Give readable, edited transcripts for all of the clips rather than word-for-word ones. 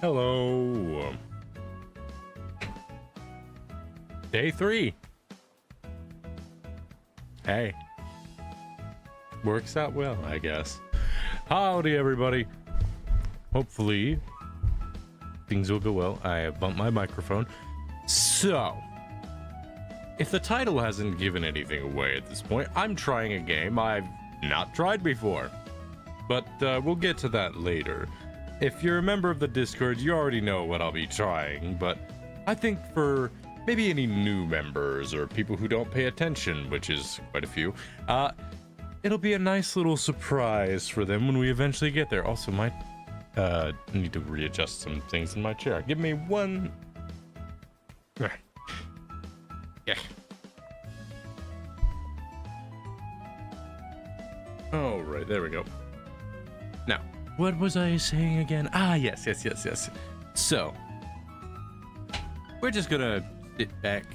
Hello. Day 3. Hey. Works out well, I guess. Howdy, everybody. Hopefully, things will go well. I have bumped my microphone. So, if the title hasn't given anything away at this point, I'm trying a game I've not tried before. But we'll get to that later. If you're a member of the Discord, you already know what I'll be trying, but I think for maybe any new members or people who don't pay attention, which is quite a few, it'll be a nice little surprise for them when we eventually get there. Also, I need to readjust some things in my chair. Give me one... Yeah. All right, there we go. Now, what was I saying again? Yes. So, we're just gonna sit back,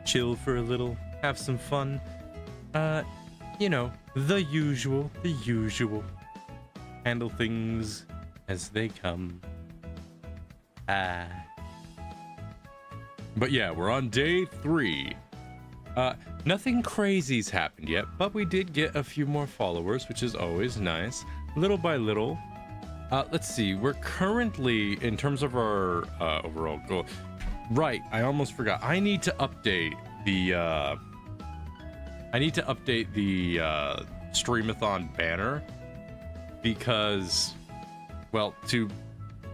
chill for a little, have some fun. You know, the usual. Handle things as they come. But yeah, we're on day 3. Nothing crazy's happened yet, but we did get a few more followers, which is always nice. Little by little. Let's see, we're currently, in terms of our overall goal... Right, I almost forgot. I need to update the Streamathon banner because, well, to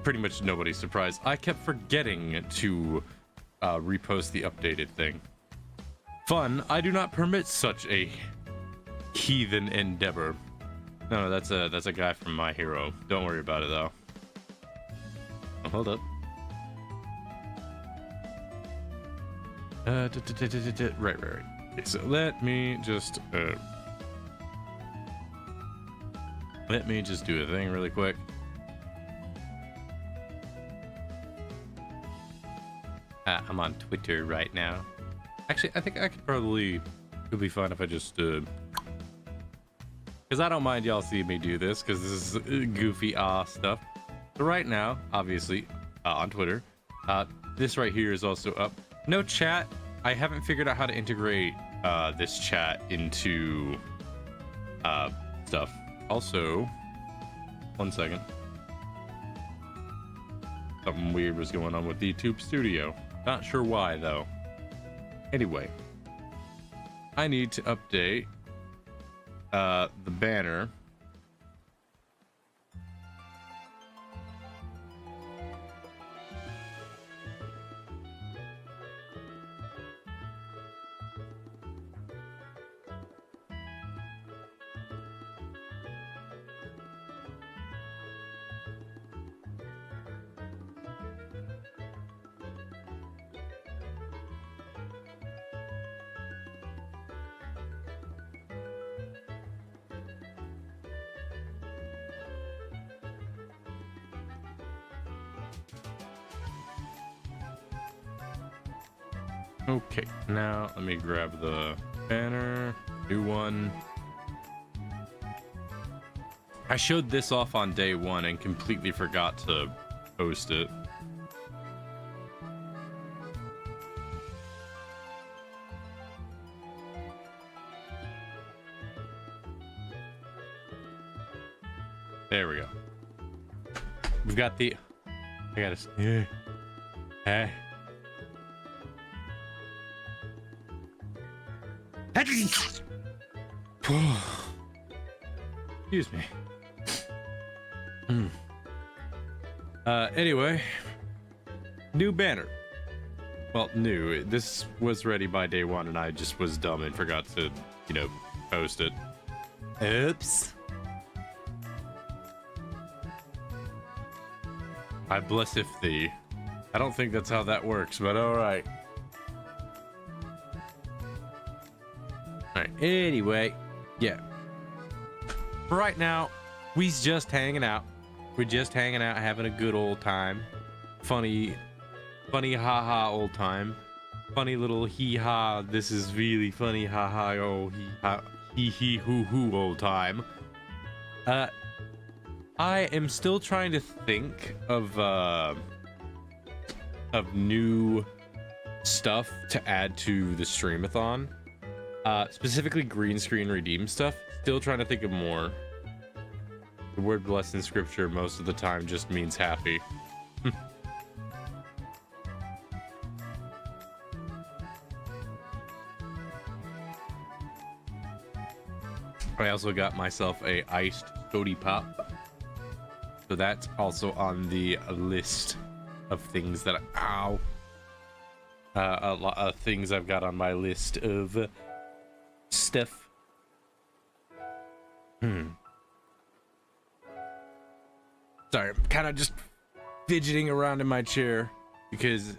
pretty much nobody's surprise, I kept forgetting to repost the updated thing. Fun, I do not permit such a heathen endeavor. No, that's a guy from My Hero. Don't worry about it though. Oh, hold up. Right. Okay, so let me just do a thing really quick. I'm on Twitter right now. Actually, I think I could probably... It'll be fun if I just... Because I don't mind y'all seeing me do this, because this is goofy stuff. So right now, obviously, on Twitter, this right here is also up. No chat. I haven't figured out how to integrate this chat into stuff. Also, one second. Something weird was going on with the YouTube Studio. Not sure why, though. Anyway, I need to update the banner. Okay, now let me grab the banner, new one. I showed this off on day 1 and completely forgot to post it. There we go. We've got the... I gotta... Yeah. Hey. Excuse me. Anyway, new banner. Well, new. This was ready by day 1 and I just was dumb and forgot to, you know, post it. Oops. I blesseth thee. I don't think that's how that works, but alright. Alright, anyway, yeah. For right now, we's just hanging out. We're just hanging out, having a good old time. Funny haha old time. Funny little hee-ha, this is really funny haha oh hee-ha hee-hee hoo-hoo old time. I am still trying to think of new stuff to add to the Streamathon. Specifically green screen redeem stuff. Still trying to think of more. The word blessed in scripture most of the time just means happy. I also got myself a iced Cody Pop. So that's also on the list of things that a lot of things I've got on my list of stuff. Sorry, I'm kind of just fidgeting around in my chair because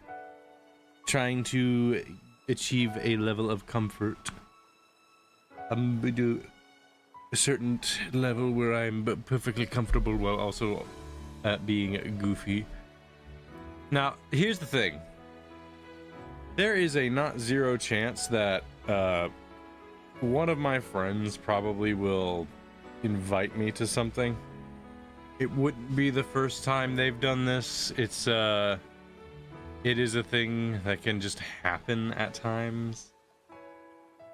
trying to achieve a level of comfort. I'm going to a certain level where I'm perfectly comfortable while also being goofy. Now, here's the thing. There is a not zero chance that one of my friends probably will invite me to something. It wouldn't be the first time they've done this. It is a thing that can just happen at times.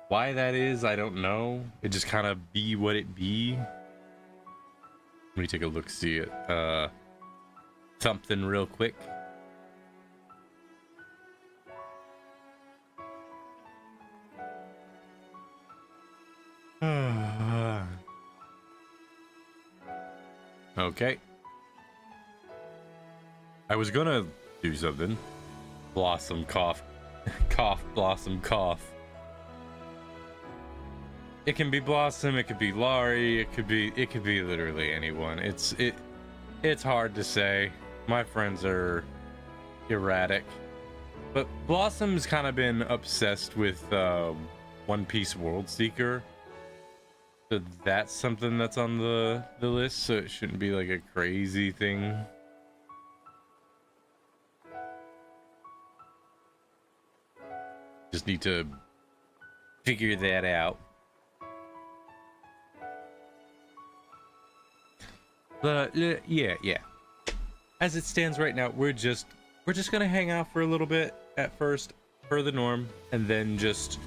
Why that is, I don't know. It just kind of be what it be. Let me take a look, see it. Something real quick. Okay. I was gonna do something. Blossom, cough. Cough, blossom, cough. It can be Blossom, it could be Laurie, it could be literally anyone. It's hard to say. My friends are erratic. But Blossom's kind of been obsessed with One Piece World Seeker. So that's something that's on the list, so it shouldn't be like a crazy thing. Just need to figure that out. But yeah. As it stands right now, we're just gonna hang out for a little bit at first, per the norm, and then just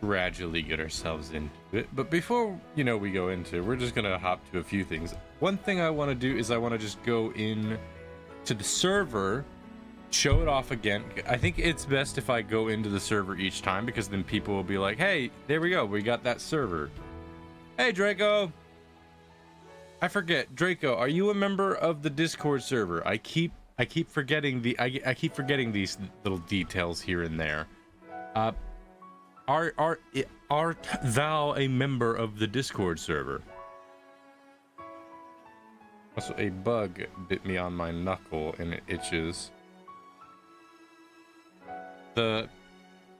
gradually get ourselves into it. But before we go into it, we're just gonna hop to a few things. One thing I want to do is I want to just go in to the server, show it off again. I think it's best if I go into the server each time, because then people will be like, hey, there we go, we got that server. Hey Draco, I forget, Draco, are you a member of the Discord server? I keep forgetting I keep forgetting these little details here and there. Art thou a member of the Discord server? Also, a bug bit me on my knuckle and it itches. This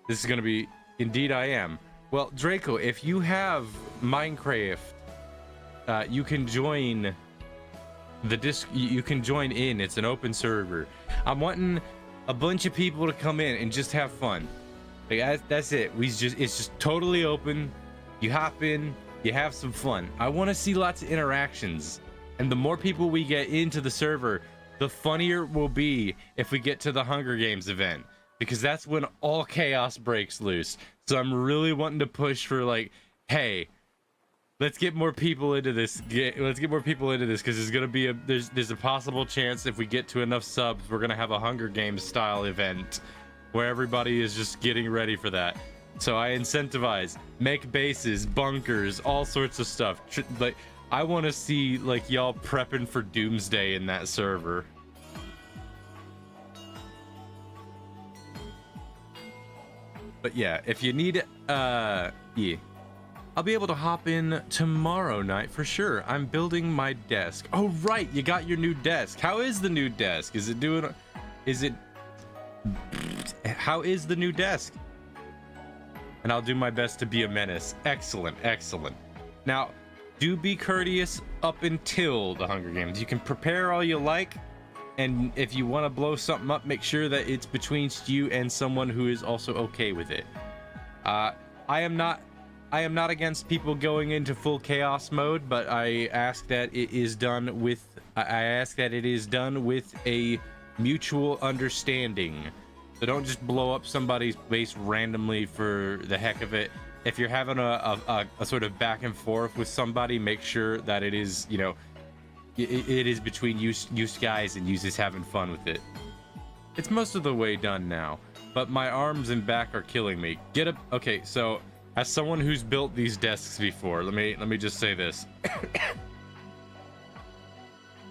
is gonna be, indeed I am. Well, Draco, if you have Minecraft, you can join the you can join in. It's an open server. I'm wanting a bunch of people to come in and just have fun. Like, that's it. It's just totally open. You hop in, you have some fun. I want to see lots of interactions, and the more people we get into the server, the funnier it will be if we get to the Hunger Games event, because that's when all chaos breaks loose. So I'm really wanting to push for, like, hey, let's get more people into this. Let's get more people into this, because there's gonna be there's a possible chance if we get to enough subs, we're gonna have a Hunger Games style event where everybody is just getting ready for that. So I incentivize, make bases, bunkers, all sorts of stuff. Like, I want to see like y'all prepping for doomsday in that server. But yeah, if you need yeah, I'll be able to hop in tomorrow night for sure. I'm building my desk. Oh right, you got your new desk. How is the new desk? How is the new desk? And I'll do my best to be a menace. Excellent, excellent. Now, do be courteous up until the Hunger Games. You can prepare all you like, and if you want to blow something up, make sure that it's between you and someone who is also okay with it. I I am not against people going into full chaos mode, but I ask that it is done with a mutual understanding. So don't just blow up somebody's base randomly for the heck of it. If you're having a sort of back and forth with somebody, make sure that it is, you know, it is between you guys and you just having fun with it. It's most of the way done now, but my arms and back are killing me. Get up. Okay, so as someone who's built these desks before, let me just say this.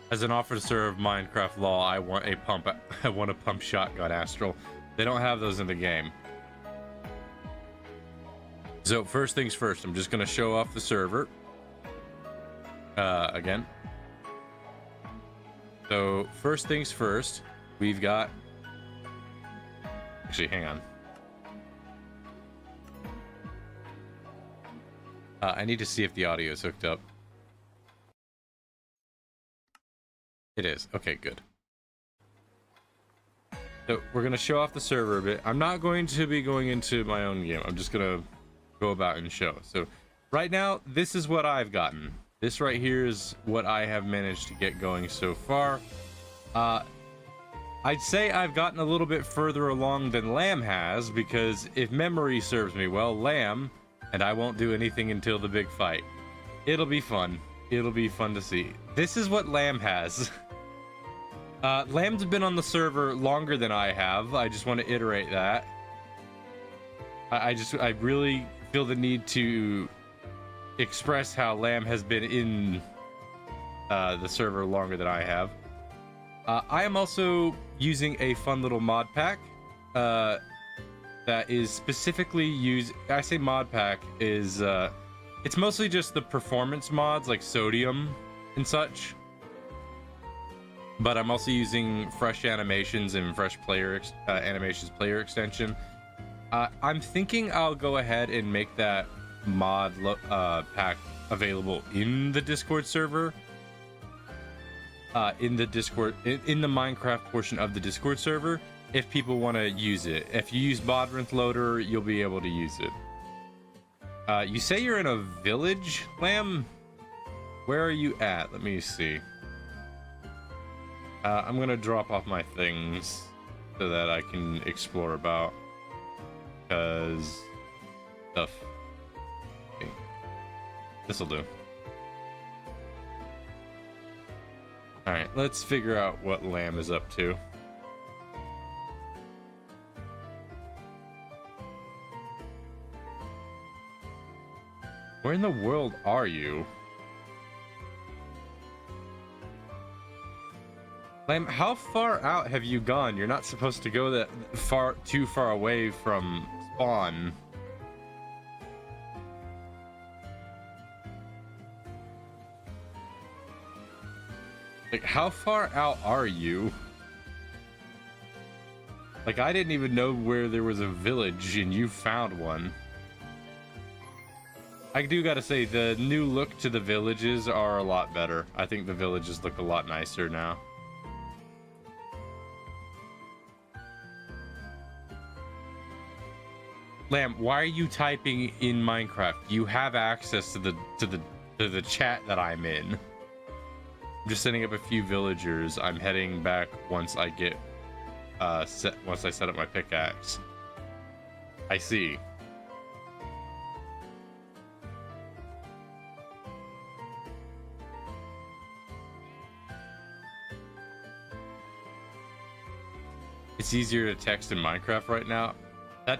As an officer of Minecraft law, I want a pump shotgun, Astral. They don't have those in the game. So first things first, I'm just gonna show off the server. Again. So first things first, we've got... Actually, hang on. I need to see if the audio is hooked up. It is. Okay, good. So we're going to show off the server a bit. I'm not going to be going into my own game. I'm just going to go about and show. So right now, this is what I've gotten. This right here is what I have managed to get going so far. I'd say I've gotten a little bit further along than Lamb has, because if memory serves me well, Lamb, and I won't do anything until the big fight. It'll be fun. It'll be fun to see. This is what Lamb has. Lamb's been on the server longer than I have. I just want to iterate that. I really feel the need to express how Lamb has been in the server longer than I have. I am also using a fun little mod pack that is specifically used. I say mod pack is it's mostly just the performance mods like sodium and such, but I'm also using fresh animations and fresh player animations player extension. I'm thinking I'll go ahead and make that mod pack available in the Discord server, in the Minecraft portion of the Discord server, if people want to use it. If you use Bodrinth Loader, you'll be able to use it. You say you're in a village, Lamb? Where are you at? Let me see. I'm gonna drop off my things so that I can explore about, because stuff. Okay. This'll do. Alright, let's figure out what Lamb is up to. Where in the world are you? Lamb, how far out have you gone? You're not supposed to go that too far away from spawn. Like, how far out are you? Like, I didn't even know where there was a village and you found one. I do gotta say, the new look to the villages are a lot better. I think the villages look a lot nicer now. Lamb, why are you typing in Minecraft? You have access to the chat that I'm in. I'm just setting up a few villagers. I'm heading back once I get once I set up my pickaxe. I see. It's easier to text in Minecraft right now. That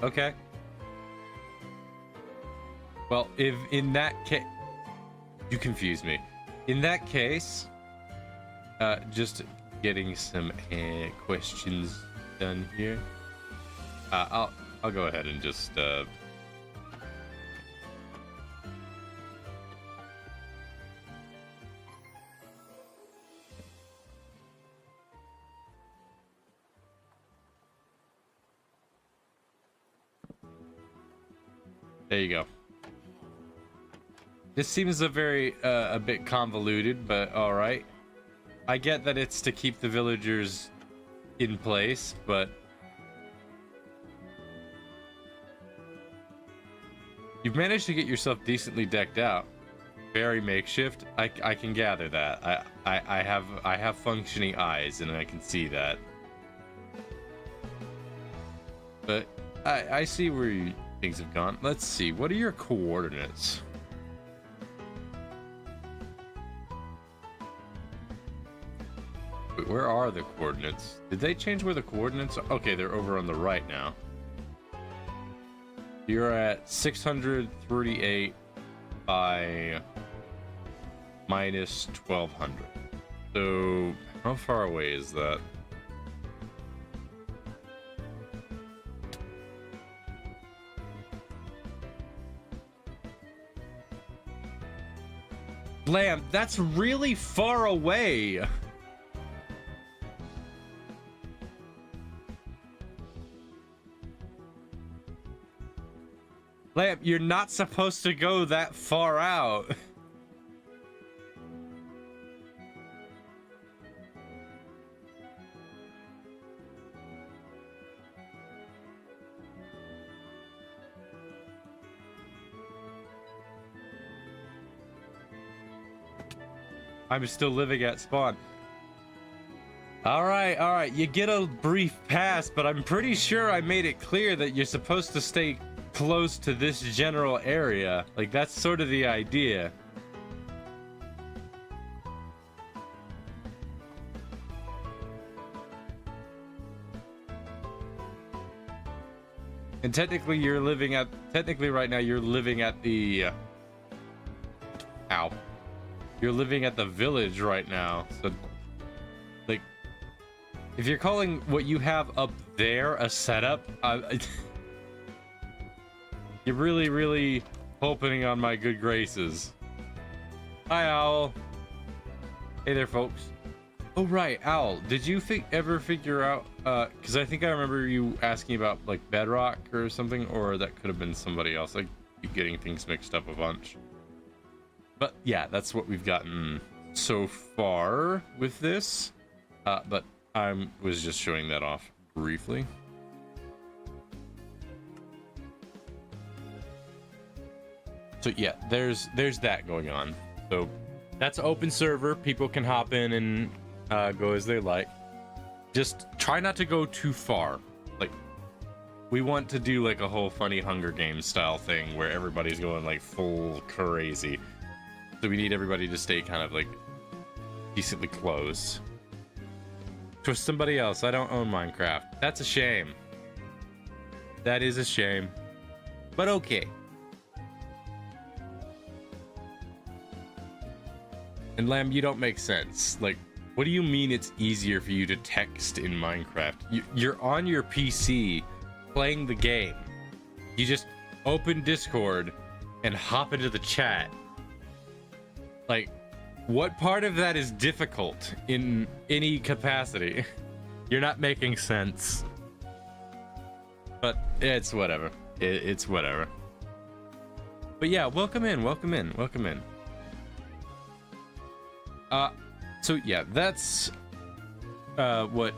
okay. Well, if in that case, you confuse me. In that case, just getting some questions done here. I'll go ahead and just there you go. This seems a bit convoluted, but all right. I get that it's to keep the villagers in place, but You've managed to get yourself decently decked out. Very makeshift. I can gather that. I have functioning eyes and I can see that. But I see where things have gone. Let's see. What are your coordinates? Wait, where are the coordinates? Did they change where the coordinates are? Okay, they're over on the right now. You're at 638 by minus 1200. So, how far away is that? Lamb, that's really far away. Lamp, you're not supposed to go that far out. I'm still living at spawn. All right. You get a brief pass, but I'm pretty sure I made it clear that you're supposed to stay close to this general area. Like, that's sort of the idea. And technically right now you're living at the you're living at the village right now. So, like, if you're calling what you have up there a setup, you're really hoping on my good graces. Hi, Owl. Hey there, folks. Oh, right, Owl. Did you ever figure out, because I think I remember you asking about, like, Bedrock or something, or that could have been somebody else. Like, keep getting things mixed up a bunch. But, yeah, that's what we've gotten so far with this. But I was just showing that off briefly. So yeah, there's that going on. So that's an open server. People can hop in and go as they like. Just try not to go too far. Like, we want to do like a whole funny Hunger Games style thing where everybody's going like full crazy. So we need everybody to stay kind of like decently close. Trust somebody else. I don't own Minecraft. That's a shame. That is a shame. But okay. And Lamb, you don't make sense. Like, what do you mean it's easier for you to text in Minecraft? You're on your PC playing the game. You just open Discord and hop into the chat. Like, what part of that is difficult in any capacity? You're not making sense. But it's whatever. It's whatever. But yeah, welcome in. So yeah, that's what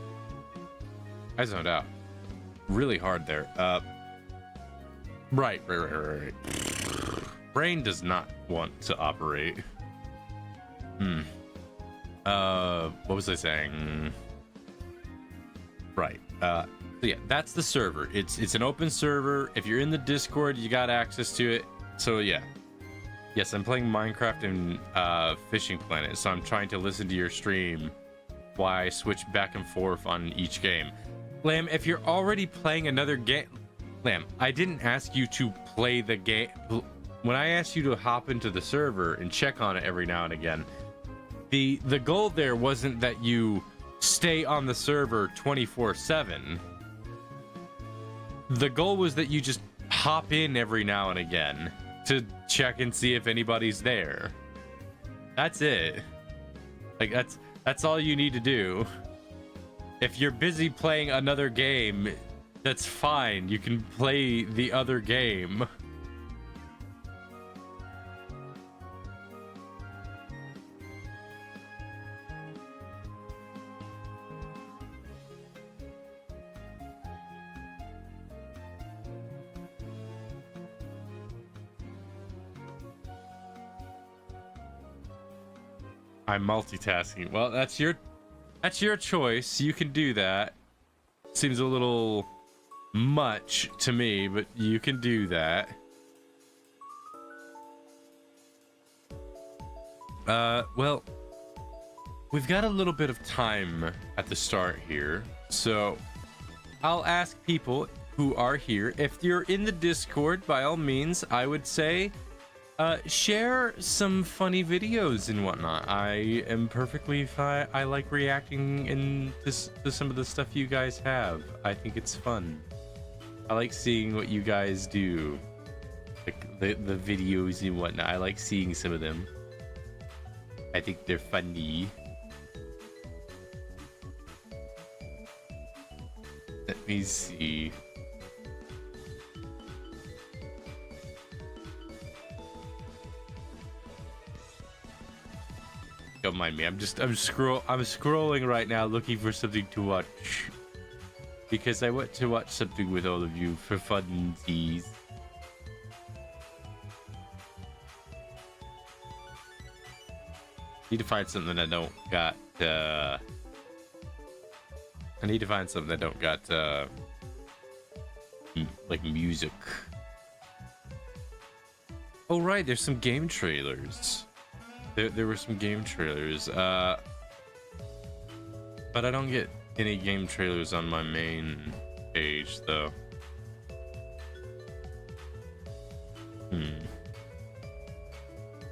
I zoned out really hard there. Right. Brain does not want to operate. What was I saying? Right. So yeah, that's the server. It's an open server. If you're in the Discord, you got access to it. So yeah. Yes, I'm playing Minecraft and Fishing Planet, so I'm trying to listen to your stream while I switch back and forth on each game. Lamb, if you're already playing another game... Lamb, I didn't ask you to play the game... When I asked you to hop into the server and check on it every now and again, the goal there wasn't that you stay on the server 24/7. The goal was that you just hop in every now and again to check and see if anybody's there. That's it. Like, that's all you need to do. If you're busy playing another game, that's fine. You can play the other game. I'm multitasking. Well, that's your choice. You can do that. Seems a little much to me, but you can do that. Well, we've got a little bit of time at the start here, so I'll ask people who are here, if you're in the Discord, by all means, I would say share some funny videos and whatnot. I am perfectly fine. I like reacting to some of the stuff you guys have. I think it's fun. I like seeing what you guys do, like the videos and whatnot. I like seeing some of them. I think they're funny. Let me see. Don't mind me. I'm scrolling right now looking for something to watch, because I want to watch something with all of you for funsies. Need to find something I don't got. I need to find something that don't got like music. Oh right, there's some game trailers. There were some game trailers. But I don't get any game trailers on my main page though.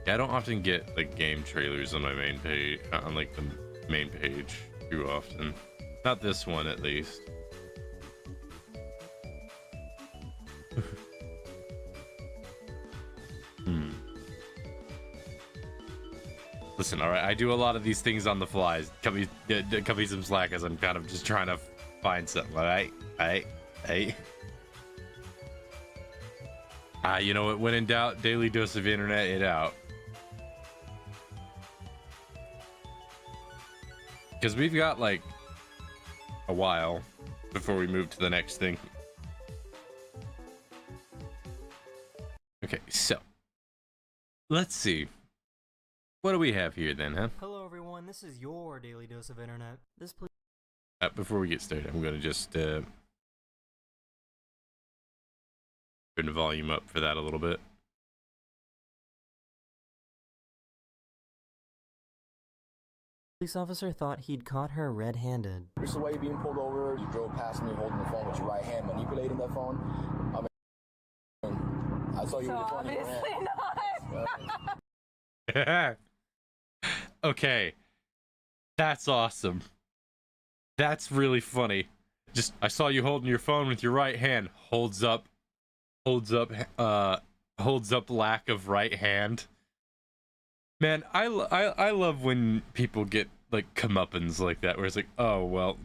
Yeah, I don't often get like game trailers on my main page, on like the main page too often. Not this one, at least. Listen, all right, I do a lot of these things on the flies. Cut me some slack as I'm kind of just trying to find something. All right, you know what? When in doubt, daily dose of internet it out. Because we've got like a while before we move to the next thing. Okay, so let's see. What do we have here then, huh? Hello everyone, this is your daily dose of internet. Before we get started, I'm gonna just turn the volume up for that a little bit. Police officer thought he'd caught her red-handed. This is why you're being pulled over. You drove past me holding the phone with your right hand, manipulating that phone. I saw you with your phone in your hand. Not. Okay, that's awesome. That's really funny. Just, I saw you holding your phone with your right hand. Holds up lack of right hand. Man, I love when people get like comeuppance like that, where it's like, oh well,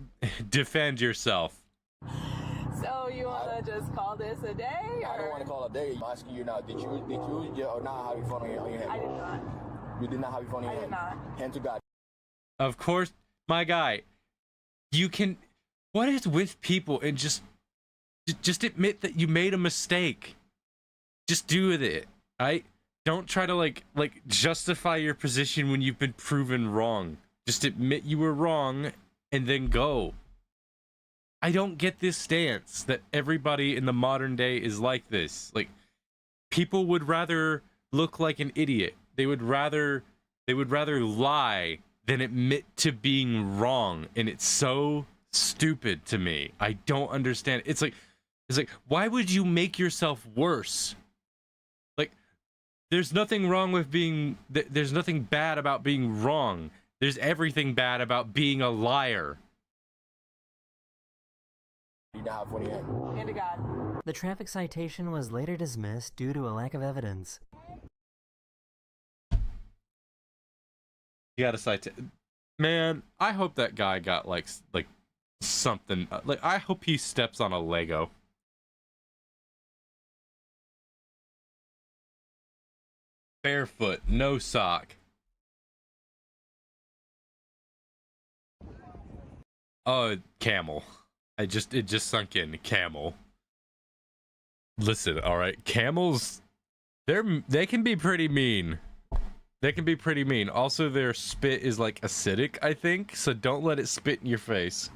defend yourself. So you wanna just call this a day? Or? I don't want to call it a day. I'm asking you now. Did you or not have your phone on your hand? I did not. You did not have your phone on your hand. I did not. Hand to God. Of course, my guy. You can. What is with people and just admit that you made a mistake. Just do with it, right? Don't try to like justify your position when you've been proven wrong. Just admit you were wrong and then go. I don't get this stance that everybody in the modern day is like this. Like, people would rather look like an idiot. They would rather lie than admit to being wrong, and it's so stupid to me. I don't understand. It's like why would you make yourself worse? Like, there's nothing wrong with being there's nothing bad about being wrong. There's everything bad about being a liar. You now have one in your hand. Hand to God. The traffic citation was later dismissed due to a lack of evidence. You gotta cite, man. I hope that guy got like something. Like, I hope he steps on a Lego. Barefoot, no sock. Oh, camel. It just sunk in. Camel. Listen, all right. Camels, they can be pretty mean. They can be pretty mean. Also, their spit is like acidic, I think, so don't let it spit in your face.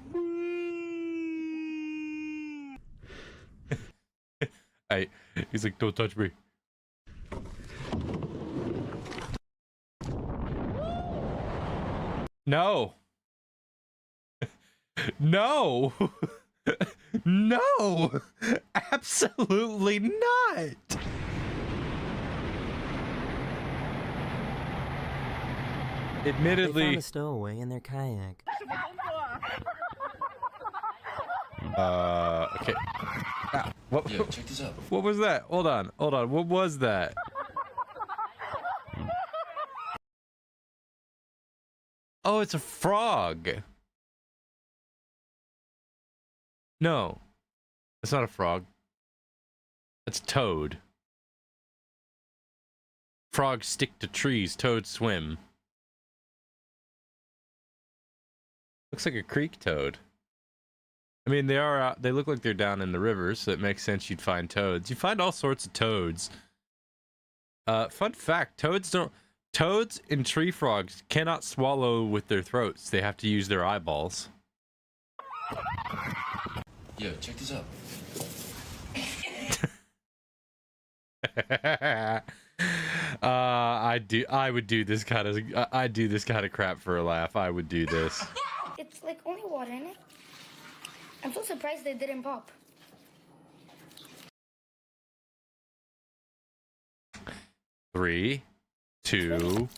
He's like, don't touch me. No. No. No. Absolutely not. They Admittedly, found a stowaway in their kayak. okay. What, Yo, check this out. what was that? Hold on. What was that? Oh, it's a frog. No, it's not a frog. It's a toad. Frogs stick to trees, toads swim. Looks like a creek toad. I mean, they are out, they look like they're down in the rivers, so it makes sense you'd find toads. You find all sorts of toads. Fun fact, toads and tree frogs cannot swallow with their throats. They have to use their eyeballs. Yo, check this out. I would do this kind of crap for a laugh. I would do this. It's like only water in it. I'm so surprised they didn't pop. Three, two.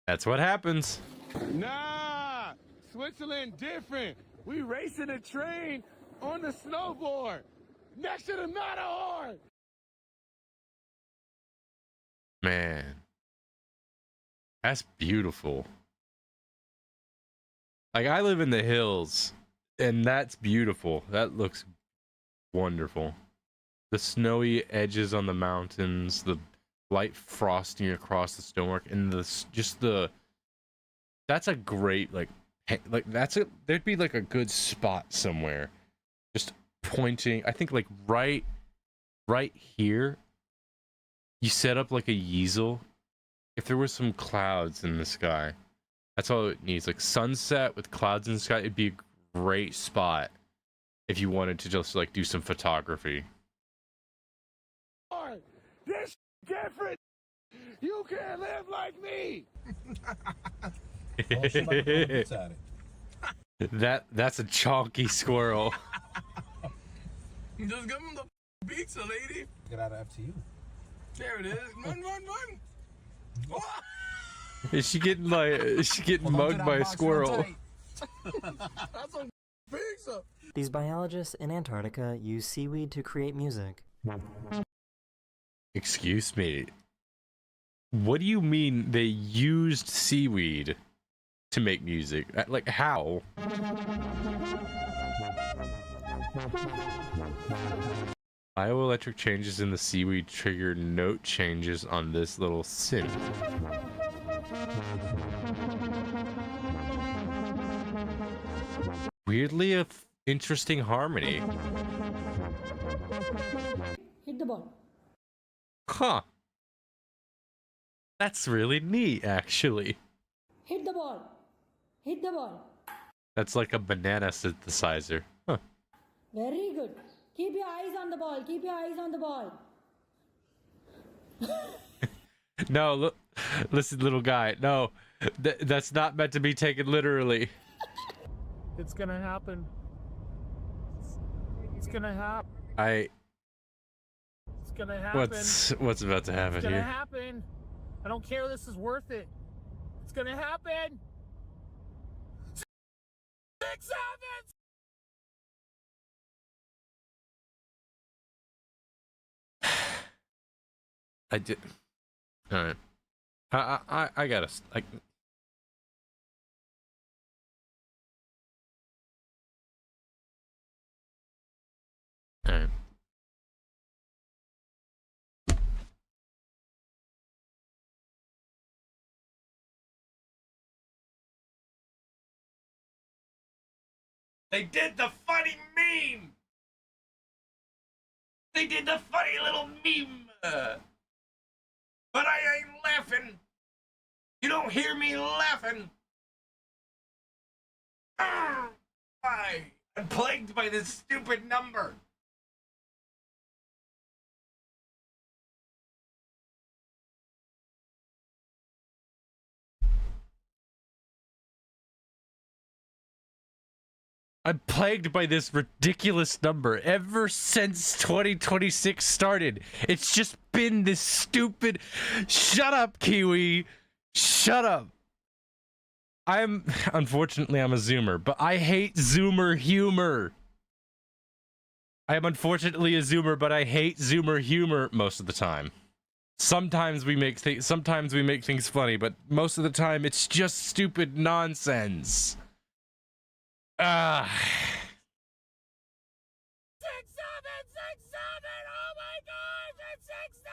That's what happens. Nah, Switzerland different. We racing a train on the snowboard next to the Matterhorn. Man, that's beautiful. Like, I live in the hills, and that's beautiful. That looks wonderful. The snowy edges on the mountains, the light frosting across the stonework, and that's a great, there'd be like a good spot somewhere. Just pointing, I think like right here, you set up like a easel. If there was some clouds in the sky, that's all it needs. Like sunset with clouds in the sky, it'd be a great spot if you wanted to just like do some photography. This different. You can't live like me. That's a chonky squirrel. Just give him the pizza, lady. Get out of FTU. There it is. Run, run, run. Is she getting mugged by a squirrel? That's a pizza. These biologists in Antarctica use seaweed to create music. Excuse me. What do you mean they used seaweed to make music? Like, how? Bioelectric changes in the seaweed trigger note changes on this little synth. Weirdly interesting harmony. Hit the ball. Huh. That's really neat, actually. Hit the ball. Hit the ball. That's like a banana synthesizer. Huh. Very good. Keep your eyes on the ball. Keep your eyes on the ball. No, look, listen, little guy. No, that's not meant to be taken literally. It's gonna happen. It's gonna happen. It's gonna happen. What's about to happen It's gonna here? happen. I don't care. This is worth it. It's gonna happen. 6 seconds. I did. All right. I gotta. All right. They did the funny meme. They did the funny little meme. But I ain't laughing. You don't hear me laughing. I'm plagued by this stupid number. I'm plagued by this ridiculous number ever since 2026 started. It's just been this stupid... Shut up, Kiwi. Shut up. Unfortunately, I'm a Zoomer, but I hate Zoomer humor. I am unfortunately a Zoomer, but I hate Zoomer humor most of the time. Sometimes we make things funny, but most of the time it's just stupid nonsense. Ah. 6767! Oh my gosh, it's 67!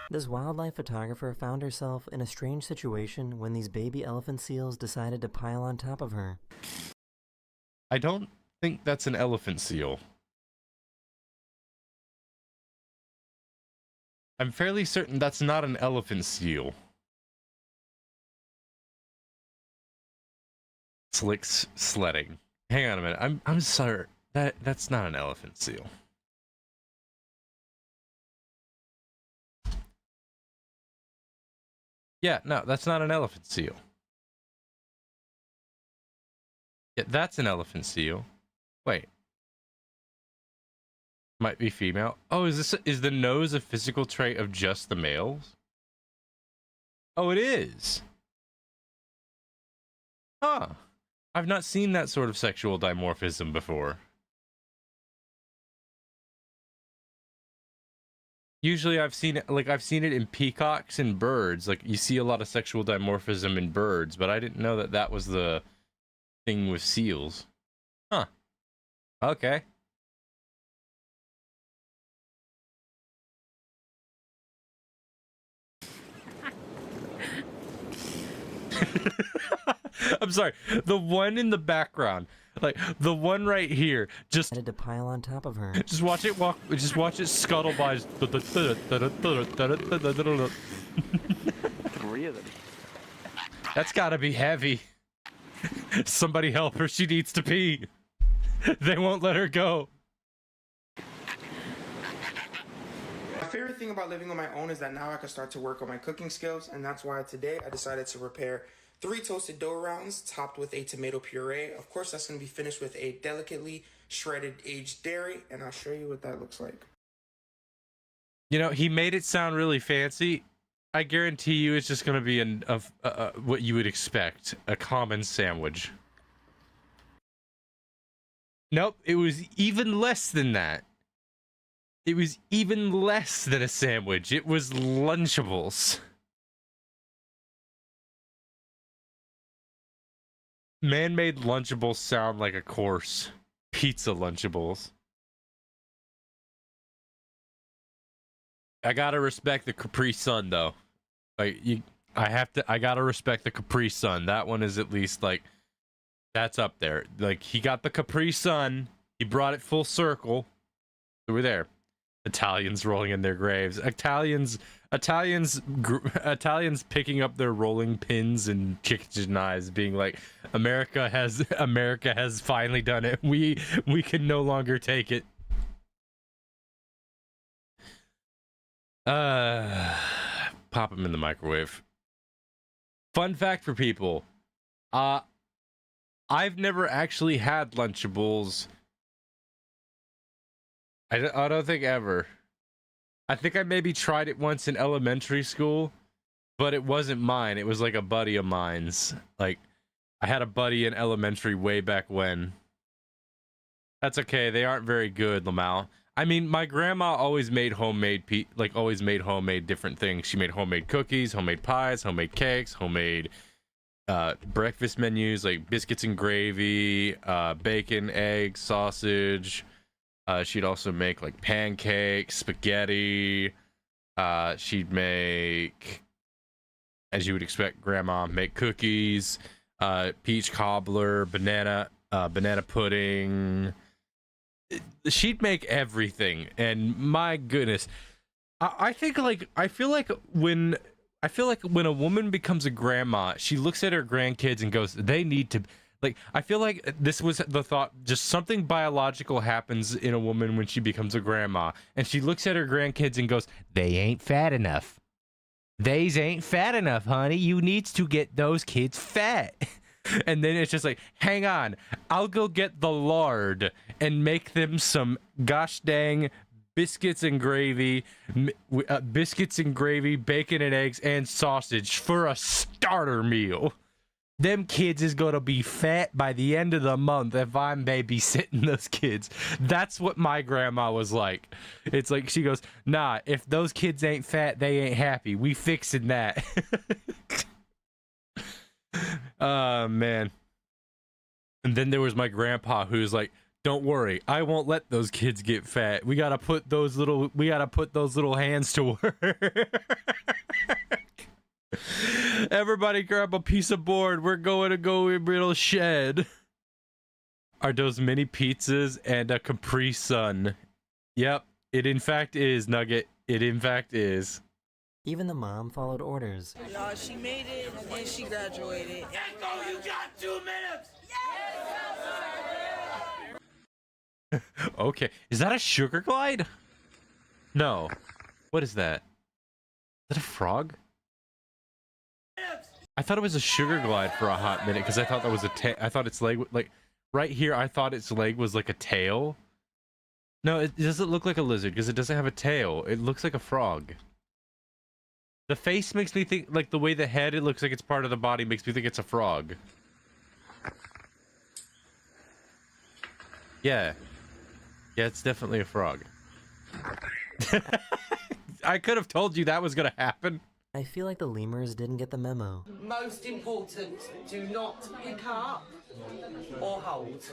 This wildlife photographer found herself in a strange situation when these baby elephant seals decided to pile on top of her. I don't think that's an elephant seal. I'm fairly certain that's not an elephant seal. Slicks sledding. Hang on a minute. I'm sorry. That's not an elephant seal. Yeah, no, that's not an elephant seal. Yeah, that's an elephant seal. Wait. Might be female. Oh, is the nose a physical trait of just the males? Oh, it is. Huh. I've not seen that sort of sexual dimorphism before. Usually I've seen it in peacocks and birds. Like, you see a lot of sexual dimorphism in birds, but I didn't know that that was the thing with seals. Huh. Okay. I'm sorry. The one in the background, like the one right here, just Decided to pile on top of her. just watch it walk. Just watch it scuttle by. Three of them. That's gotta be heavy. Somebody help her. She needs to pee. They won't let her go. My favorite thing about living on my own is that now I can start to work on my cooking skills, and that's why today I decided to prepare 3 toasted dough rounds topped with a tomato puree. Of course, that's going to be finished with a delicately shredded aged dairy, and I'll show you what that looks like. You know, he made it sound really fancy. I guarantee you it's just going to be what you would expect, a common sandwich. Nope, it was even less than that. It was even less than a sandwich. It was Lunchables. Man-made Lunchables sound like a course. Pizza Lunchables. I gotta respect the Capri Sun, though. Like, I gotta respect the Capri Sun. That one is at least, like, that's up there. Like, he got the Capri Sun. He brought it full circle. So we're there. Italians rolling in their graves. Italians picking up their rolling pins and kitchen knives, being like, America has finally done it. We can no longer take it. Pop them in the microwave. Fun fact for people. I've never actually had Lunchables. I don't think ever. I think I maybe tried it once in elementary school, but it wasn't mine. It was like a buddy of mine's. Like, I had a buddy in elementary way back when. That's okay. They aren't very good, Lamau. I mean, my grandma always made homemade different things. She made homemade cookies, homemade pies, homemade cakes, homemade breakfast menus like biscuits and gravy, bacon, eggs, sausage. She'd also make like pancakes, spaghetti. She'd make, as you would expect, grandma make cookies, peach cobbler, banana pudding. She'd make everything, and my goodness, I think like I feel like when a woman becomes a grandma, she looks at her grandkids and goes, they need to, like, I feel like this was the thought, just something biological happens in a woman when she becomes a grandma, and she looks at her grandkids and goes, they ain't fat enough. They's ain't fat enough, honey. You needs to get those kids fat. And then it's just like, hang on, I'll go get the lard and make them some gosh dang biscuits and gravy, bacon and eggs, and sausage for a starter meal. Them kids is gonna be fat by the end of the month if I'm babysitting those kids. That's what my grandma was like. It's like, she goes, nah, if those kids ain't fat, they ain't happy. We fixing that. Man. And then there was my grandpa who's like, don't worry, I won't let those kids get fat. We gotta put those little hands to work. Everybody grab a piece of board. We're going to go in little shed. Are those mini pizzas and a Capri Sun? Yep, it in fact is, Nugget. It in fact is. Even the mom followed orders. She made it and she graduated. Echo, you got 2 minutes! Okay, is that a sugar glide? No. What is that? Is that a frog? I thought it was a sugar glide for a hot minute because I thought that was I thought its leg, like right here, I thought its leg was like a tail. No, it doesn't look like a lizard because it doesn't have a tail. It looks like a frog. The face makes me think, like the way the head, it looks like it's part of the body, makes me think it's a frog. Yeah. Yeah, it's definitely a frog. I could have told you that was gonna happen. I feel like the lemurs didn't get the memo. Most important, do not pick up or hold.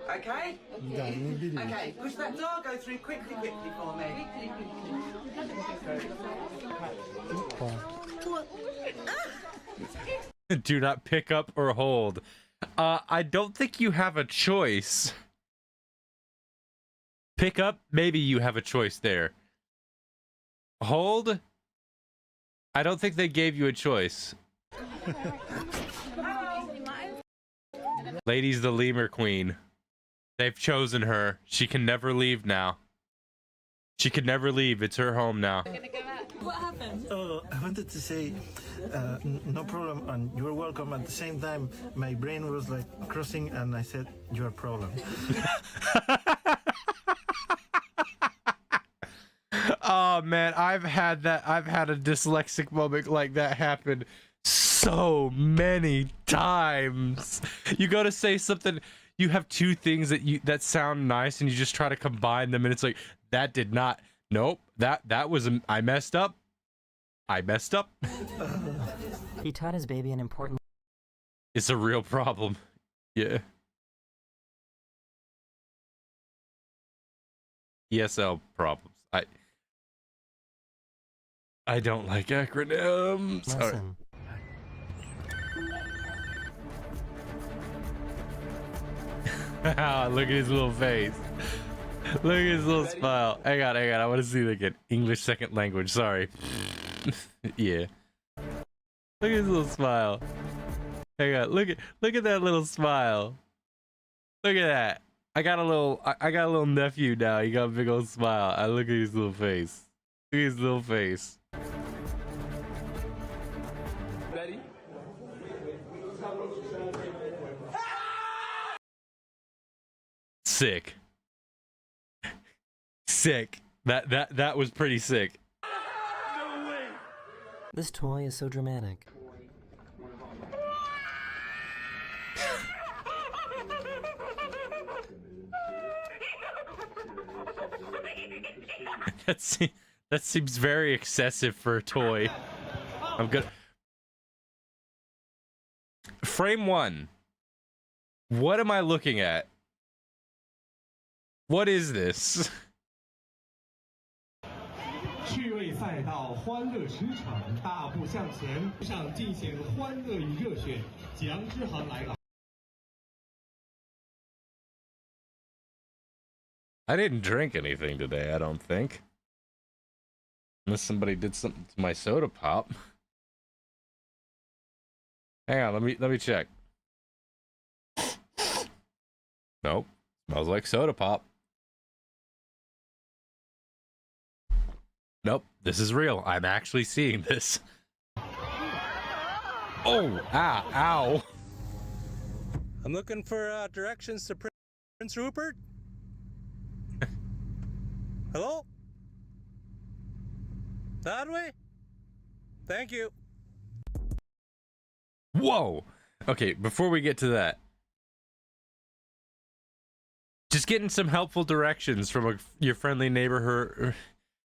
Okay? Okay, push that door, go through quickly for me. Do not pick up or hold. I don't think you have a choice. Pick up, maybe you have a choice there. Hold? I don't think they gave you a choice. Lady's the lemur queen. They've chosen her. She can never leave now. She can never leave. It's her home now. What happened? Oh, I wanted to say, no problem, and you're welcome. At the same time, my brain was like crossing, and I said, you're a problem. Oh man, I've had a dyslexic moment like that happen so many times. You go to say something, you have two things that sound nice and you just try to combine them and it's like, that did not, nope, that was, I messed up. He taught his baby an important... It's a real problem. Yeah. ESL problems. I don't like acronyms. lesson. Look at his little face. Look at his little smile. Hang on. I want to see it again. English second language. Sorry. Yeah. Look at his little smile. Hang on. Look at that little smile. Look at that. I got a little nephew now. He got a big old smile. I look at his little face. Look at his little face. Ready? Sick. Sick. That was pretty sick. This toy is so dramatic. That seems very excessive for a toy. I'm good. Frame 1. What am I looking at? What is this? 趣味赛道，欢乐驰骋，大步向前，上尽显欢乐与热血。蒋之航来了。 I didn't drink anything today, I don't think. Unless somebody did something to my soda pop. Hang on, let me check. Nope. Smells like soda pop. Nope, this is real. I'm actually seeing this. Oh, ow. I'm looking for directions to Prince Rupert. Hello? That way? Thank you. Whoa! Okay, before we get to that, just getting some helpful directions from your friendly neighborhood.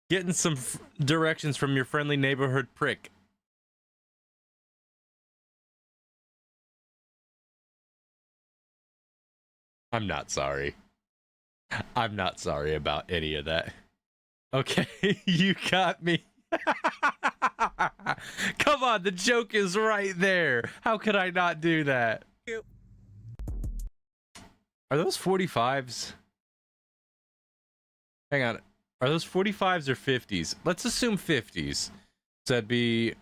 Getting some directions from your friendly neighborhood prick. I'm not sorry. I'm not sorry about any of that. Okay, you got me. Come on, the joke is right there. How could I not do that? Are those 45s? Hang on. Are those 45s or 50s? Let's assume 50s. So that'd be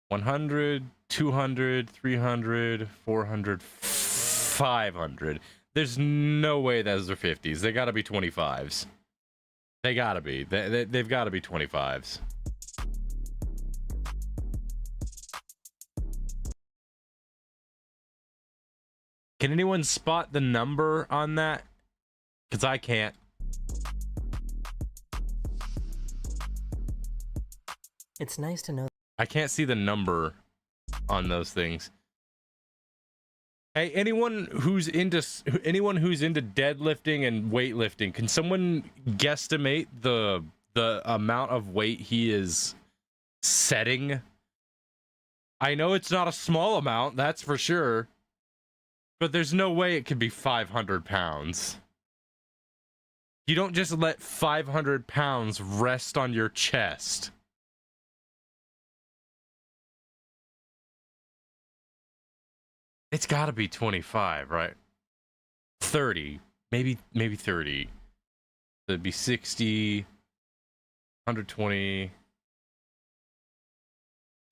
100, 200, 300, 400, 500. There's no way those are 50s. They gotta be 25s. They gotta be. They've gotta be 25s. Can anyone spot the number on that? Because I can't. It's nice to know. I can't see the number on those things. Hey, anyone who's into deadlifting and weightlifting, can someone guesstimate the amount of weight he is setting? I know it's not a small amount, that's for sure, but there's no way it could be 500 pounds. You don't just let 500 pounds rest on your chest. It's got to be 25, right? 30, maybe 30. That'd be 60, 120,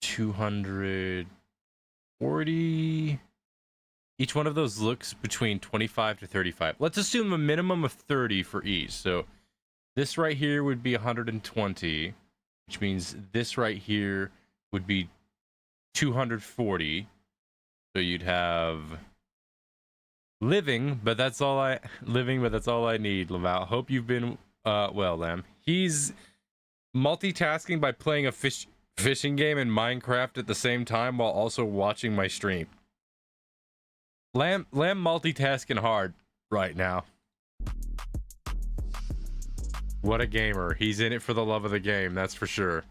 240. Each one of those looks between 25 to 35. Let's assume a minimum of 30 for each. So this right here would be 120, which means this right here would be 240. So you'd have living, but that's all I need, Laval. Hope you've been well, Lamb. He's multitasking by playing a fishing game in Minecraft at the same time while also watching my stream. Lamb multitasking hard right now. What a gamer. He's in it for the love of the game, that's for sure.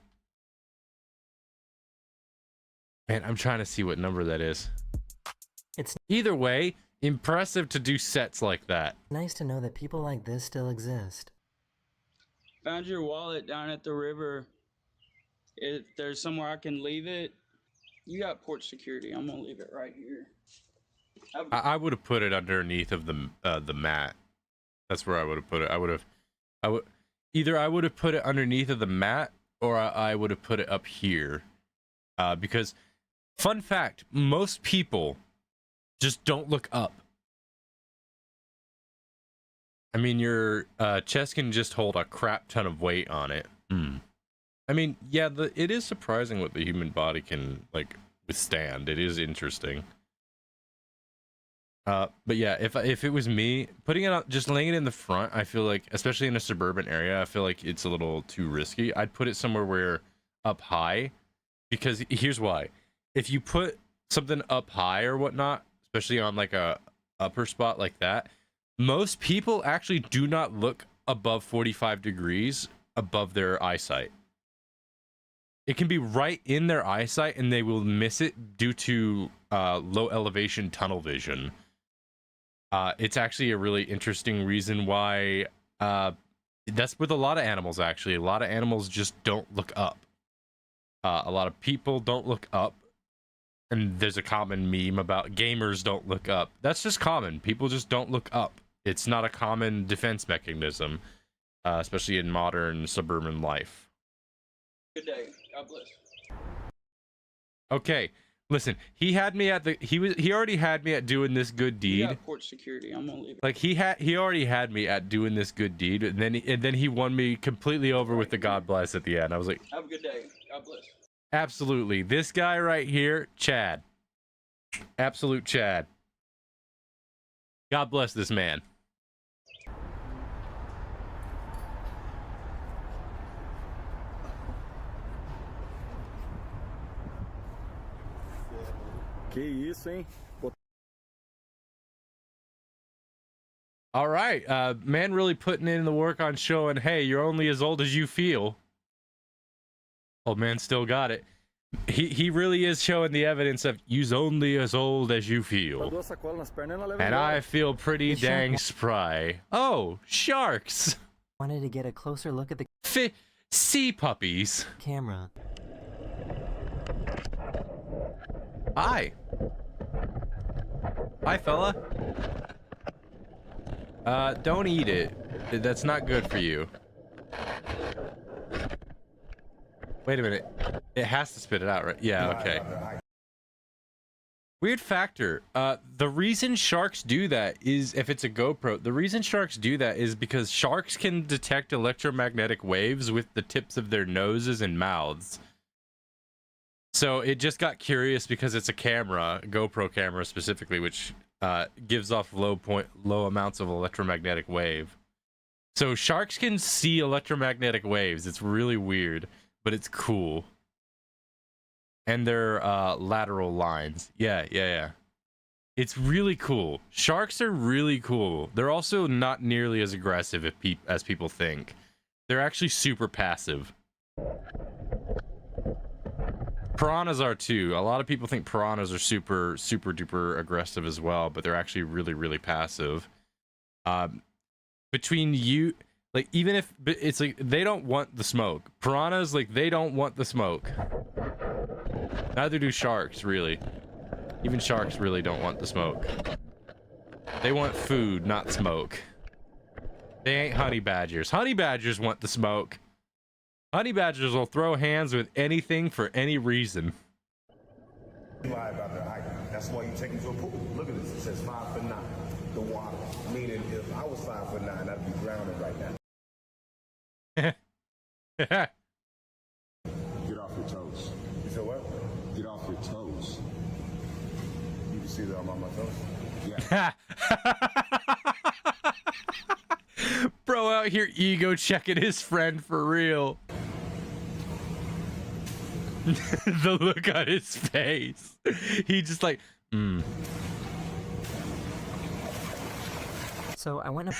Man, I'm trying to see what number that is. It's either way, impressive to do sets like that. Nice to know that people like this still exist. Found your wallet down at the river. If there's somewhere I can leave it, you got port security. I'm gonna leave it right here. I would have put it underneath of the mat. That's where I would have put it. I would have put it underneath of the mat, or I would have put it up here. Because, fun fact, most people just don't look up. I mean, your chest can just hold a crap ton of weight on it. I mean, yeah, it is surprising what the human body can, like, withstand. It is interesting. But yeah, if it was me, putting it out, just laying it in the front, I feel like, especially in a suburban area, I feel like it's a little too risky. I'd put it somewhere where up high, because here's why. If you put something up high or whatnot, especially on like a upper spot like that, most people actually do not look above 45 degrees above their eyesight. It can be right in their eyesight and they will miss it due to low elevation tunnel vision. It's actually a really interesting reason why that's with a lot of animals, actually. A lot of animals just don't look up. A lot of people don't look up. And there's a common meme about gamers don't look up. That's just common. People just don't look up. It's not a common defense mechanism. especially in modern suburban life. Good day. God bless. Okay, listen. He had me at he already had me at doing this good You deed. got port security. I'm gonna leave it. Like he already had me at doing this good deed, and then he won me completely over with the God bless at the end. I was like, Have a good day. God bless. absolutely. This guy right here, Chad. Absolute Chad. God bless this man. Que isso, hein? All right, man, really putting in the work on showing, hey, you're only as old as you feel. Old man still got it. He really is showing the evidence of you's only as old as you feel. And I feel pretty dang spry. Oh, sharks. Wanted to get a closer look at the sea puppies. Camera. Hi. Hi, fella. Don't eat it. That's not good for you. Wait a minute. It has to spit it out, right? Yeah, okay. Weird factor. The reason sharks do that is, if it's a GoPro, the reason sharks do that is because sharks can detect electromagnetic waves with the tips of their noses and mouths. So it just got curious because it's a camera, a GoPro camera specifically, which gives off low amounts of electromagnetic wave. So sharks can see electromagnetic waves. It's really weird, but it's cool. And their lateral lines. Yeah. It's really cool. Sharks are really cool. They're also not nearly as aggressive as people think. They're actually super passive. Piranhas are too. A lot of people think piranhas are super duper aggressive as well, but they're actually really passive. Between you, like, even if it's like they don't want the smoke. Piranhas, like, they don't want the smoke. Neither do sharks, really. Even sharks really don't want the smoke. They want food, not smoke. They ain't honey badgers. Honey badgers want the smoke. Honey badgers will throw hands with anything for any reason. Lie about the height. That's why you take them to a pool. Look at this. It says 5'9". The water. Meaning, if I was 5'9", I'd be drowning right now. Get off your toes. You said what? Get off your toes. You can see that I'm on my toes? Yeah. Bro out here ego checking his friend for real. The look on his face. He just like, So I went up.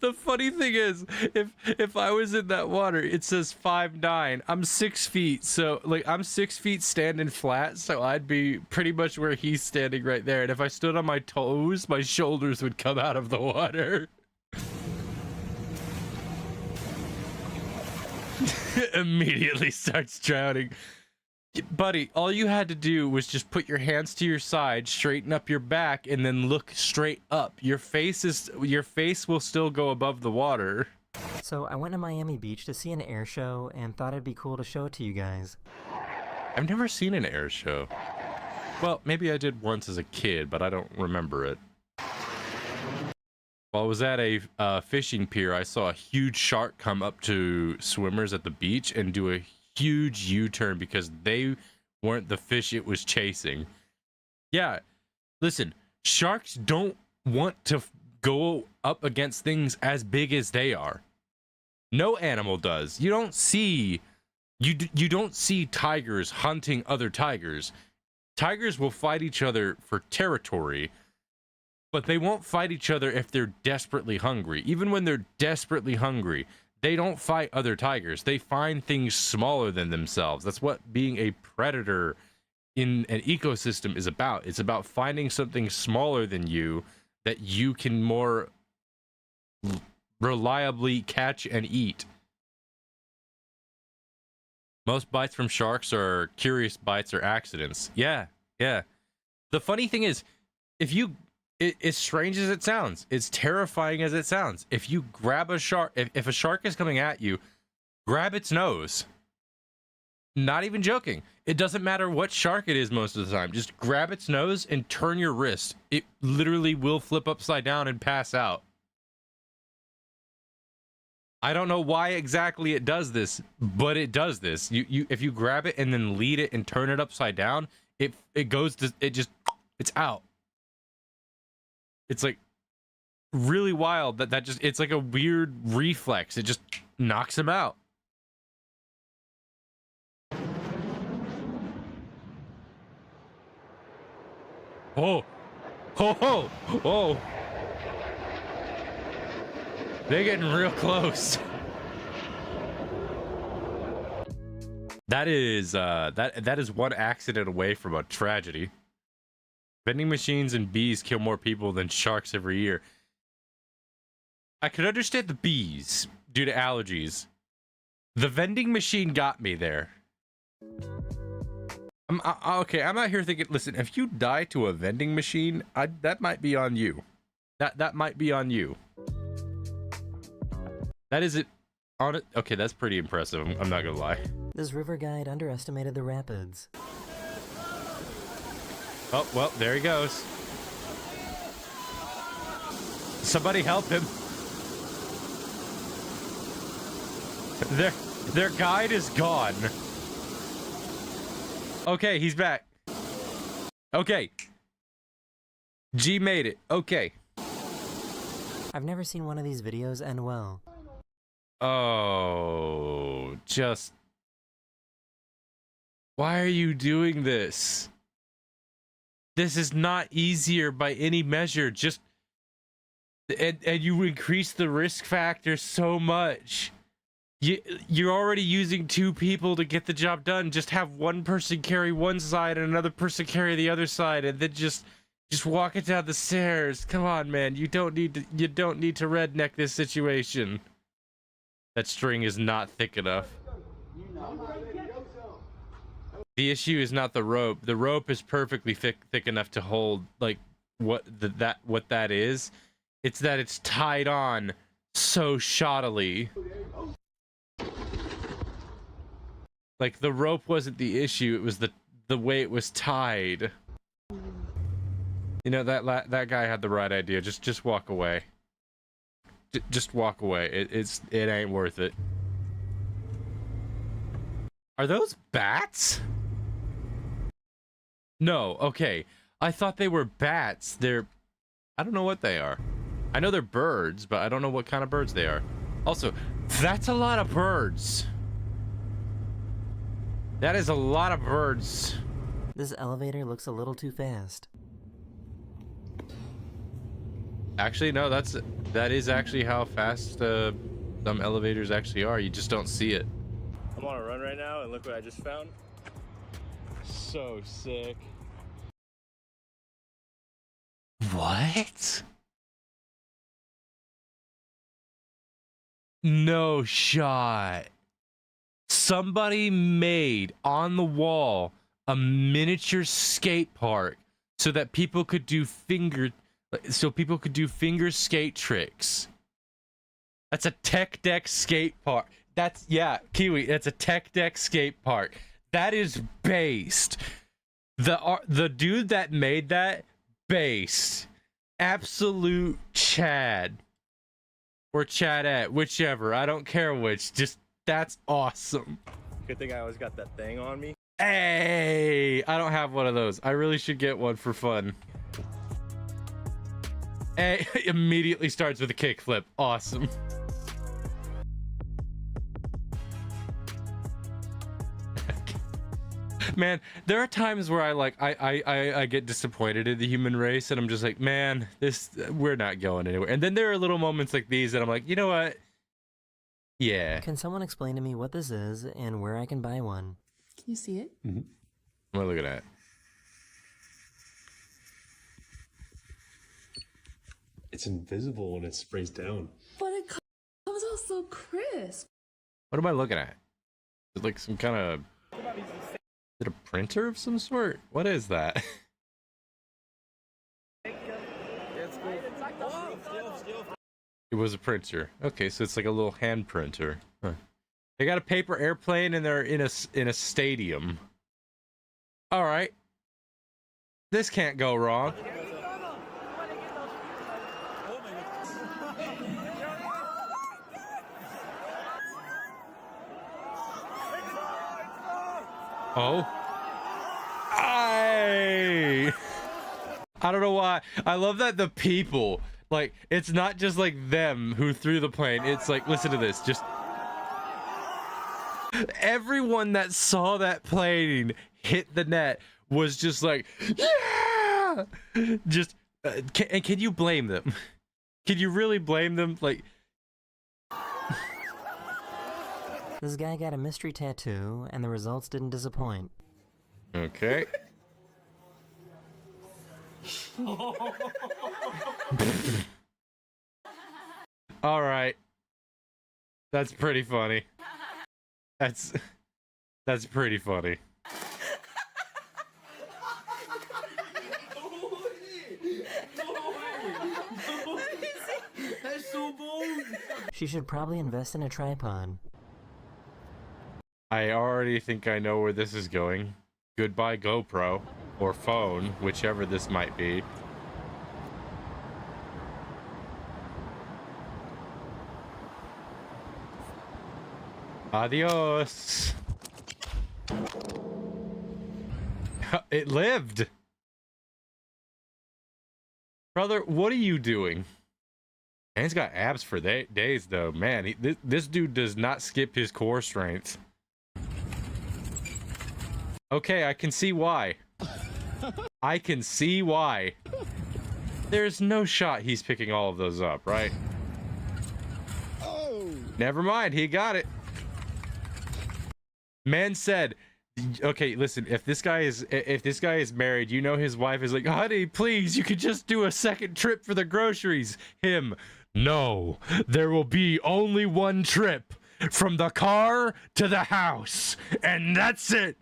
The funny thing is, if I was in that water, it says 5'9". I'm 6 feet, so like I'm 6 feet standing flat, so I'd be pretty much where he's standing right there. And if I stood on my toes, my shoulders would come out of the water. Immediately starts drowning. Buddy, all you had to do was just put your hands to your side, straighten up your back, and then look straight up. Your face will still go above the water. So I went to Miami Beach to see an air show and thought it'd be cool to show it to you guys. I've never seen an air show. Well, maybe I did once as a kid, but I don't remember it. While I was at a fishing pier, I saw a huge shark come up to swimmers at the beach and do a huge U-turn because they weren't the fish it was chasing. Yeah, listen, sharks don't want to go up against things as big as they are. No animal does. You don't see tigers hunting other tigers. Tigers will fight each other for territory, but they won't fight each other if they're desperately hungry. Even when they're desperately hungry, they don't fight other tigers. They find things smaller than themselves. That's what being a predator in an ecosystem is about. It's about finding something smaller than you that you can more reliably catch and eat. Most bites from sharks are curious bites or accidents. Yeah. The funny thing is, if you As strange as it sounds, it's terrifying as it sounds. If you grab a shark, if a shark is coming at you, grab its nose. Not even joking. It doesn't matter what shark it is most of the time. Just grab its nose and turn your wrist. It literally will flip upside down and pass out. I don't know why exactly it does this, but it does this. If you grab it and then lead it and turn it upside down, it's out. It's like really wild that just, it's like a weird reflex. It just knocks him out. Oh, oh, oh. They're getting real close. That is that is one accident away from a tragedy. Vending machines and bees kill more people than sharks every year. I could understand the bees due to allergies. The vending machine got me there. Okay, I'm out here thinking, listen, if you die to a vending machine, that might be on you. That might be on you. That is it. On it. Okay, that's pretty impressive. I'm not gonna lie. This river guide underestimated the rapids. Oh, well, there he goes. Somebody help him. Their guide is gone. Okay, he's back. Okay. G made it. Okay. I've never seen one of these videos end well. Oh, just... Why are you doing this? This is not easier by any measure. Just... And you increase the risk factor so much. You're already using 2 people to get the job done. Just have one person carry one side and another person carry the other side, and then just walk it down the stairs. Come on, man. You don't need to redneck this situation. That string is not thick enough. The issue is not the rope. The rope is perfectly thick enough to hold like what that is. It's that it's tied on so shoddily. Like the rope wasn't the issue, it was the way it was tied. You know, that guy had the right idea. Just walk away. Just walk away. It ain't worth it. Are those bats? No, okay. I thought they were bats. I don't know what they are. I know they're birds, but I don't know what kind of birds they are. Also, that's a lot of birds. That is a lot of birds. This elevator looks a little too fast. Actually, no, that is actually how fast some elevators actually are. You just don't see it. I'm on a run right now, and look what I just found. So sick. What? No shot. Somebody made on the wall a miniature skate park so that people could do finger skate tricks. That's a tech deck skate park. Kiwi, that's a tech deck skate park. That is based. The dude that made that, based. Absolute Chad. Or Chadette, whichever. I don't care which. Just, that's awesome. Good thing I always got that thing on me. Hey, I don't have one of those. I really should get one for fun. Hey, immediately starts with a kickflip. Awesome. Man, there are times where I get disappointed in the human race, and I'm just like, man, we're not going anywhere. And then there are little moments like these that I'm like, you know what? Yeah. Can someone explain to me what this is and where I can buy one? Can you see it? Mm-hmm. What look at that? It's invisible when it sprays down. But it comes out so crisp. What am I looking at? Is it like some kind of... Is it a printer of some sort? What is that? It was a printer. Okay, so it's like a little hand printer. Huh. They got a paper airplane and they're in a stadium. All right. This can't go wrong. Oh. I don't know why. I love that the people, like, it's not just like them who threw the plane. It's like, listen to this. Just everyone that saw that plane hit the net was just like, yeah! Just, can you blame them? Can you really blame them? Like, This guy got a mystery tattoo, and the results didn't disappoint. okay. All right. That's pretty funny. That's pretty funny. That's so bold. She should probably invest in a tripod. I already think I know where this is going. Goodbye GoPro or phone, whichever this might be. Adios. It lived. Brother, what are you doing? And he's got abs for days though. Man, this dude does not skip his core strength. Okay, I can see why. I can see why. There's no shot he's picking all of those up, right? Oh. Never mind, he got it. Man said, okay, listen, if this guy is married, you know his wife is like, honey, please, you could just do a second trip for the groceries. Him, no, there will be only one trip from the car to the house, and that's it.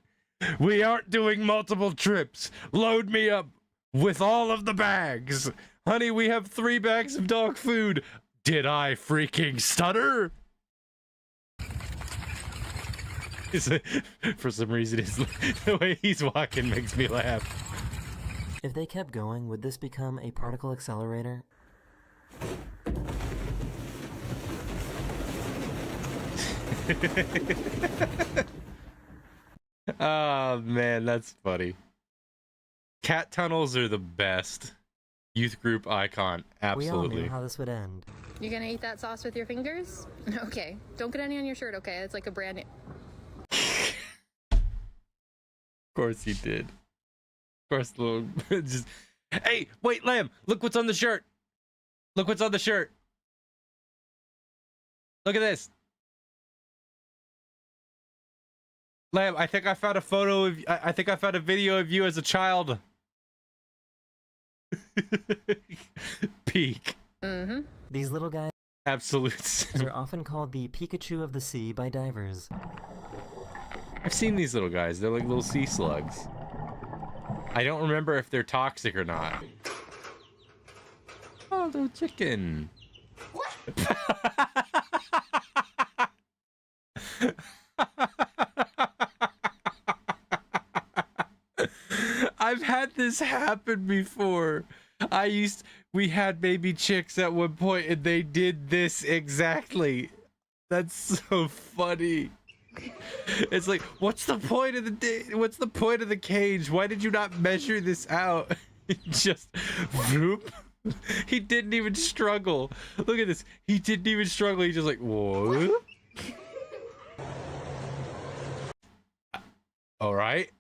We aren't doing multiple trips. Load me up with all of the bags. Honey, we have 3 bags of dog food. Did I freaking stutter? For some reason, the way he's walking makes me laugh. If they kept going, would this become a particle accelerator? Oh man, that's funny. Cat tunnels are the best. Youth group icon, absolutely. We all knew how this would end. You gonna eat that sauce with your fingers? Okay. Don't get any on your shirt, okay? It's like a brand new... Of course he did. Of course, little just. Hey, wait, Lamb! Look what's on the shirt. Look what's on the shirt. Look at this. Lamb, I think I found a photo of. I think I found a video of you as a child. Peak. Mm-hmm. These little guys Absolutes. are often called the Pikachu of the sea by divers. I've seen these little guys. They're like little sea slugs. I don't remember if they're toxic or not. Oh, little chicken. I've had this happen before. We had baby chicks at one point and they did this exactly. That's so funny. It's like, what's the point of the cage? Why did you not measure this out? Just whoop. He didn't even struggle. Look at this. He didn't even struggle. He's just like, whoa. All right.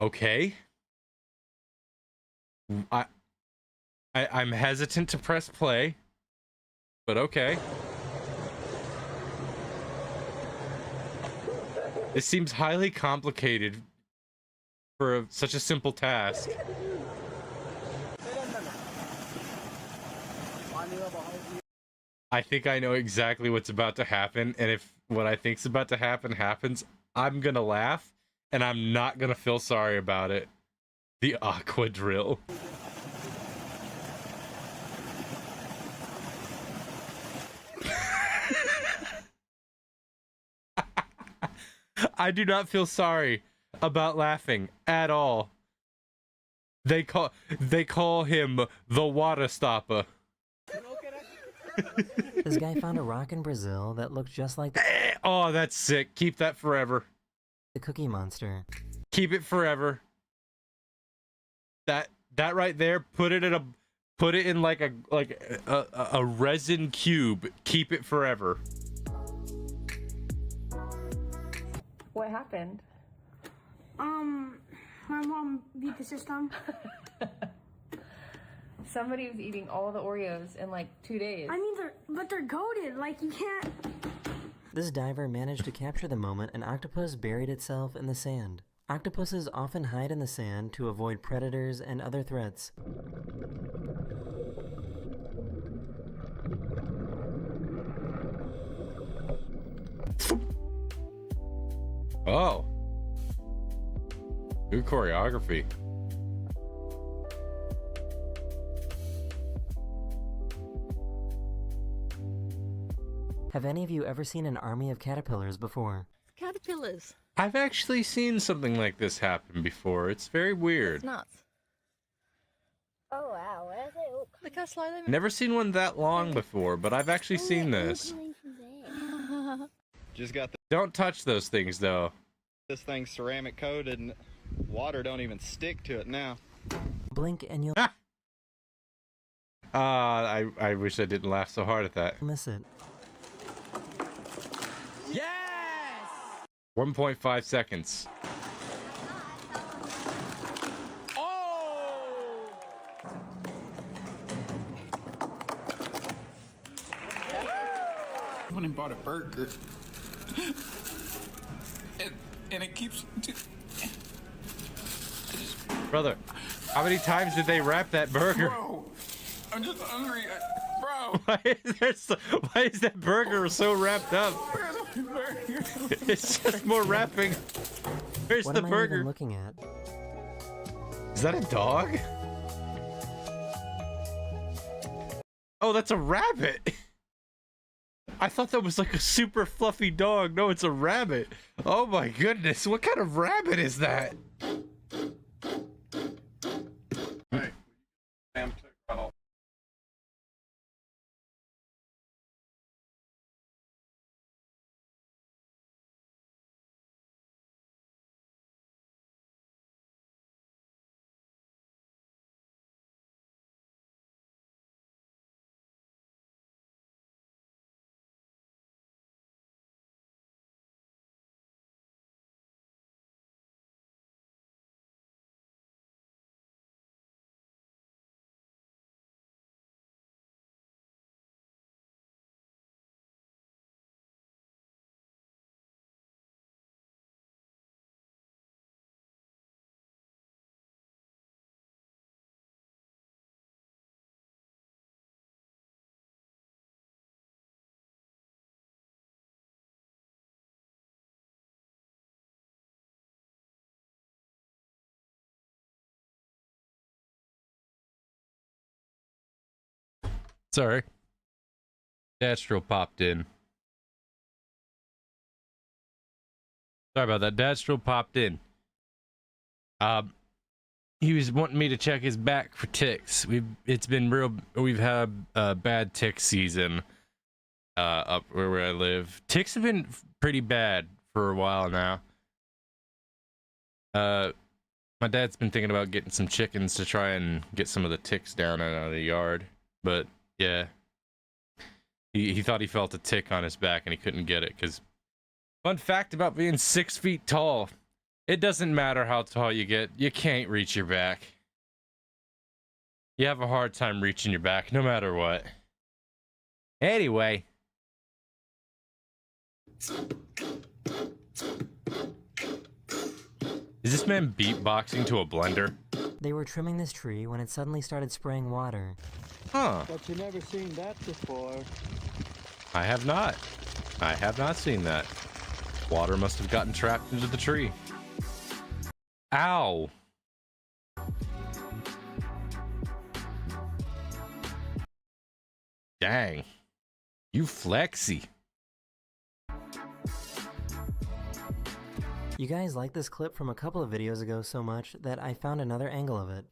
Okay. I'm hesitant to press play, but okay. This seems highly complicated for such a simple task. I think I know exactly what's about to happen, and if what I think's about to happen happens, I'm gonna laugh, and I'm not gonna feel sorry about it. The aqua drill. I do not feel sorry about laughing at all. They call him the water stopper. This guy found a rock in Brazil that looked just like the Oh, that's sick. Keep that forever. Cookie Monster. Keep it forever. That right there, put it in like a resin cube. Keep it forever. What happened? My mom beat the system. Somebody was eating all the Oreos in like 2 days. I mean, they're goated. Like, you can't. This diver managed to capture the moment an octopus buried itself in the sand. Octopuses often hide in the sand to avoid predators and other threats. Oh. Good choreography. Have any of you ever seen an army of caterpillars before? Caterpillars. I've actually seen something like this happen before. It's very weird. It's nuts. Oh, wow. Where's it all Look how slow they move. Never seen one that long before, but I've actually seen this. Just got Don't touch those things, though. this thing ceramic coated and water don't even stick to it now. Blink and you'll I wish I didn't laugh so hard at that. miss it. Yes! 1.5 seconds. I went and bought a burger. and it keeps... Brother, how many times did they wrap that burger? Bro, I'm just hungry. Bro. Why is that burger so wrapped up? It's just more wrapping. Where's What the am I burger? even looking at? Is that a dog? Oh, that's a rabbit. I thought that was like a super fluffy dog. No, it's a rabbit. Oh my goodness, what kind of rabbit is that? Sorry. Dadstro popped in. Sorry about that. Dadstro popped in. He was wanting me to check his back for ticks. We've had a bad tick season up where I live. Ticks have been pretty bad for a while now. My dad's been thinking about getting some chickens to try and get some of the ticks down out of the yard, but yeah, he thought he felt a tick on his back and he couldn't get it. Because fun fact about being 6 feet tall, it doesn't matter how tall you get, you can't reach your back. You have a hard time reaching your back no matter what. Anyway. Is this man beatboxing to a blender? They were trimming this tree when it suddenly started spraying water. Huh. But you never seen that before. I have not. I have not seen that. Water must have gotten trapped into the tree. Ow. Dang. You flexy. You guys liked this clip from a couple of videos ago so much that I found another angle of it.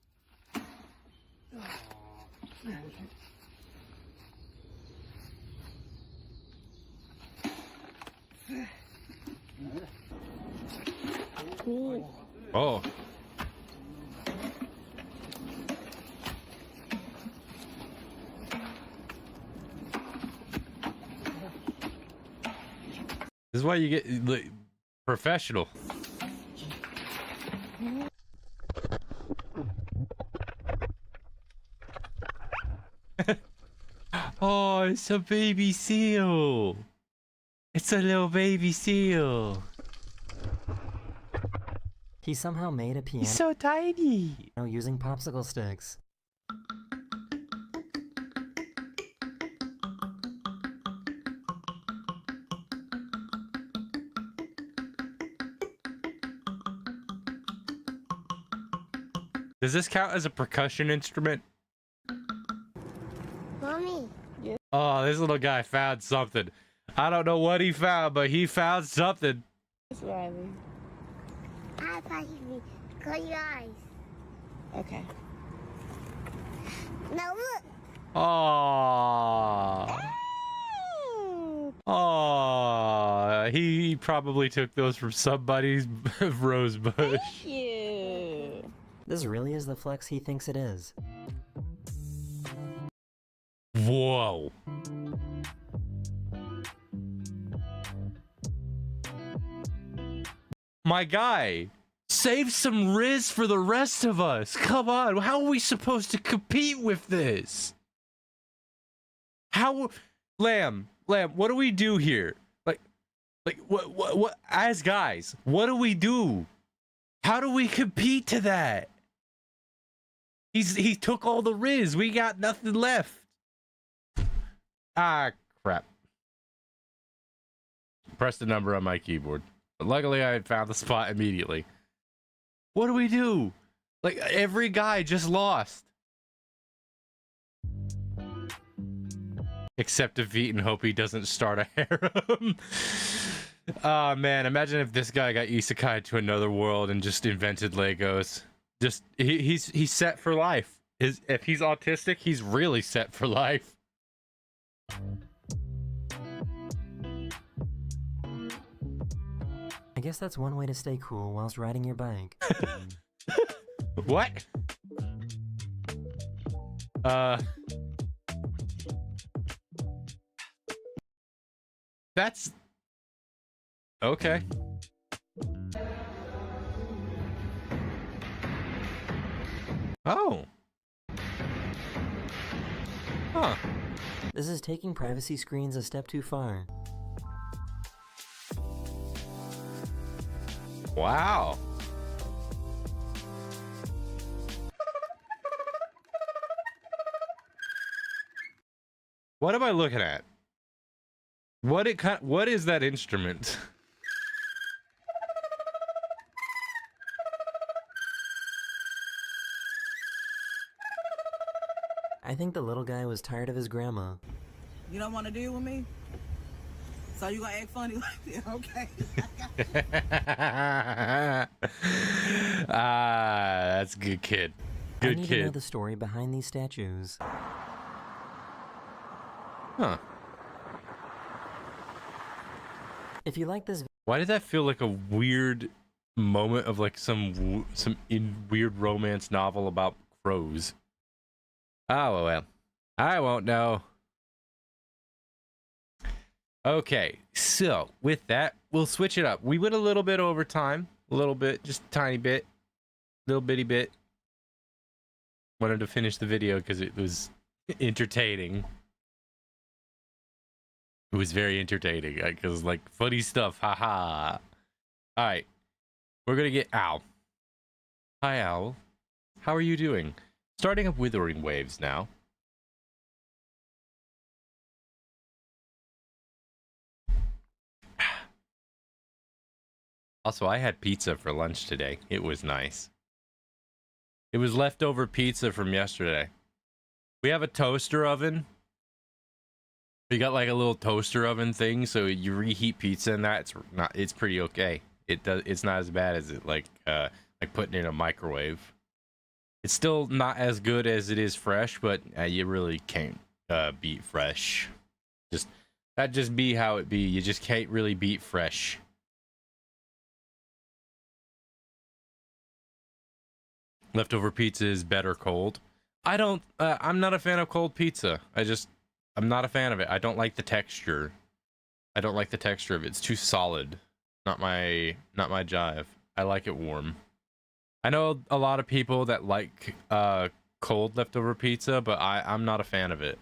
Oh. This is why you get like, professional. Oh, it's a baby seal. It's a little baby seal. He somehow made a piano He's so tiny. using popsicle sticks. Does this count as a percussion instrument? Mommy. Oh, this little guy found something. I don't know what he found, but he found something. It's Riley. I thought you close your eyes. Okay. Now look. Aww. Aww. He probably took those from somebody's rose bush. Thank you. This really is the flex he thinks it is. Whoa. My guy, save some Riz for the rest of us. Come on, how are we supposed to compete with this? How, Lamb, what do we do here? Like, what, as guys, what do we do? How do we compete to that? He took all the Riz. We got nothing left. Ah, crap. Press the number on my keyboard. But luckily, I had found the spot immediately. What do we do? Like, every guy just lost. Except defeat and hope he doesn't start a harem. Oh, man. Imagine if this guy got isekai to another world and just invented Legos. Just, he's set for life. If he's autistic, he's really set for life. I guess that's one way to stay cool whilst riding your bike. What? That's okay. Oh. Huh. This is taking privacy screens a step too far. Wow. What am I looking at? What is that instrument? I think the little guy was tired of his grandma. You don't want to deal with me? So you gonna act funny like that, okay? That's a good kid. Good I need kid. to know the story behind these statues. Huh. If you like this, Why did that feel like a weird moment of like some weird romance novel about crows? Oh well, I won't know. Okay, so with that, we'll switch it up. We went a little bit over time, a little bit, just a tiny bit, little bitty bit. Wanted to finish the video because it was entertaining. It was very entertaining because like funny stuff, haha. All right, we're gonna get Owl. Hi, Owl. How are you doing? Starting up Withering Waves now. Also, I had pizza for lunch today. It was nice. It was leftover pizza from yesterday. We have a toaster oven. We got like a little toaster oven thing, so you reheat pizza and that it's pretty okay. it's not as bad as it like putting it in a microwave. It's still not as good as it is fresh, but you really can't beat fresh. That just be how it be. You just can't really beat fresh. Leftover pizza is better cold. I'm not a fan of cold pizza. I'm not a fan of it. I don't like the texture. I don't like the texture of it. It's too solid. Not my jive. I like it warm. I know a lot of people that like cold leftover pizza, but I'm not a fan of it.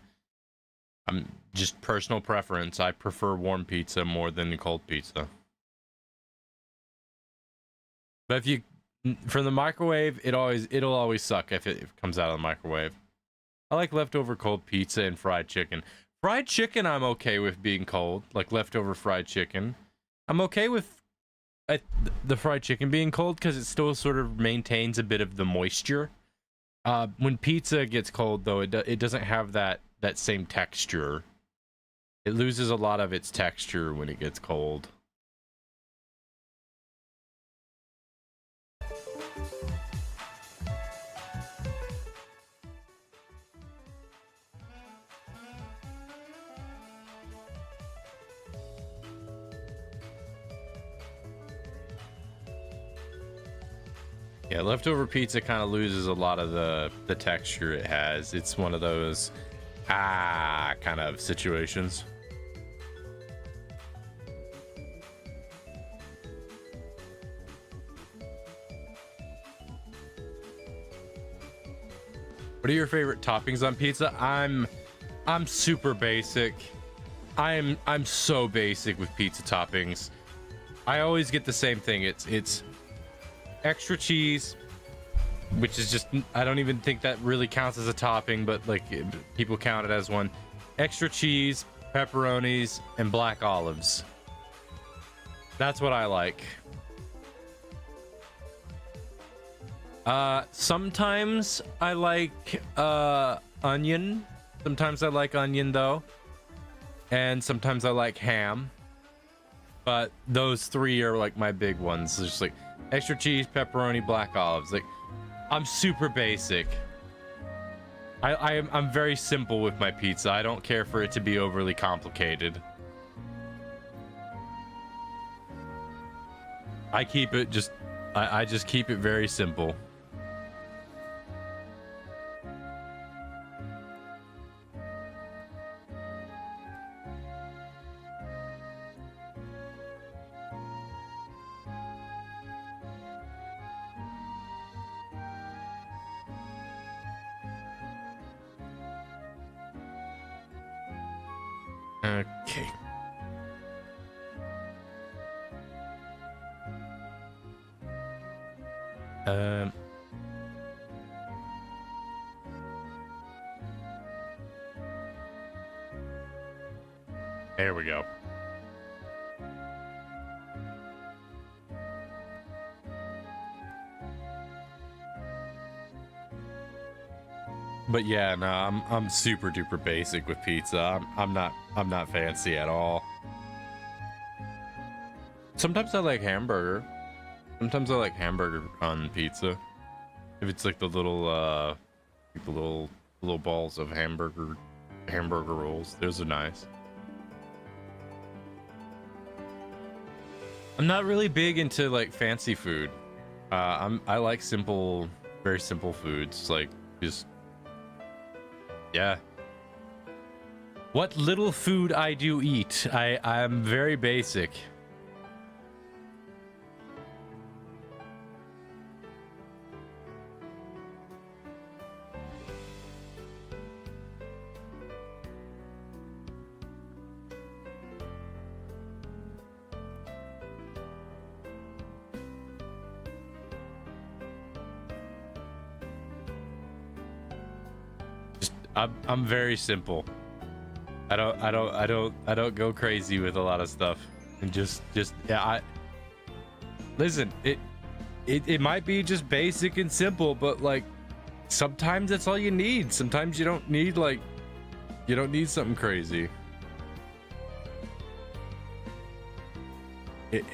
I'm just personal preference. I prefer warm pizza more than cold pizza. But if you from the microwave, it'll always suck if it comes out of the microwave. I like leftover cold pizza and fried chicken. Fried chicken I'm okay with being cold, like leftover fried chicken. I'm okay with the fried chicken being cold because it still sort of maintains a bit of the moisture. When pizza gets cold, though, it doesn't have that same texture. It loses a lot of its texture when it gets cold. Yeah, leftover pizza kind of loses a lot of the texture it has. It's one of those kind of situations. What are your favorite toppings on pizza? I'm super basic. I'm so basic with pizza toppings. I always get the same thing. It's extra cheese, which is just, I don't even think that really counts as a topping, but like people count it as one. Extra cheese, pepperonis, and black olives. That's what I like. Sometimes I like onion. Sometimes I like onion though. And sometimes I like ham. But those three are like my big ones. It's just like extra cheese, pepperoni, black olives. Like, I'm super basic. I'm very simple with my pizza. I don't care for it to be overly complicated. I just keep it very simple. Okay. There we go. But yeah, no, I'm super duper basic with pizza. I'm not fancy at all. Sometimes I like hamburger. Sometimes I like hamburger on pizza. If it's like the little balls of hamburger rolls, those are nice. I'm not really big into like fancy food. I like simple, very simple foods, like just. Yeah. What little food I do eat, I'm very basic. I'm very simple. I don't go crazy with a lot of stuff. And just yeah, listen, it might be just basic and simple, but like sometimes that's all you need. Sometimes you don't need something crazy.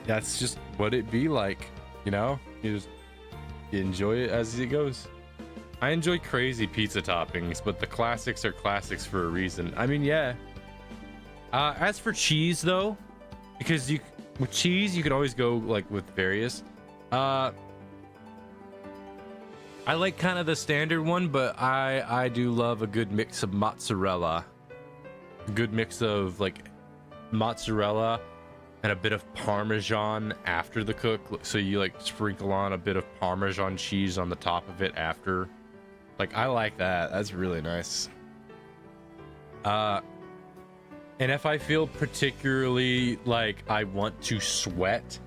that's just what it be like, you know? You just enjoy it as it goes. I enjoy crazy pizza toppings, but the classics are classics for a reason. I mean, yeah. As for cheese, though, because with cheese you can always go like with various. I like kind of the standard one, but I do love a good mix of mozzarella. A good mix of like mozzarella and a bit of Parmesan after the cook. So you like sprinkle on a bit of Parmesan cheese on the top of it after. Like, I like that. That's really nice. And if I feel particularly like I want to sweat,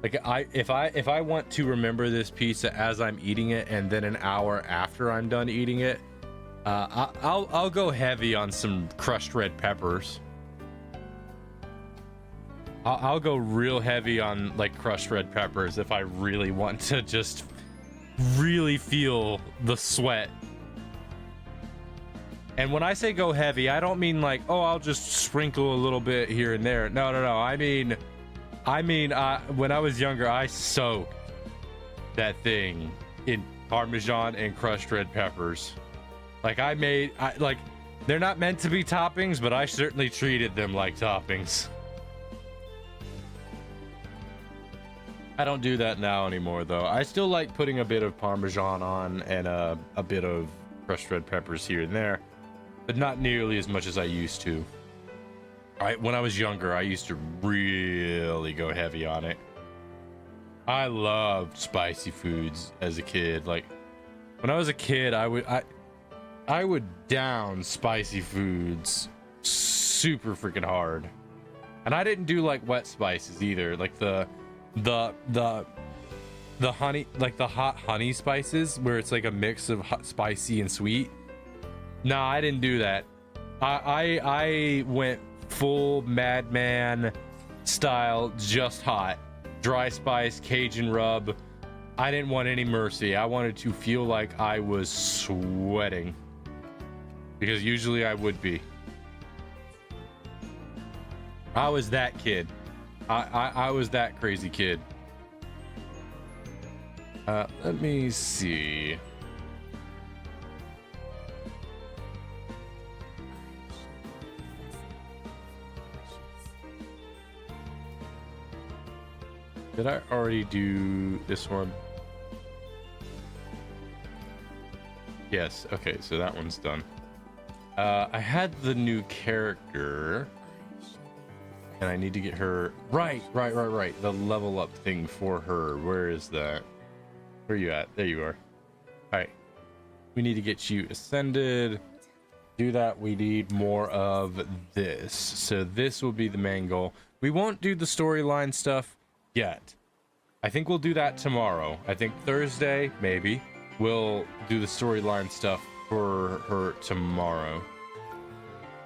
like if I want to remember this pizza as I'm eating it and then an hour after I'm done eating it, I'll go heavy on some crushed red peppers. I'll go real heavy on like crushed red peppers if I really want to just really feel the sweat. And when I say go heavy, I don't mean like, oh, I'll just sprinkle a little bit here and there. No. I mean, when I was younger, I soaked that thing in Parmesan and crushed red peppers. Like they're not meant to be toppings, but I certainly treated them like toppings. I don't do that now anymore, though. I still like putting a bit of Parmesan on and a bit of crushed red peppers here and there, but not nearly as much as I used to. When I was younger, I used to really go heavy on it. I loved spicy foods as a kid. Like, when I was a kid, I would down spicy foods super freaking hard. And I didn't do like wet spices either, like the honey, like the hot honey spices where it's like a mix of hot, spicy and sweet. No, I didn't do that. I went full Madman style, just hot, dry spice, Cajun rub. I didn't want any mercy. I wanted to feel like I was sweating, because usually I would be. I was that kid. I was that crazy kid. Let me see. Did I already do this one? Yes. Okay, so that one's done. I had the new character, and I need to get her right. The level up thing for her. Where is that? Where are you at? There you are. All right. We need to get you ascended. Do that. We need more of this. So this will be the main goal. We won't do the storyline stuff yet. I think we'll do that tomorrow. I think Thursday, maybe, we'll do the storyline stuff for her tomorrow.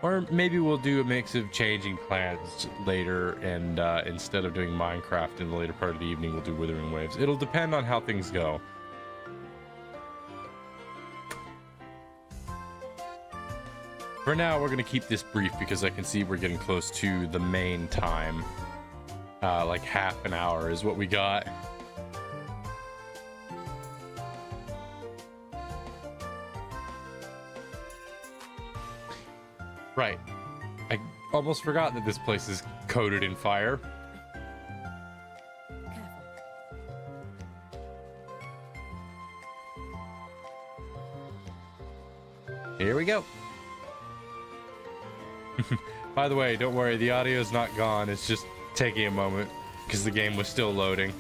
Or maybe we'll do a mix of changing plans later, and instead of doing Minecraft in the later part of the evening, we'll do Withering Waves. It'll depend on how things go. For now, we're going to keep this brief because I can see we're getting close to the main time. Like half an hour is what we got. Right. I almost forgot that this place is coated in fire. Here we go. By the way, don't worry, the audio's not gone. It's just taking a moment because the game was still loading.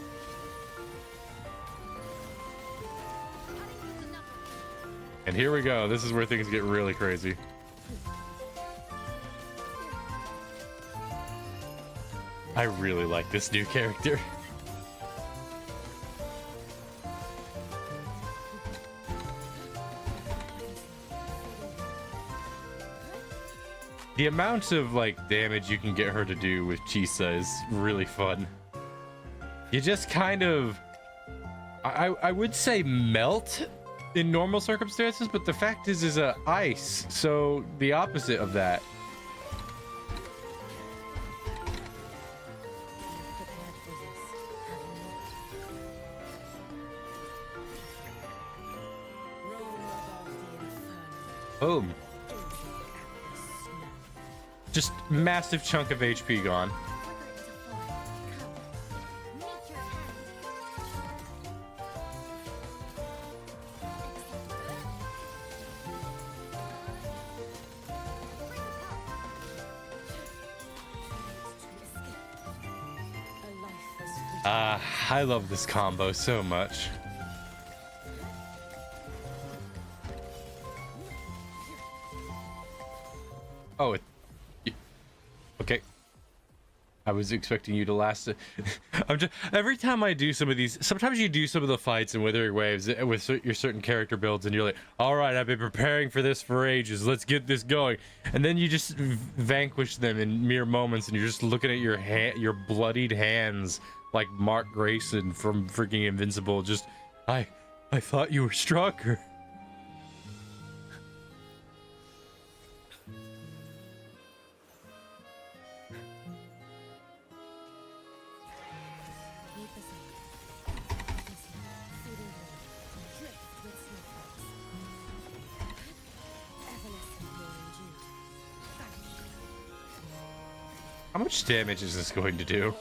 And here we go. This is where things get really crazy. I really like this new character. The amount of like damage you can get her to do with Chisa is really fun. You just kind of, I would say melt in normal circumstances, but the fact is ice, so the opposite of that. Boom. Just massive chunk of HP gone. I love this combo so much. Oh, okay. I was expecting you to last. I'm just every time I do some of these. Sometimes you do some of the fights in Withering Waves with your certain character builds, and you're like, "All right, I've been preparing for this for ages. Let's get this going." And then you just vanquish them in mere moments, and you're just looking at your bloodied hands like Mark Grayson from freaking Invincible. Just, I thought you were stronger. How much damage is this going to do?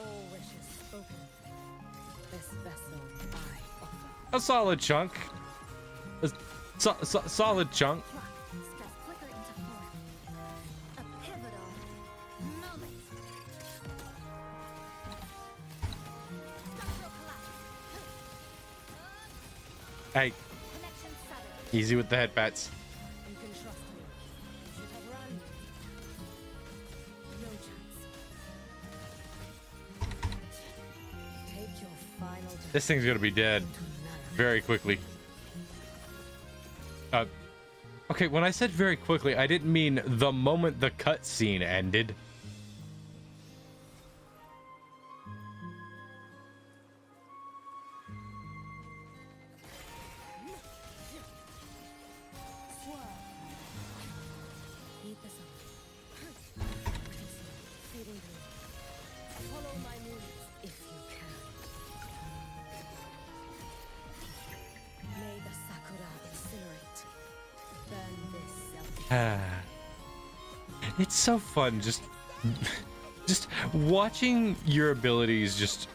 A solid chunk. A solid chunk. Hey. Easy with the headbats. This thing's gonna be dead very quickly. Okay, when I said very quickly, I didn't mean the moment the cutscene ended. It's so fun just watching your abilities just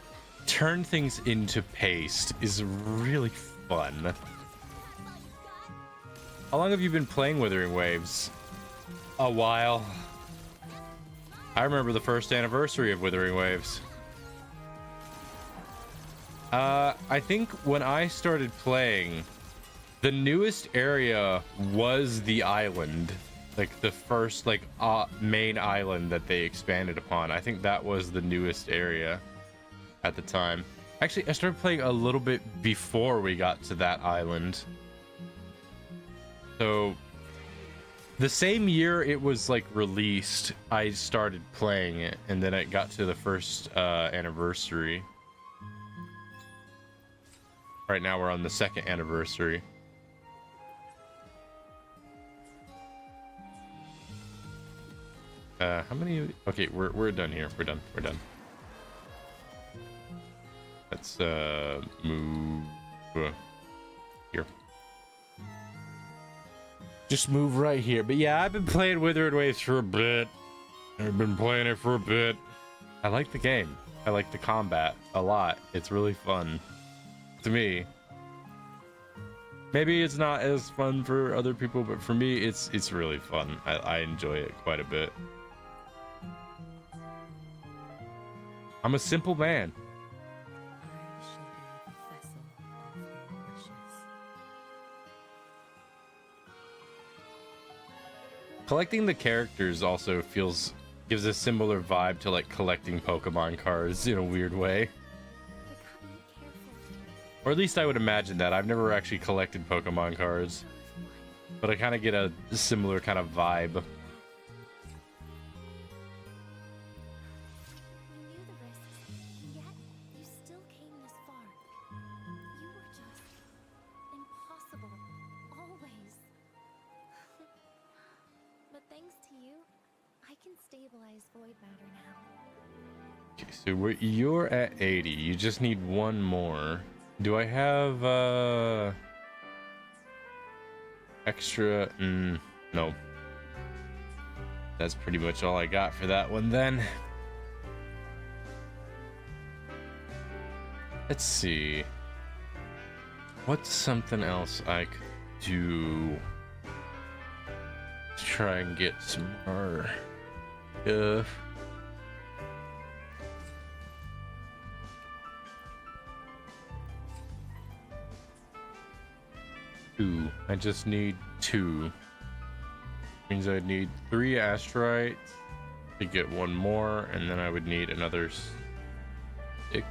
turn things into paste is really fun. How long have you been playing Withering Waves? A while. I remember the first anniversary of Withering Waves. I think when I started playing, the newest area was the island. Like the first main island that they expanded upon. I think that was the newest area at the time. Actually, I started playing a little bit before we got to that island. So the same year it was like released, I started playing it, and then it got to the first anniversary. Right now we're on the second anniversary. How many? Okay, we're done here. We're done. Let's move here. Just move right here. But yeah, I've been playing Withered Waves for a bit. I've been playing it for a bit. I like the game. I like the combat a lot. It's really fun to me. Maybe it's not as fun for other people, but for me, it's really fun. I enjoy it quite a bit. I'm a simple man. Collecting the characters also gives a similar vibe to like collecting Pokemon cards in a weird way. Or at least I would imagine that. I've never actually collected Pokemon cards, but I kind of get a similar kind of vibe. Okay, so you're at 80. You just need one more. Do I have extra? No, no. That's pretty much all I got for that one then. Let's see. What's something else I could do to try and get some more stuff? Two. I just need 2. Means I'd need 3 asteroids to get 1 more, and then I would need another 6.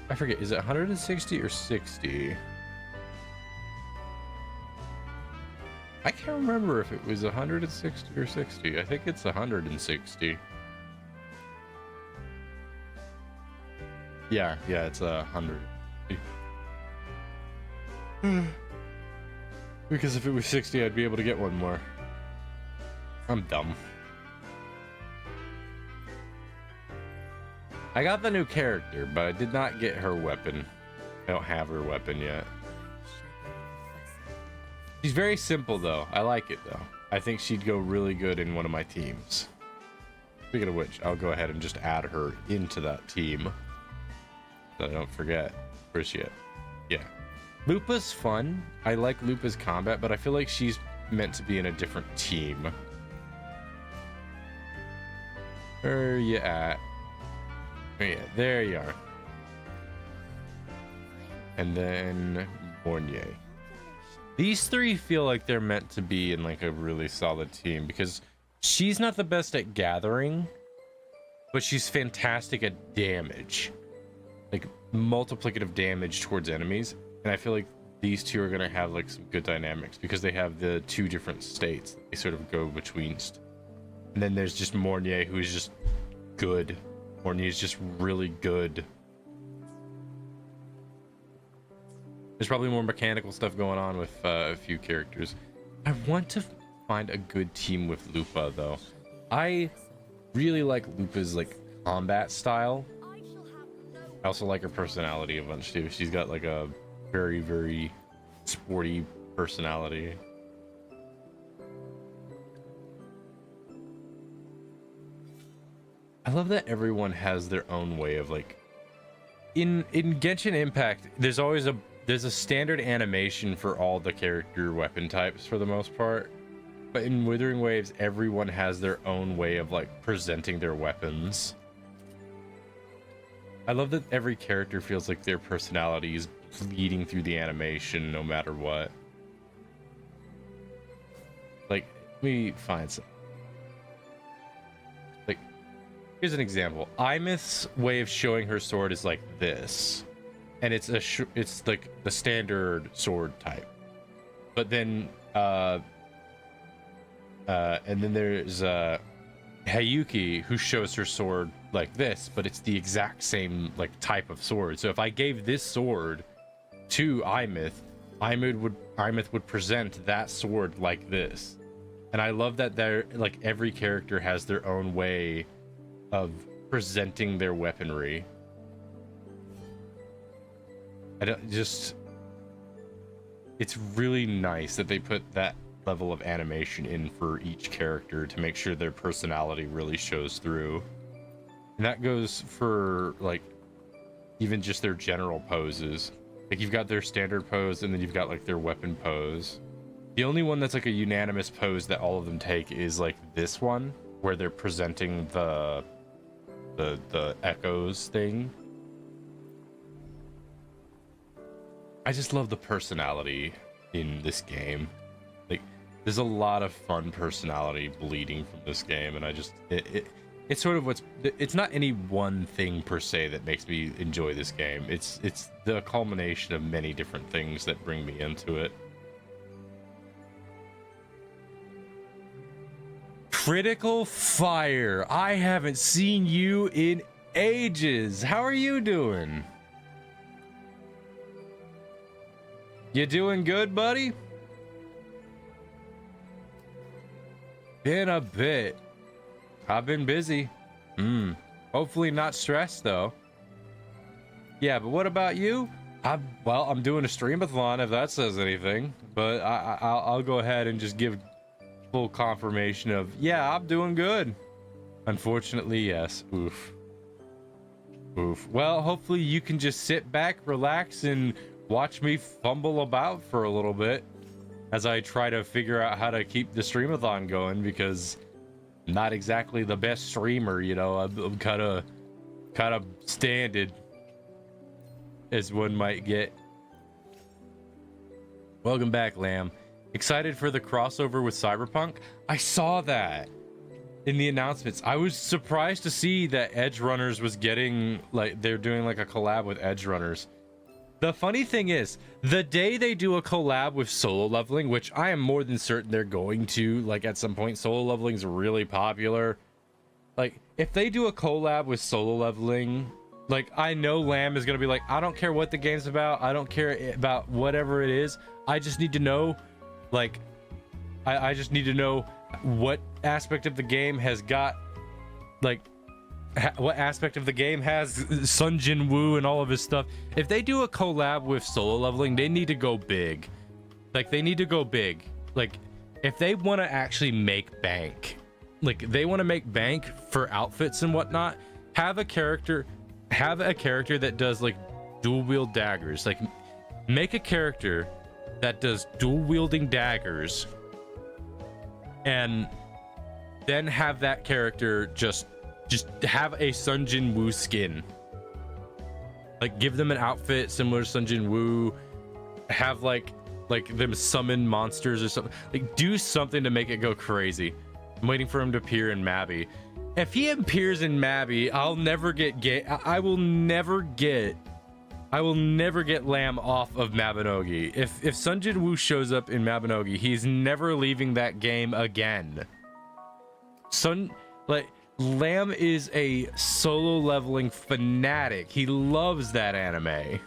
I forget, is it 160 or 60? I can't remember if it was 160 or 60. I think it's 160. Yeah, it's 100. Because if it was 60, I'd be able to get 1 more. I'm dumb. I got the new character, but I did not get her weapon. I don't have her weapon yet. She's very simple, though. I like it, though. I think she'd go really good in one of my teams. Speaking of which, I'll go ahead and just add her into that team. So I don't forget. Where's she at? Yeah. Lupa's fun. I like Lupa's combat, but I feel like she's meant to be in a different team. Where are you at? Oh yeah, there you are. And then Mornier. These 3 feel like they're meant to be in like a really solid team because she's not the best at gathering, but she's fantastic at damage. Like multiplicative damage towards enemies. And I feel like these 2 are going to have like some good dynamics because they have the 2 different states that they sort of go between. And then there's just Mornier, who's just good. Mornier's just really good. There's probably more mechanical stuff going on with a few characters. I want to find a good team with Lupa, though. I really like Lupa's like combat style. I also like her personality a bunch too. She's got like a very, very sporty personality. I love that everyone has their own way of like in Genshin Impact, there's a standard animation for all the character weapon types for the most part. But in Withering Waves, everyone has their own way of like presenting their weapons. I love that every character feels like their personality is bleeding through the animation no matter what. Like, let me find some. Like, here's an example. Imith's way of showing her sword is like this. And it's it's like the standard sword type. But then and then there's Hayuki, who shows her sword like this, but it's the exact same like type of sword. So if I gave this sword to Imith, Imith would present that sword like this. And I love that they're like every character has their own way of presenting their weaponry. It's really nice that they put that level of animation in for each character to make sure their personality really shows through. And that goes for like even just their general poses. Like you've got their standard pose and then you've got like their weapon pose. The only one that's like a unanimous pose that all of them take is like this one, where they're presenting the echoes thing. I just love the personality in this game. Like, there's a lot of fun personality bleeding from this game, and I just it's sort of it's not any one thing per se that makes me enjoy this game. It's the culmination of many different things that bring me into it. Critical Fire, I haven't seen you in ages. How are you doing? You doing good, buddy? Been a bit. I've been busy. Hopefully not stressed though. Yeah, but what about you? I'm doing a streamathon if that says anything. But I'll go ahead and just give full confirmation of, yeah, I'm doing good. Unfortunately, yes. Oof. Oof. Well, hopefully you can just sit back, relax, and watch me fumble about for a little bit as I try to figure out how to keep the streamathon going, because I'm not exactly the best streamer, you know. I'm kind of standard, as one might get. Welcome back, Lamb. Excited for the crossover with Cyberpunk? I saw that in the announcements. I was surprised to see that Edge Runners was getting, like, they're doing like a collab with Edge Runners. The funny thing is, the day they do a collab with Solo Leveling, which I am more than certain they're going to, like, at some point, Solo Leveling's really popular. Like, if they do a collab with Solo Leveling, like, I know Lamb is gonna be like, I don't care what the game's about, I don't care about whatever it is, I just need to know, like, I just need to know what aspect of the game has got, like, what aspect of the game has Sun Jin Woo and all of his stuff. If they do a collab with Solo Leveling, they need to go big. Like, they need to go big. Like, if they want to actually make bank, like, they want to make bank for outfits and whatnot, have a character that does, like, dual wield daggers. Like, make a character that does dual wielding daggers, and then have that character just have a Sun Jin Woo skin. Like, give them an outfit similar to Sun Jin Woo, have like them summon monsters or something. Like, do something to make it go crazy. I'm waiting for him to appear in Mabby. If he appears in Mabby, I'll never get gay. I will never get Lamb off of Mabinogi. If Sun Jin Woo shows up in Mabinogi, he's never leaving that game again. Lamb is a Solo Leveling fanatic. He loves that anime.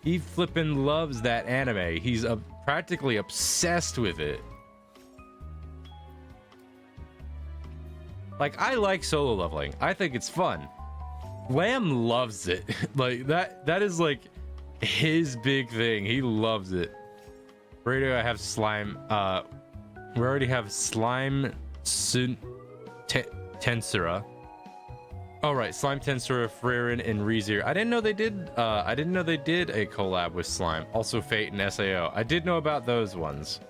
He flippin' loves that anime. He's practically obsessed with it. Like, I like Solo Leveling. I think it's fun. Lamb loves it. Like, that is like his big thing. He loves it. Radio, I have slime. We already have slime Tensura. All right, Slime Tensura, Frerin, and Reezer. I didn't know they did. I didn't know they did a collab with Slime. Also, Fate and Sao. I did know about those ones.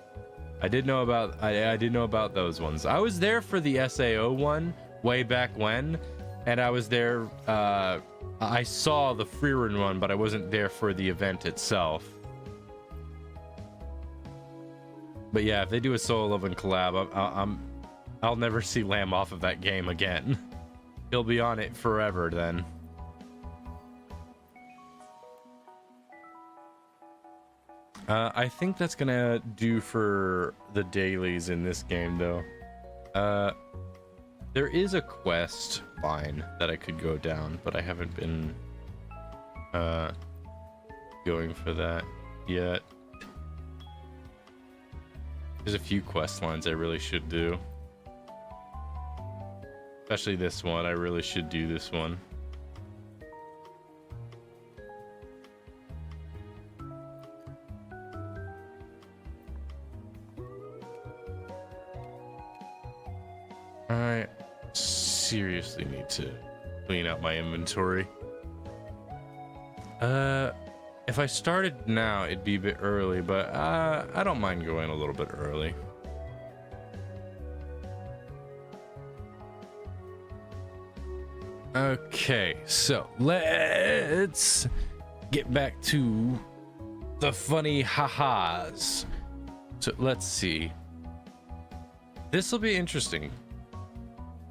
I did know about those ones. I was there for the Sao one way back when, and I was there. I saw the Frerin one, but I wasn't there for the event itself. But yeah, if they do a Solo Leveling collab, I'll never see Lamb off of that game again. He'll be on it forever then. I think that's gonna do for the dailies in this game, though. There is a quest line that I could go down, but I haven't been going for that yet. There's a few quest lines I really should do. Especially this one. I really should do this one. I seriously need to clean out my inventory. If I started now, it'd be a bit early, but I don't mind going a little bit early. Okay, so let's get back to the funny ha-has. So let's see. This will be interesting.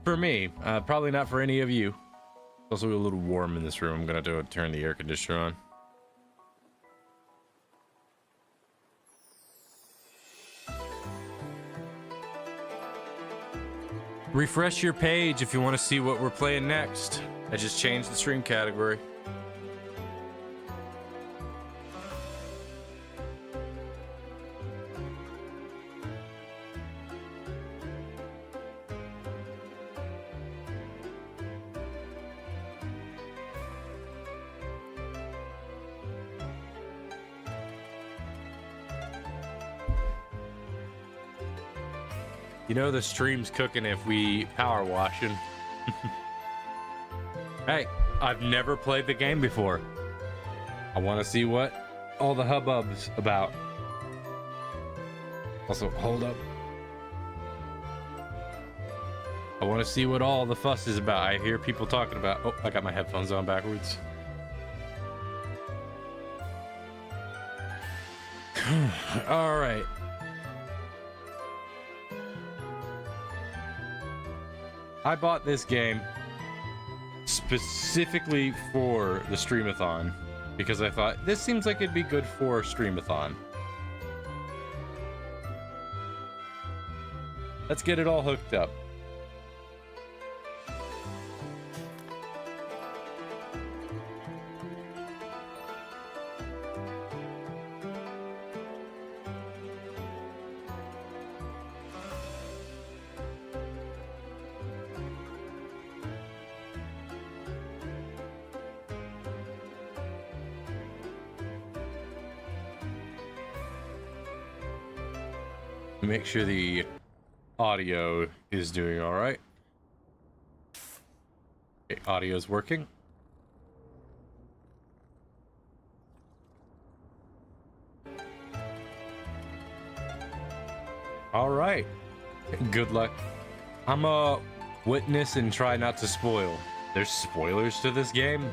For me, probably not for any of you. It's also a little warm in this room. I'm gonna have to turn the air conditioner on. Refresh your page if you want to see what we're playing next. I just changed the stream category. You know the stream's cooking if we power washing. Hey, I've never played the game before. I want to see what all the hubbub's about. Also, hold up. I want to see what all the fuss is about. I hear people talking about... Oh, I got my headphones on backwards. All right. I bought this game specifically for the Streamathon because I thought this seems like it'd be good for Streamathon. Let's get it all hooked up. Make sure the audio is doing all right. Okay, audio's working. All right. Good luck. I'm a witness and try not to spoil. There's spoilers to this game.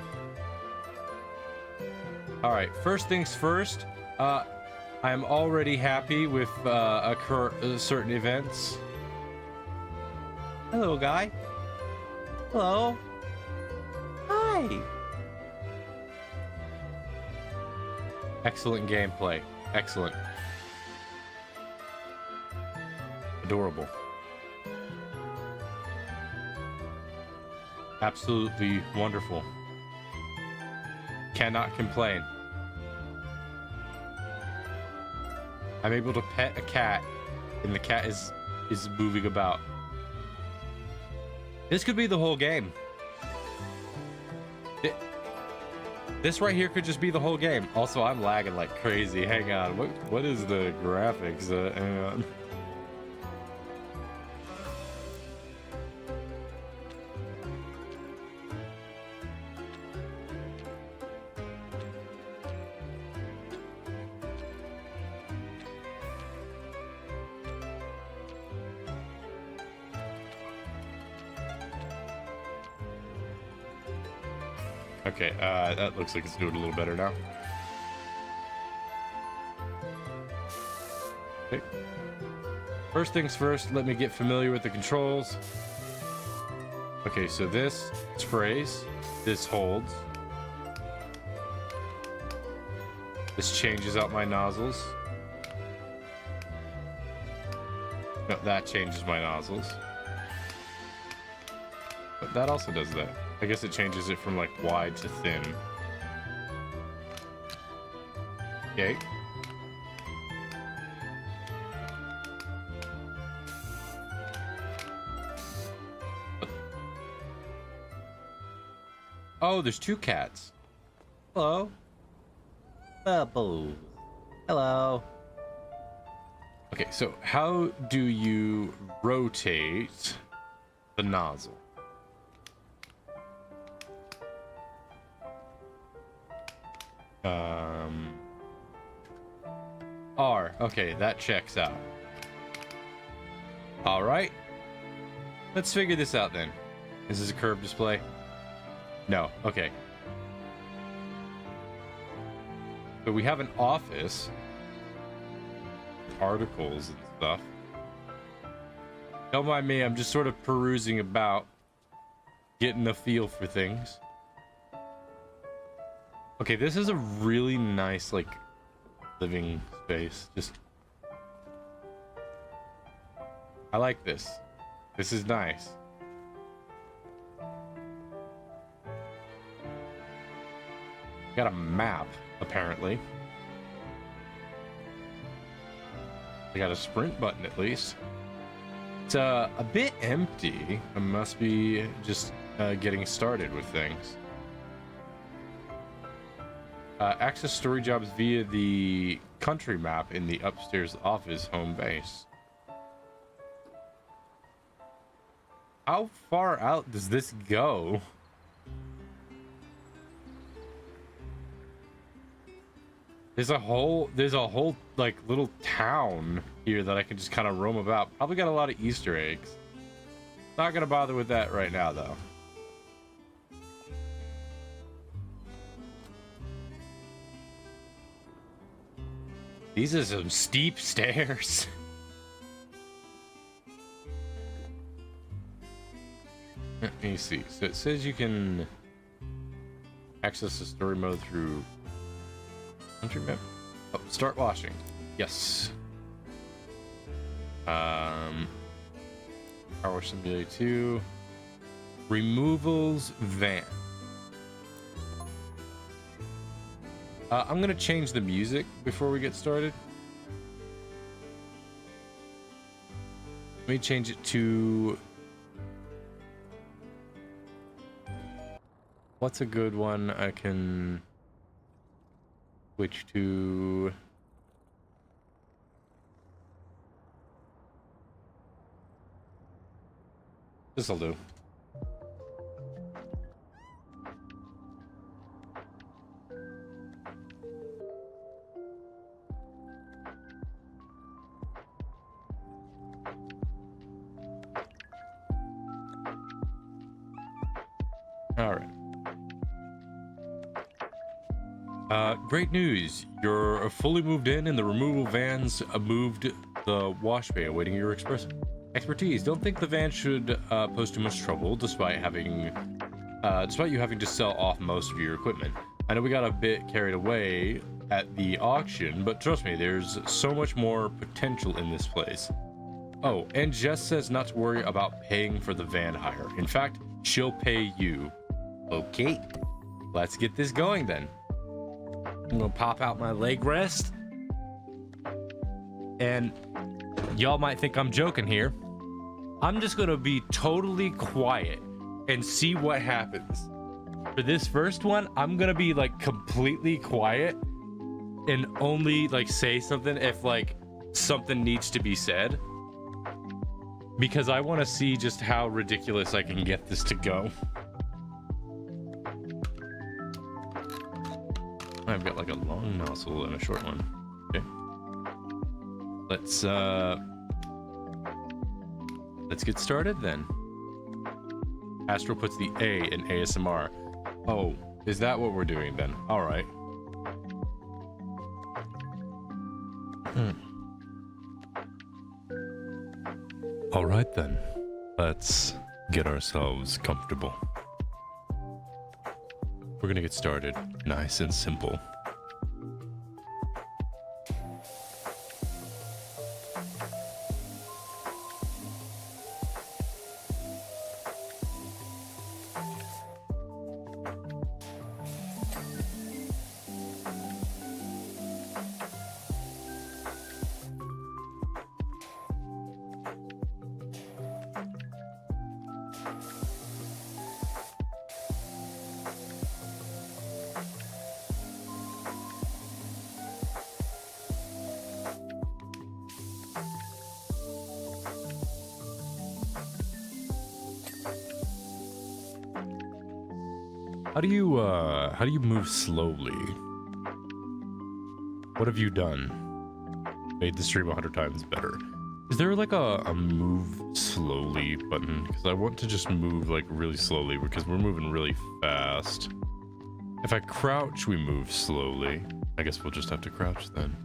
All right, first things first. I'm already happy with certain events. Hello, guy. Hello. Hi. Excellent gameplay. Excellent. Adorable. Absolutely wonderful. Cannot complain. I'm able to pet a cat, and the cat is moving about. This could be the whole game. This right here could just be the whole game. Also, I'm lagging like crazy. Hang on. What is the graphics? Hang on. Okay, that looks like it's doing a little better now. Okay. First things first, let me get familiar with the controls. Okay, so this sprays, this holds. This changes out my nozzles. No, that changes my nozzles. But that also does that. I guess it changes it from like wide to thin. Okay. Oh, there's two cats. Hello. Bubble. Hello. Okay, so how do you rotate the nozzle? R. Okay, that checks out. All right. Let's figure this out then. Is this a curved display? No. Okay. So we have an office with articles and stuff. Don't mind me, I'm just sort of perusing about, getting a feel for things. Okay, this is a really nice, like, living space. Just... I like this. This is nice. Got a map, apparently. I got a sprint button, at least. It's a bit empty. I must be just getting started with things. Access story jobs via the country map in the upstairs office home base. How far out does this go? There's a whole like little town here that I can just kind of roam about. Probably got a lot of Easter eggs. Not gonna bother with that right now though. These are some steep stairs. Let me see. So it says you can access the story mode through country map. Oh, start washing. Yes. Power Wash Simulator 2. Removals van. I'm gonna change the music before we get started. Let me change it to... What's a good one I can switch to? This'll do. All right. Great news. You're fully moved in and the removal vans moved the wash bay awaiting your expertise. Don't think the van should pose too much trouble despite you having to sell off most of your equipment. I know we got a bit carried away at the auction, but trust me, there's so much more potential in this place. Oh, and Jess says not to worry about paying for the van hire. In fact, she'll pay you. Okay, let's get this going then. I'm gonna pop out my leg rest. And y'all might think I'm joking here. I'm just gonna be totally quiet and see what happens. For this first one, I'm gonna be like completely quiet and only like say something if like something needs to be said. Because I want to see just how ridiculous I can get this to go. I've got like a long nozzle and a short one. Okay. Let's get started then. Astro puts the A in ASMR. Oh, is that what we're doing then? All right. All right then. Let's get ourselves comfortable. We're gonna get started nice and simple. How do you move slowly? What have you done? Made the stream 100 times better. Is there like a move slowly button? Because I want to just move like really slowly because we're moving really fast. If I crouch, we move slowly. I guess we'll just have to crouch then.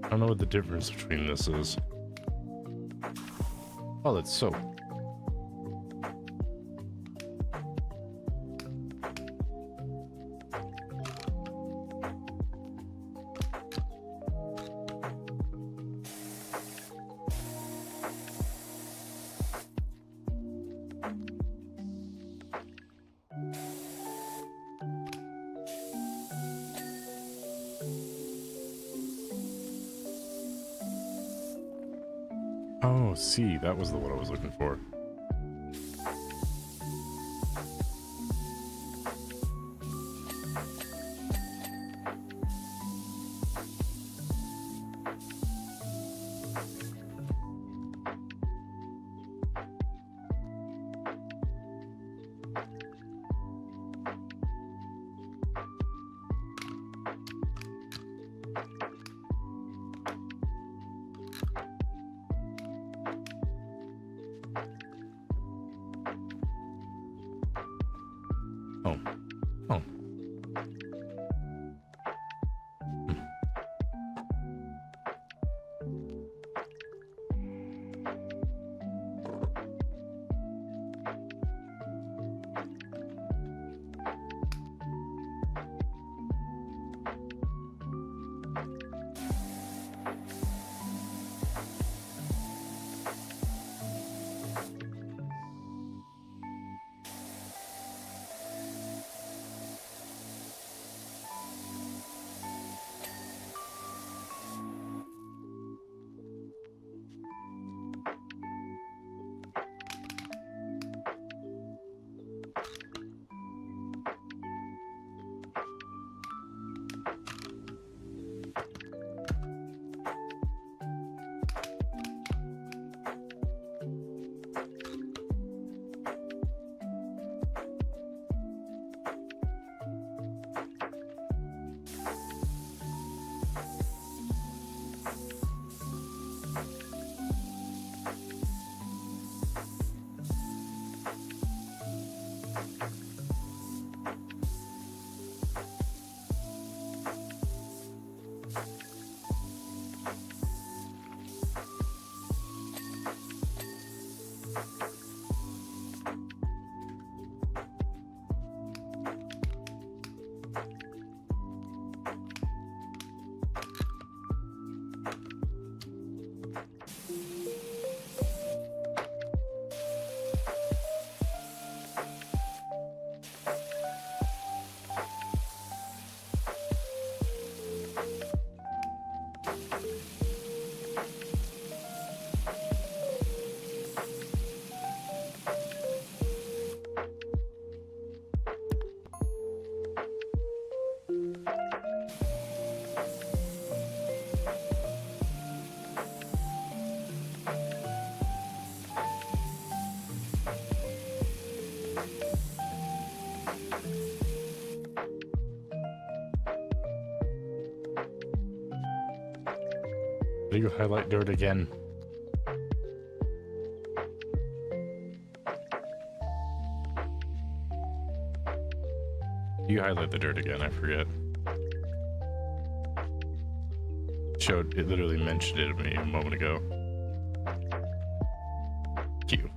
I don't know what the difference between this is. Oh, that's soap. Oh, see, that was the one I was looking for. Oh. Oh. There you go, highlight dirt again. You highlight the dirt again, I forget. It literally mentioned it to me a moment ago. Thank you.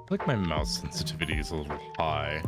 I feel like my mouse sensitivity is a little high.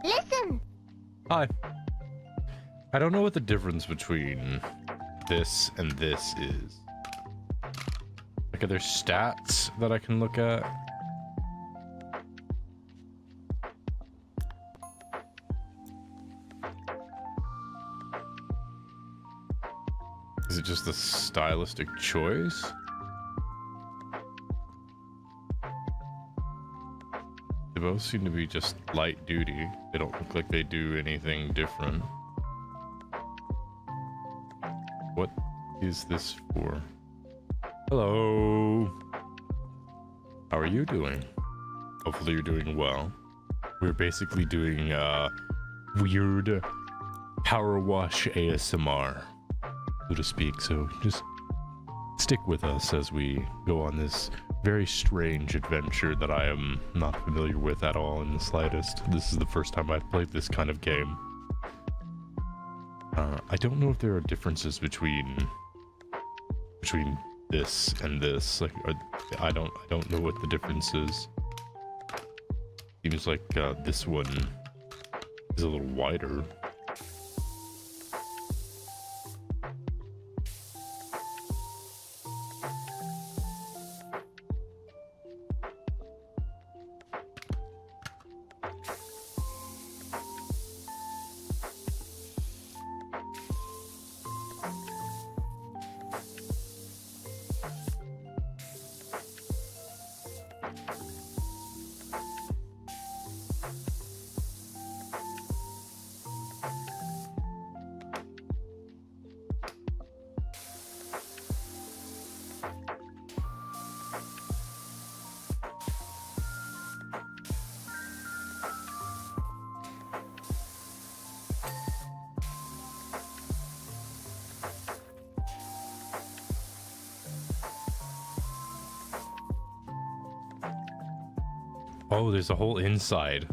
Listen! Hi. I don't know what the difference between this and this is. Like, are there stats that I can look at? Is it just a stylistic choice? They both seem to be just light duty. They don't look like they do anything different. What is this for? Hello. How are you doing? Hopefully you're doing well. We're basically doing weird power wash ASMR, so to speak. So just stick with us as we go on this very strange adventure that I am not familiar with at all in the slightest. This is the first time I've played this kind of game. I don't know if there are differences between this and this. Like, I don't know what the difference is. Seems like this one is a little wider. Oh, there's a whole inside.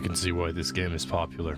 You can see why this game is popular.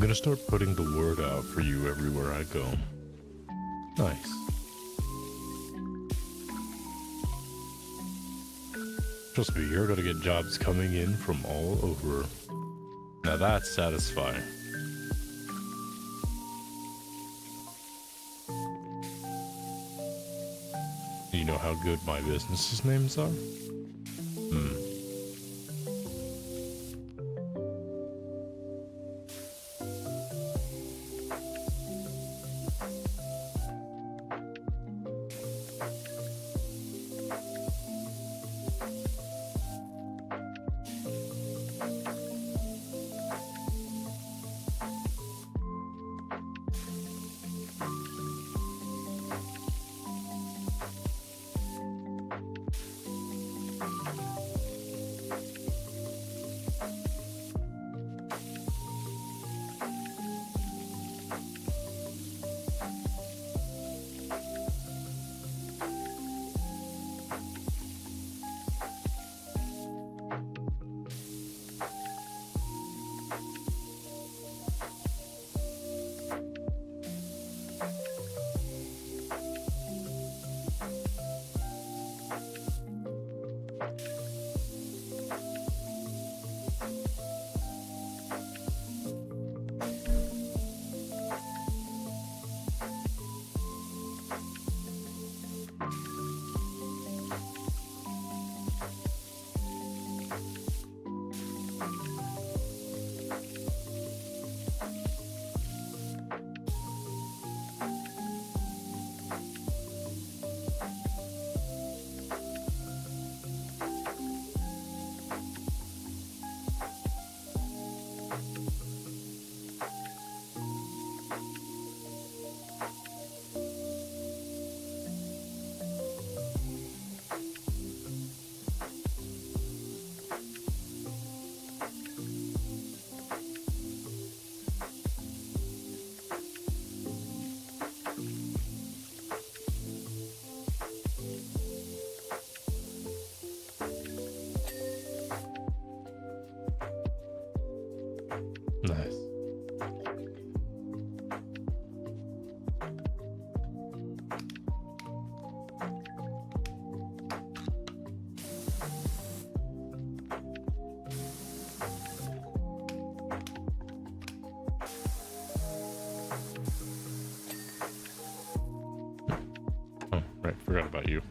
gonna start putting the word out for you everywhere I go. Nice. Trust me, you're gonna get jobs coming in from all over. Now that's satisfying. You know how good my business's names are? Nice. Oh, right, forgot about you.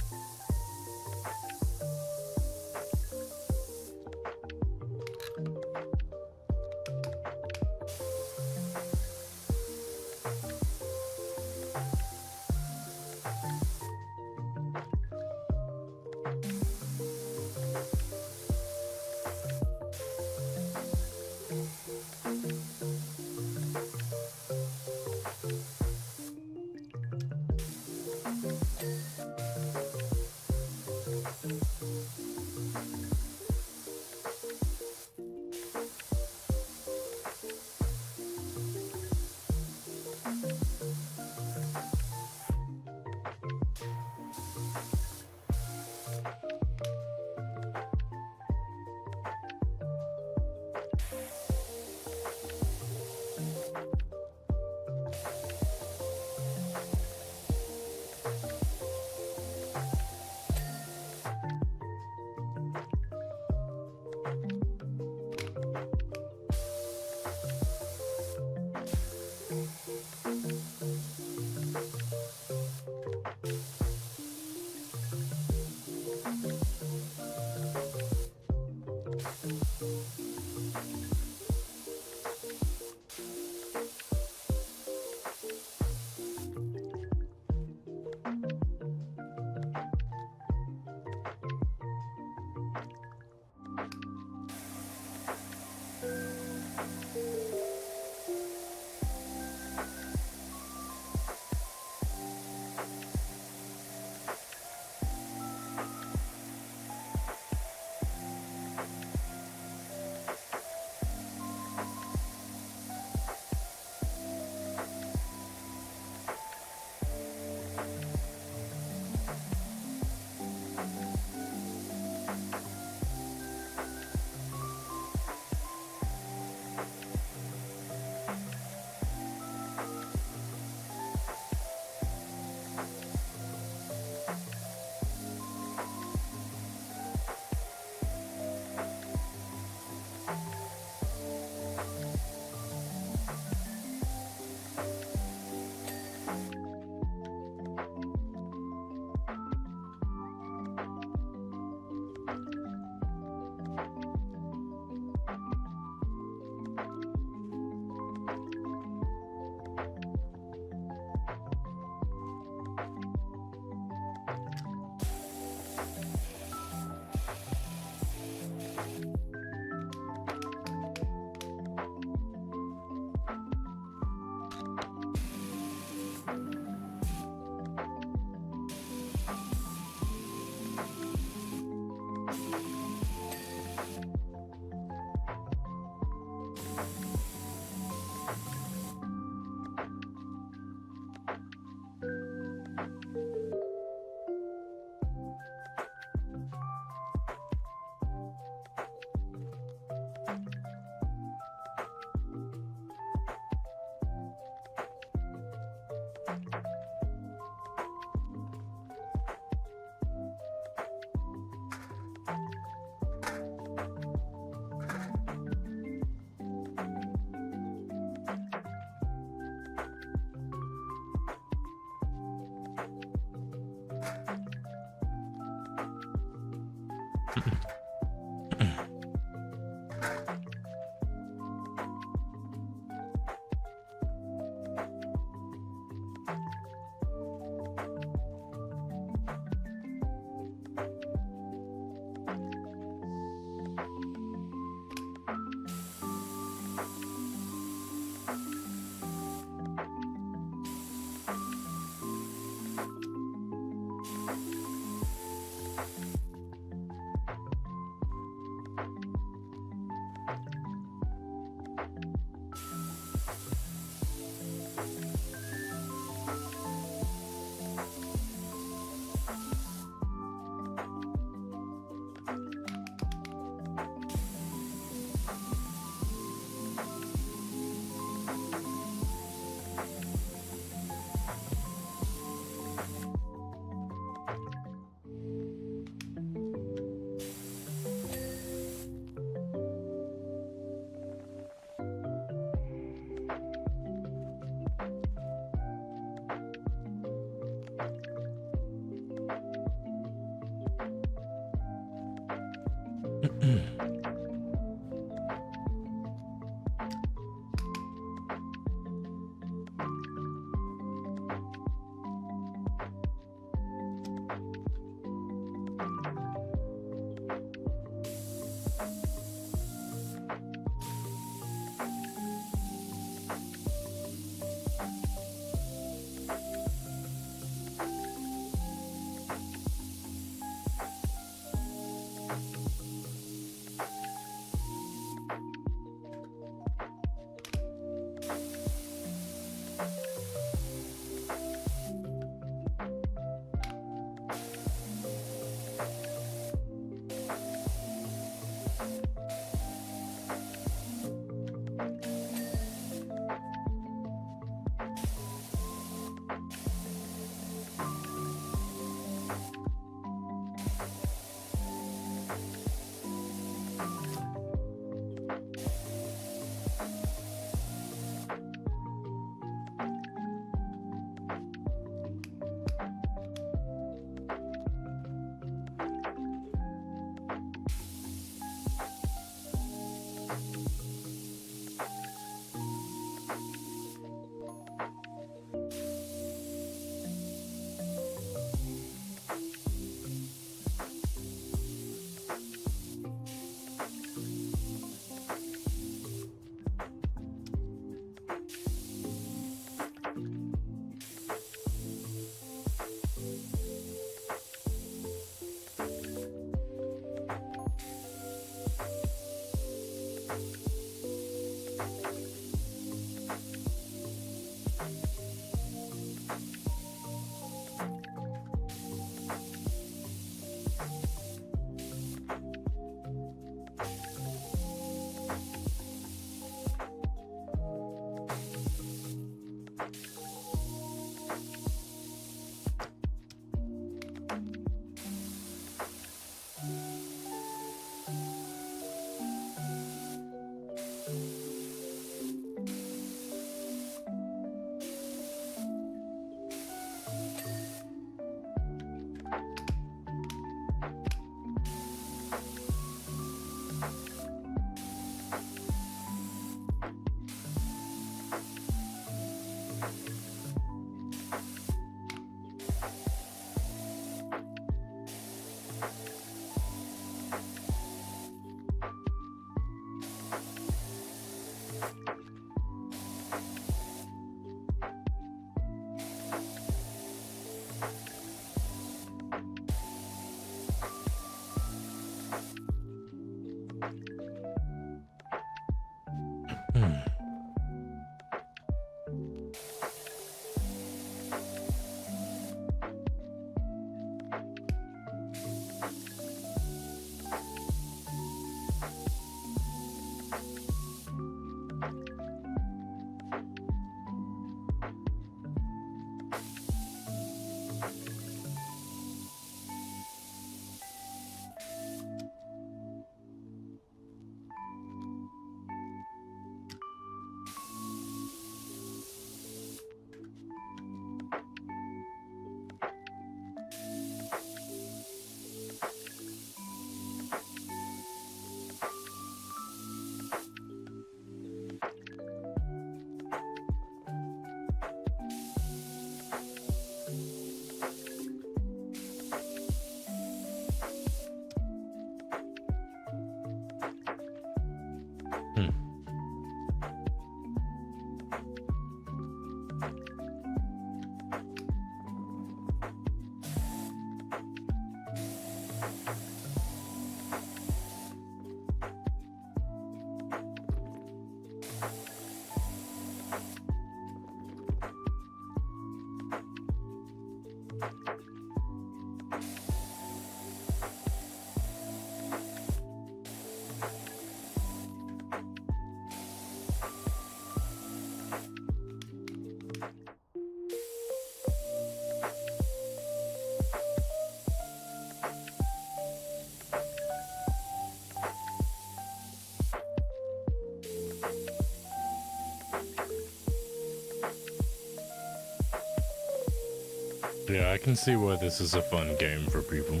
Yeah, I can see why this is a fun game for people.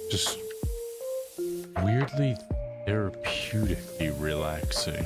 Just weirdly therapeutically relaxing.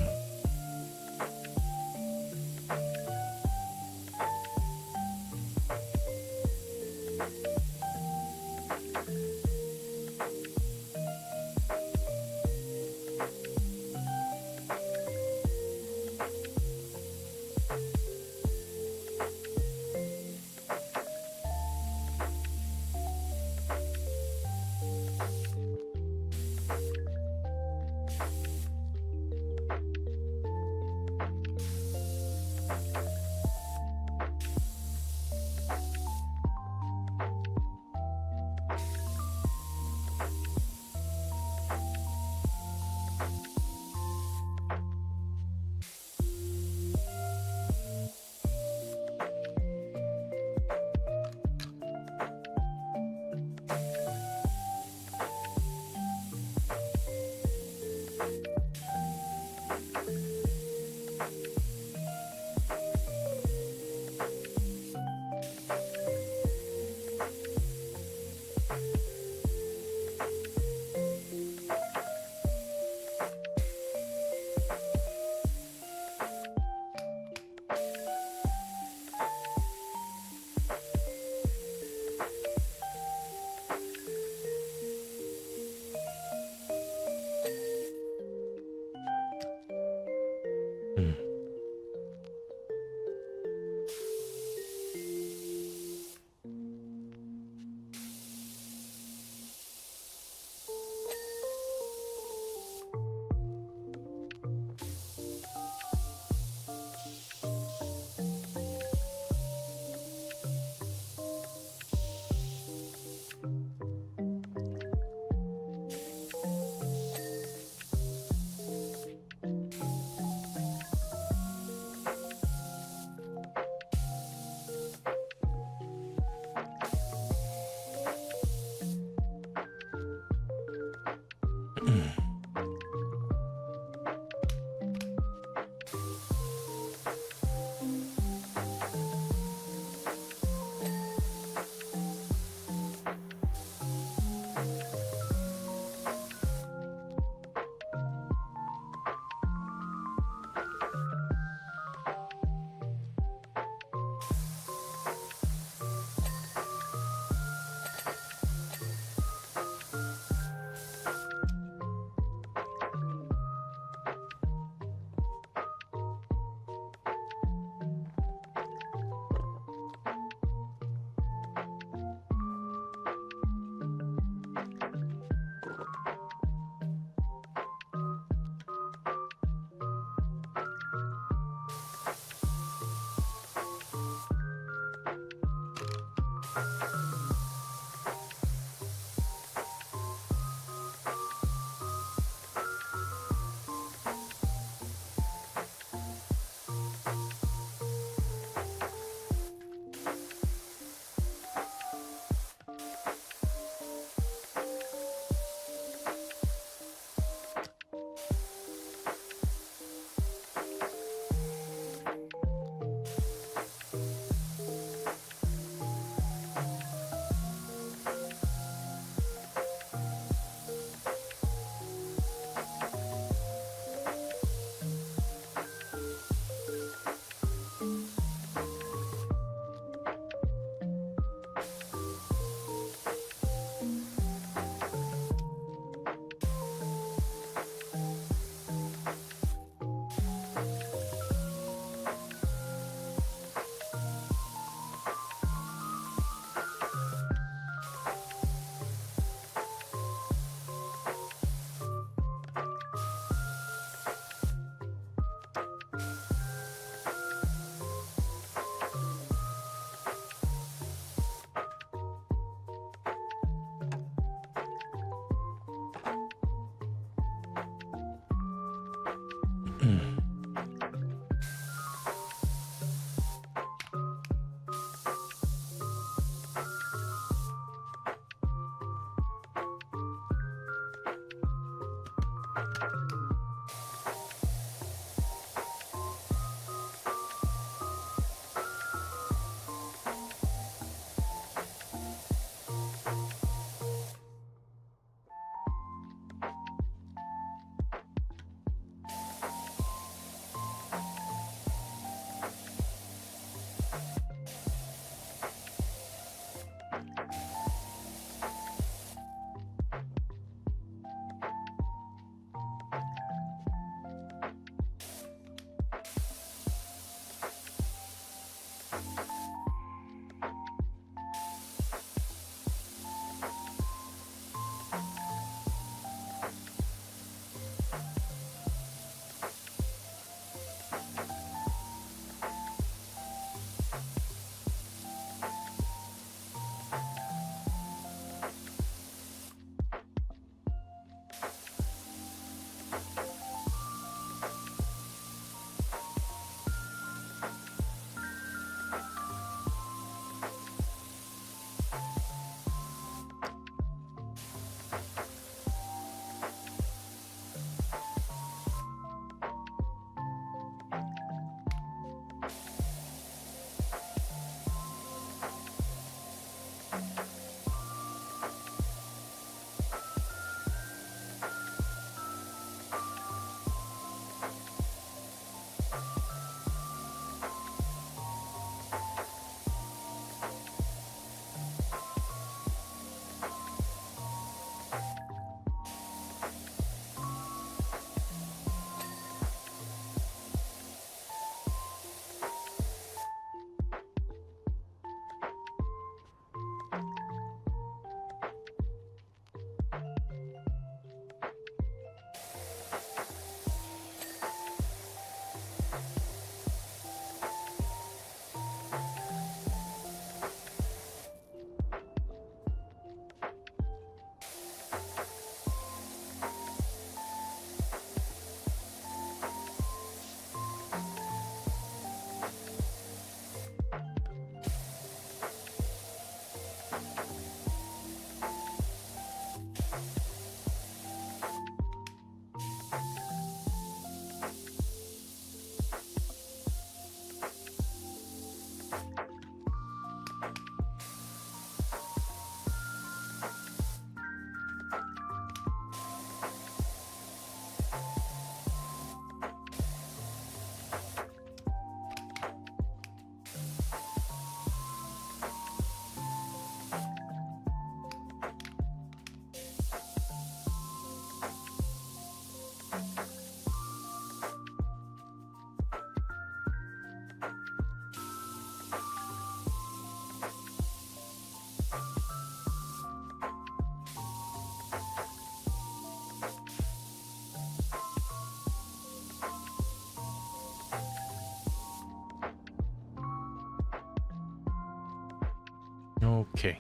Okay.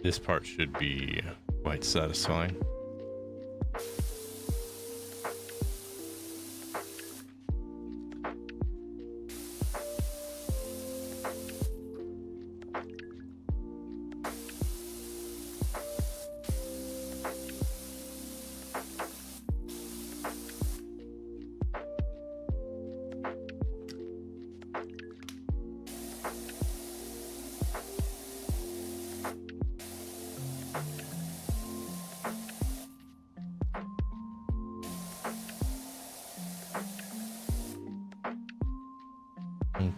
This part should be quite satisfying.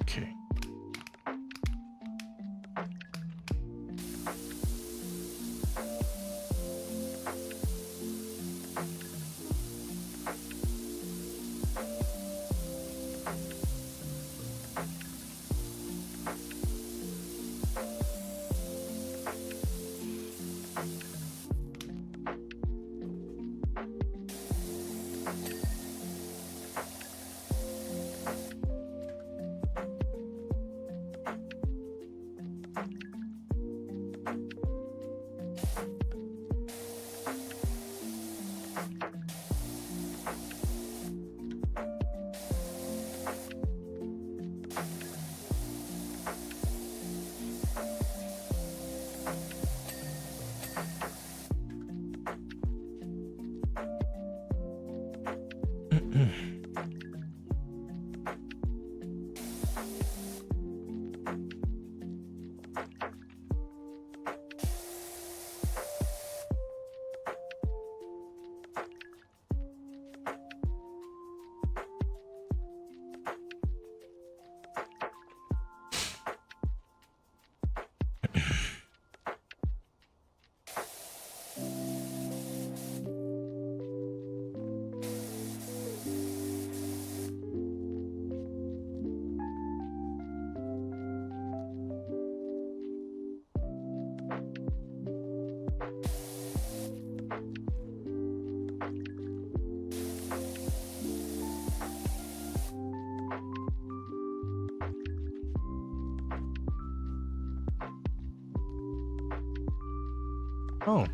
Okay. Oh.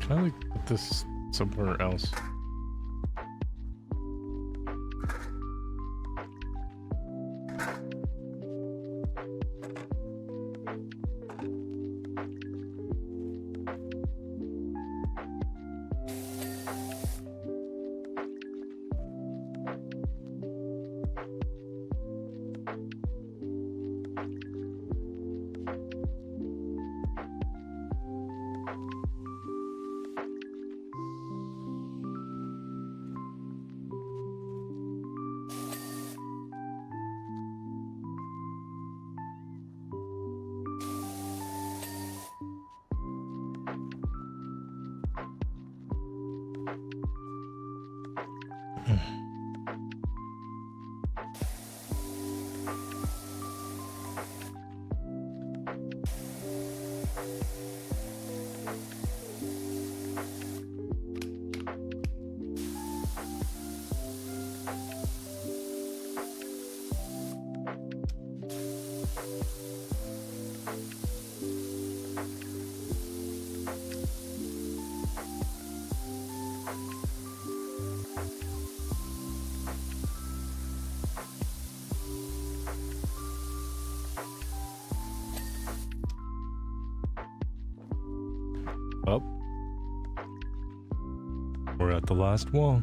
Can I like put this somewhere else? Well, we're at the last wall.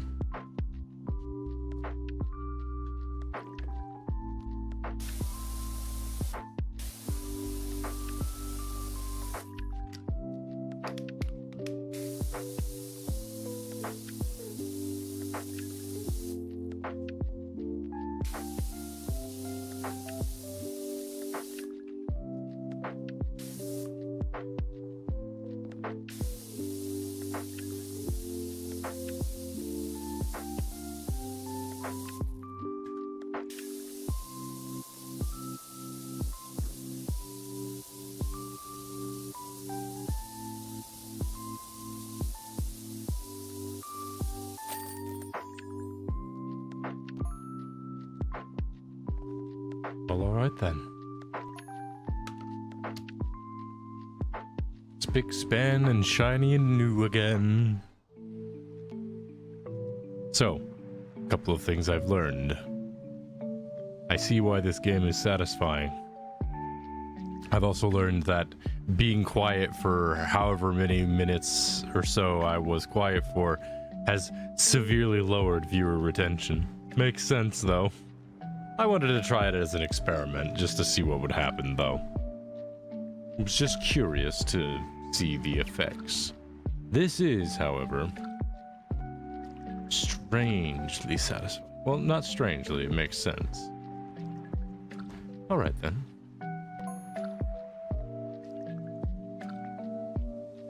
Well, alright then. Spick span and shiny and new again. So, a couple of things I've learned. I see why this game is satisfying. I've also learned that being quiet for however many minutes or so I was quiet for has severely lowered viewer retention. Makes sense, though. I wanted to try it as an experiment, just to see what would happen, though. I was just curious to see the effects. This is, however, strangely satisfying. Well, not strangely, it makes sense. Alright then.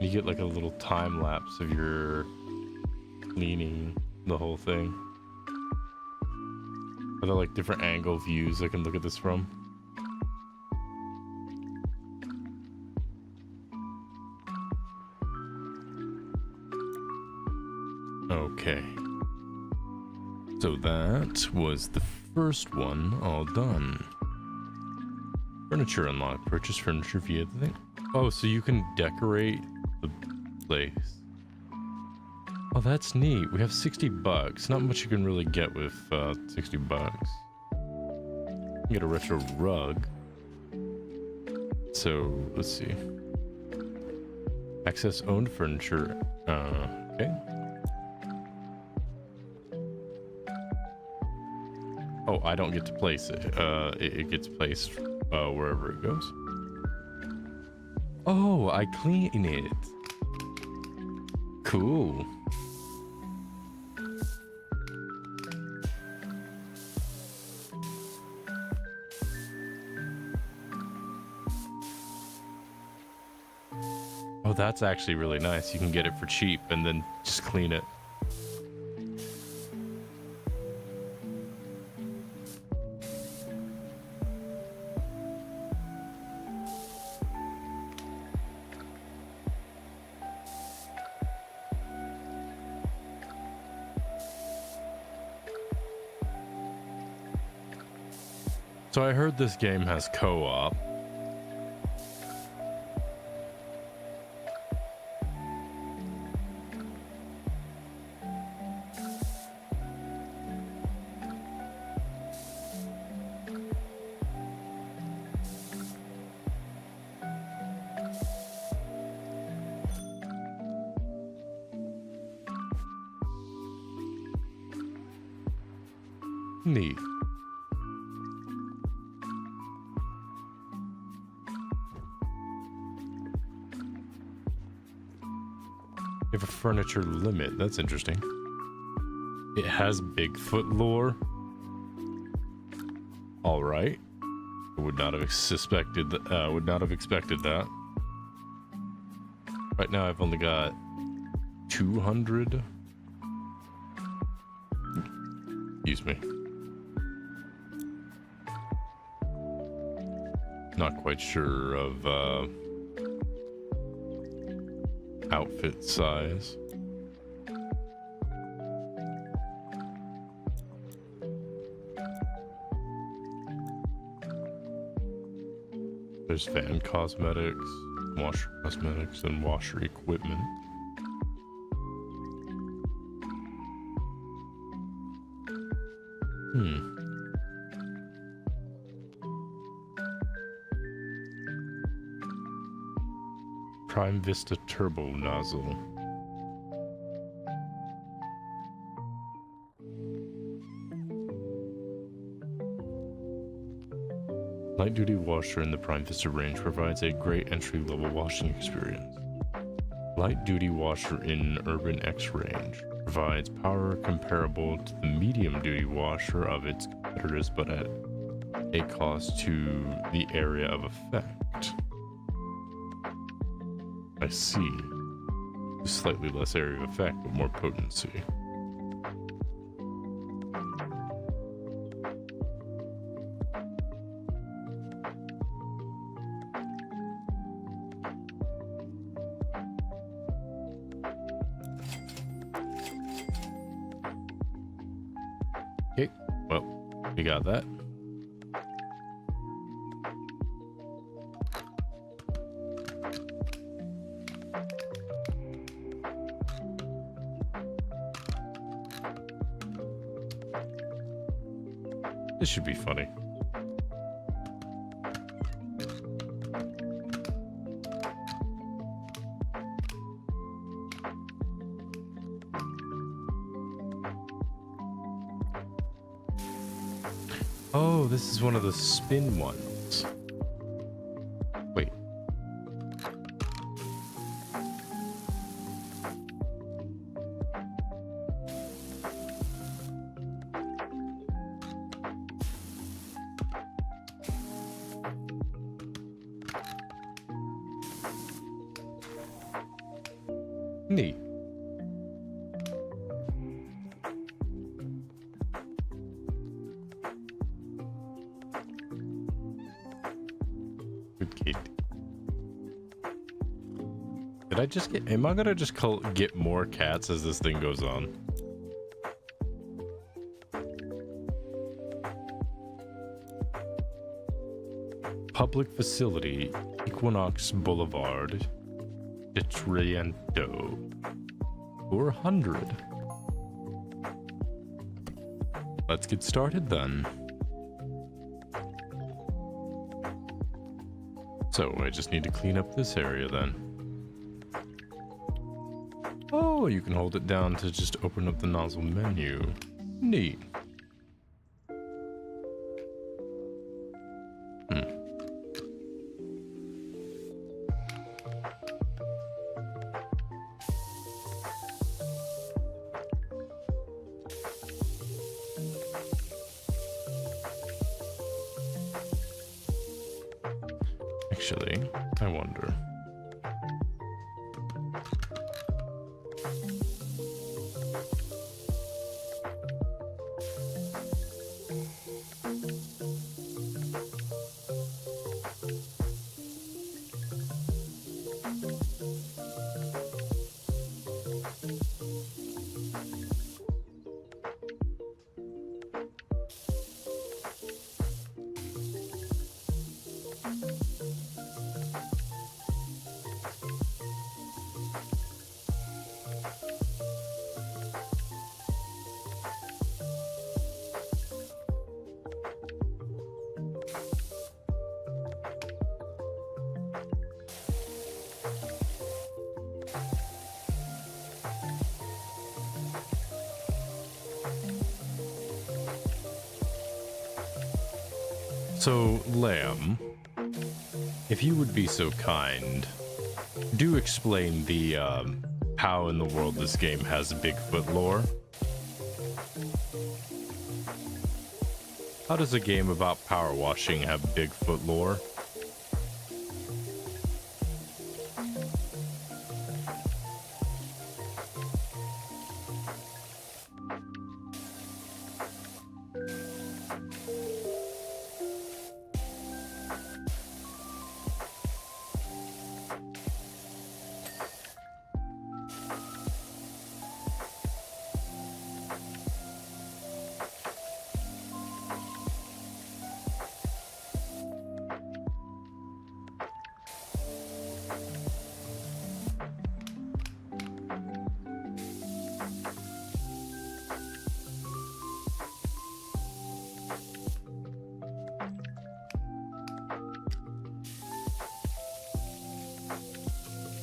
You get like a little time lapse of your cleaning the whole thing. Are there like different angle views I can look at this from? Okay. So that was the first one all done. Furniture unlocked. Purchase furniture via the thing. Oh, so you can decorate the place. Oh, that's neat. We have 60 bucks. Not much you can really get with 60 bucks. Get a retro rug. So, let's see. Access owned furniture. Okay. Oh, I don't get to place it. It gets placed wherever it goes. Oh, I clean it. Cool. Oh, that's actually really nice. You can get it for cheap and then just clean it. So I heard this game has co-op. Neat. You have a furniture limit. That's interesting. It has Bigfoot lore. All right. I would not have suspected that. Would not have expected that. Right now, I've only got 200. Excuse me. Not quite sure of outfit size. There's fan cosmetics, washer cosmetics, and washer equipment. Prime Vista Turbo Nozzle. Light duty washer in the Prime Vista range provides a great entry-level washing experience. Light duty washer in Urban X range provides power comparable to the medium duty washer of its competitors, but at a cost to the area of effect. I see. Slightly less area of effect, but more potency. Okay, well, we got that. This should be funny. Oh, this is one of the spin ones. Wait. Neat. Good kid. Did I just get... Am I gonna just get more cats as this thing goes on? Public facility, Equinox Boulevard, Detriento. 400. Let's get started then. So I just need to clean up this area then. Oh, you can hold it down to just open up the nozzle menu. Neat. Actually, I wonder. So, Lamb, if you would be so kind, do explain the, how in the world this game has Bigfoot lore. How does a game about power washing have Bigfoot lore?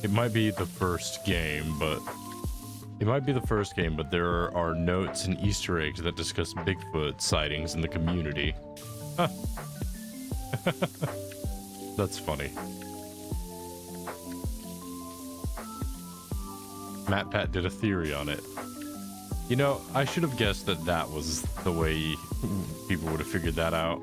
It might be the first game, but there are notes and Easter eggs that discuss Bigfoot sightings in the community. Huh. That's funny. Matt Pat did a theory on it. You know, I should have guessed that that was the way people would have figured that out.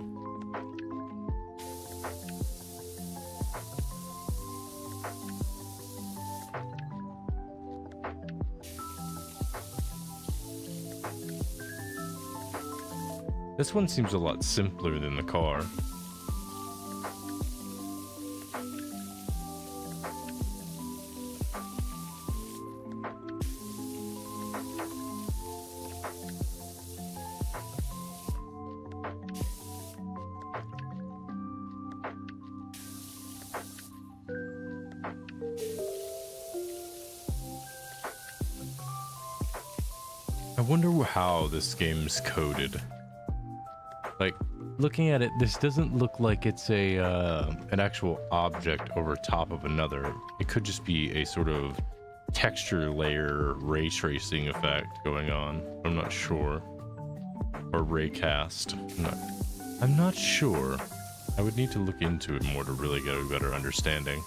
This one seems a lot simpler than the car. I wonder how this game's coded. Like, looking at it, this doesn't look like it's a an actual object over top of another. It could just be a sort of texture layer ray tracing effect going on. I'm not sure. Or raycast. I'm not sure. I would need to look into it more to really get a better understanding.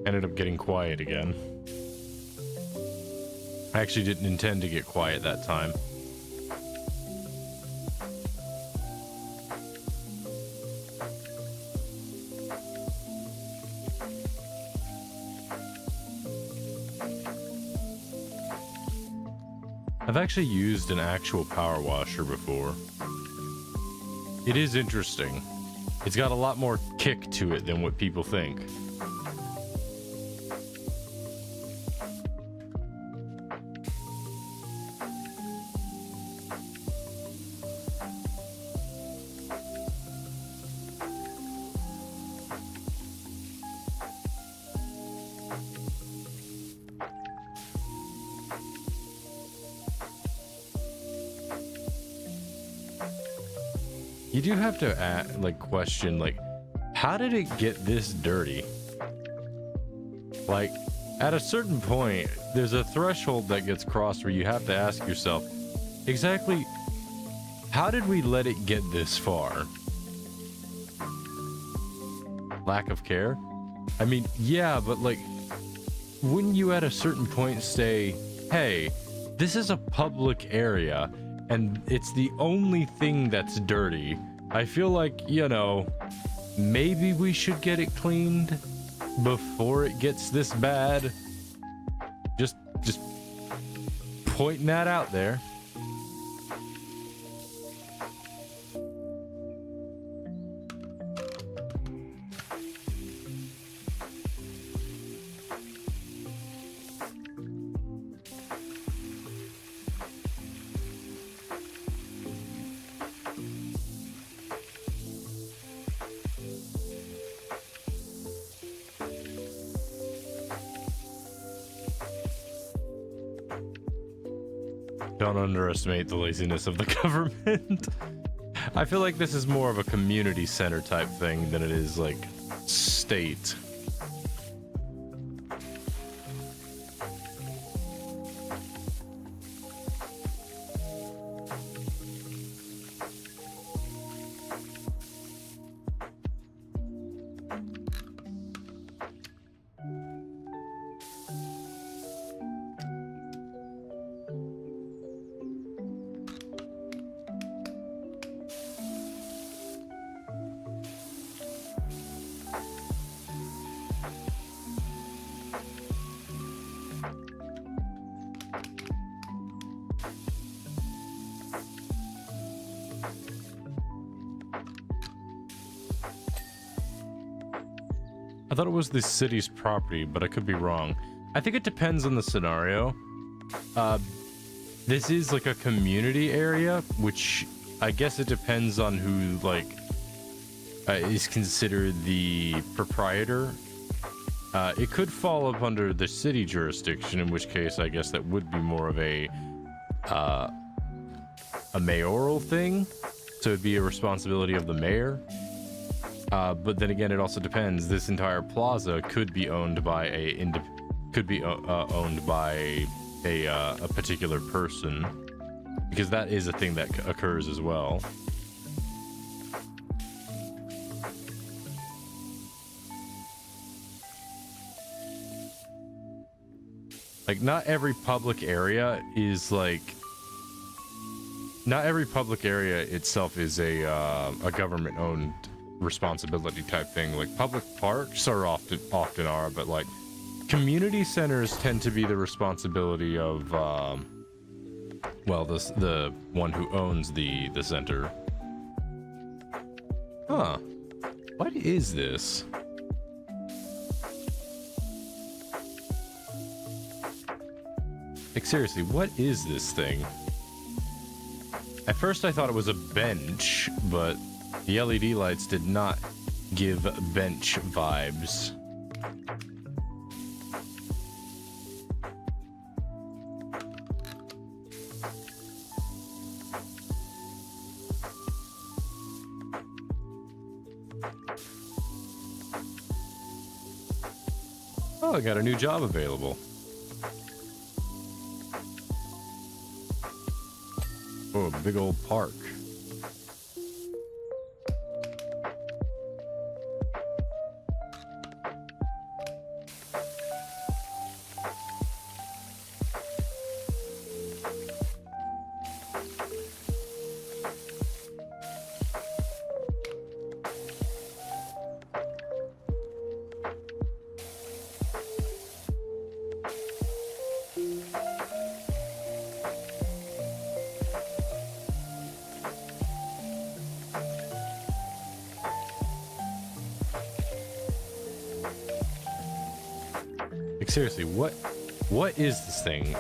Ended up getting quiet again. I actually didn't intend to get quiet that time. I've actually used an actual power washer before. It is interesting. It's got a lot more kick to it than what people think. You do have to question, like, how did it get this dirty? Like, at a certain point, there's a threshold that gets crossed where you have to ask yourself, exactly, how did we let it get this far? Lack of care? I mean, yeah, but like, wouldn't you at a certain point say, hey, this is a public area, and it's the only thing that's dirty. I feel like, you know, maybe we should get it cleaned before it gets this bad. Just pointing that out there. Don't underestimate the laziness of the government. I feel like this is more of a community center type thing than it is like state. I thought it was the city's property, but I could be wrong. I think it depends on the scenario. This is like a community area, which I guess it depends on who like is considered the proprietor. It could fall up under the city jurisdiction, in which case I guess that would be more of a mayoral thing. So it'd be a responsibility of the mayor. But then again, it also depends. This entire plaza could be owned by owned by a particular person. because that is a thing that occurs as well. Like, not every public area is like... Not every public area itself is a government-owned responsibility type thing. Like, public parks are often are, but like, community centers tend to be the responsibility of, well, the one who owns the center. Huh. What is this? Like, seriously, what is this thing? At first I thought it was a bench, but the LED lights did not give bench vibes. Oh, I got a new job available. Oh, a big old park. Like, seriously, what is this thing?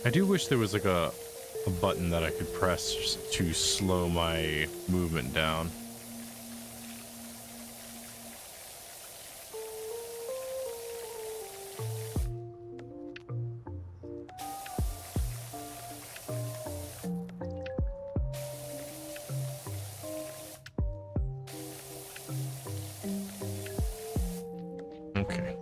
I do wish there was like a button that I could press to slow my movement down. Okay.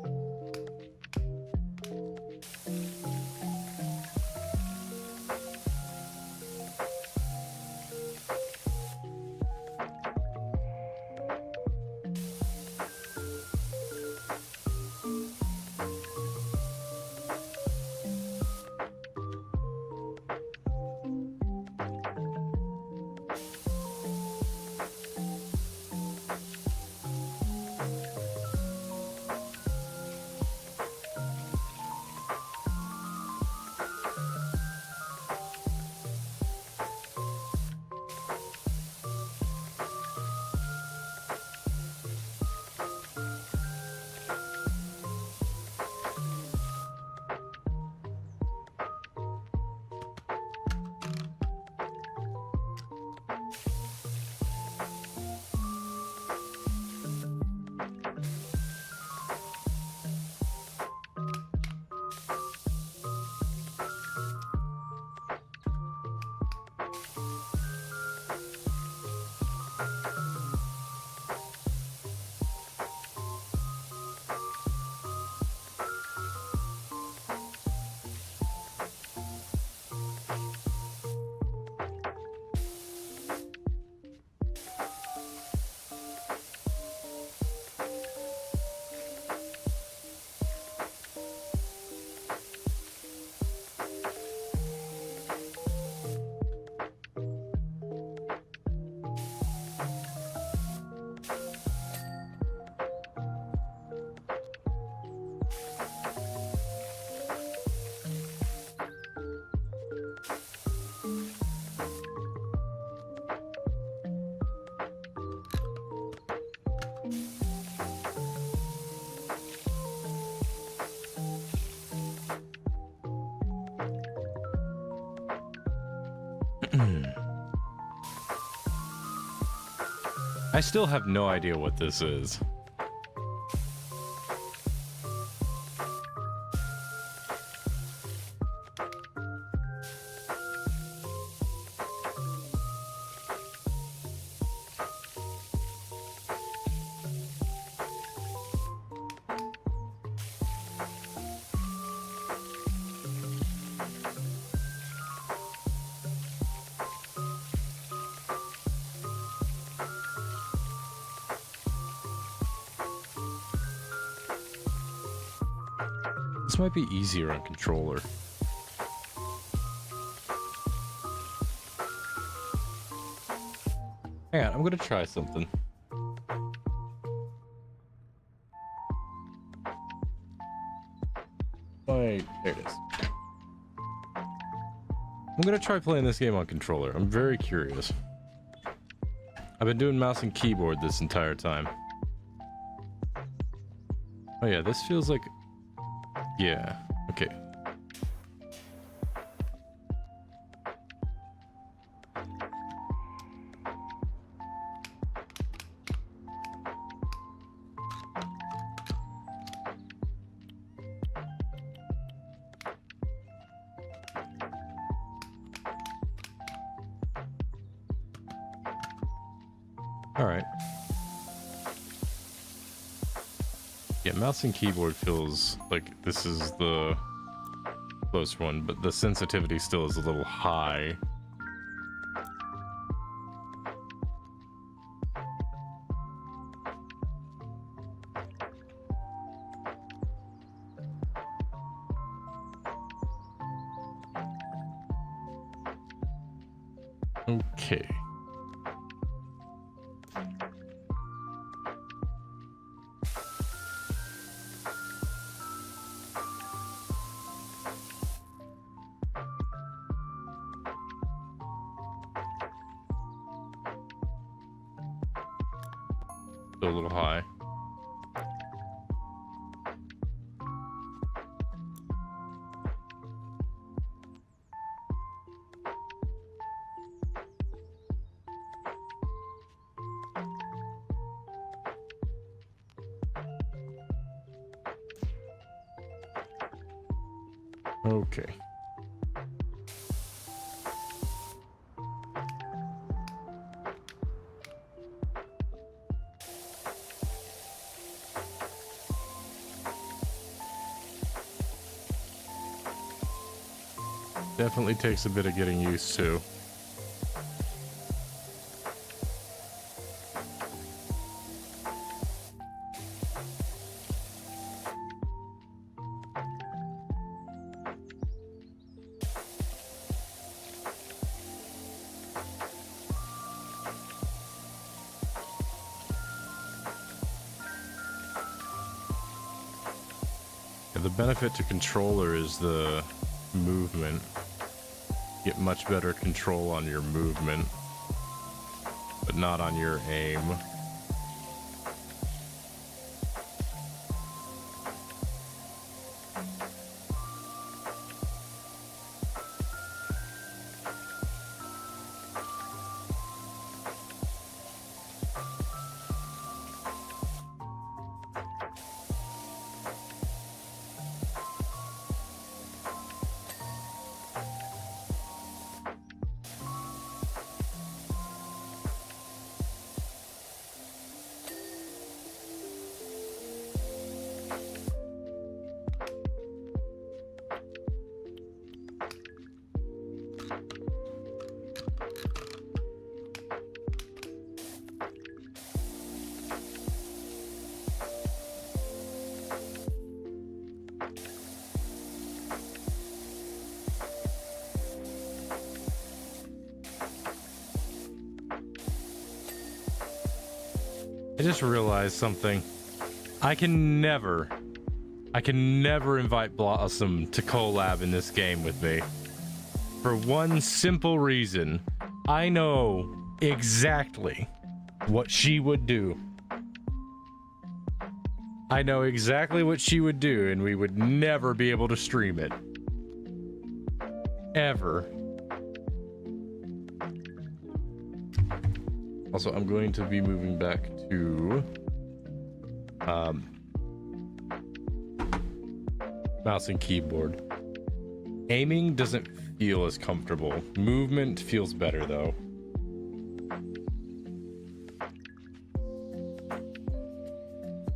I still have no idea what this is. This might be easier on controller. Hang on, I'm gonna try something. Wait, there it is. I'm gonna try playing this game on controller. I'm very curious. I've been doing mouse and keyboard this entire time. Oh yeah, this feels like... Yeah, okay. All right. Yeah, mouse and keyboard feels like this is the close one, but the sensitivity still is a little high. Okay. Still a little high. Okay. Definitely takes a bit of getting used to. The benefit to controller is the movement. Get much better control on your movement, but not on your aim. I just realized something. I can never invite Blossom to collab in this game with me. For one simple reason. I know exactly what she would do. I know exactly what she would do, and we would never be able to stream it. Ever. Also, I'm going to be moving back to mouse and keyboard. Aiming doesn't feel as comfortable. Movement feels better though.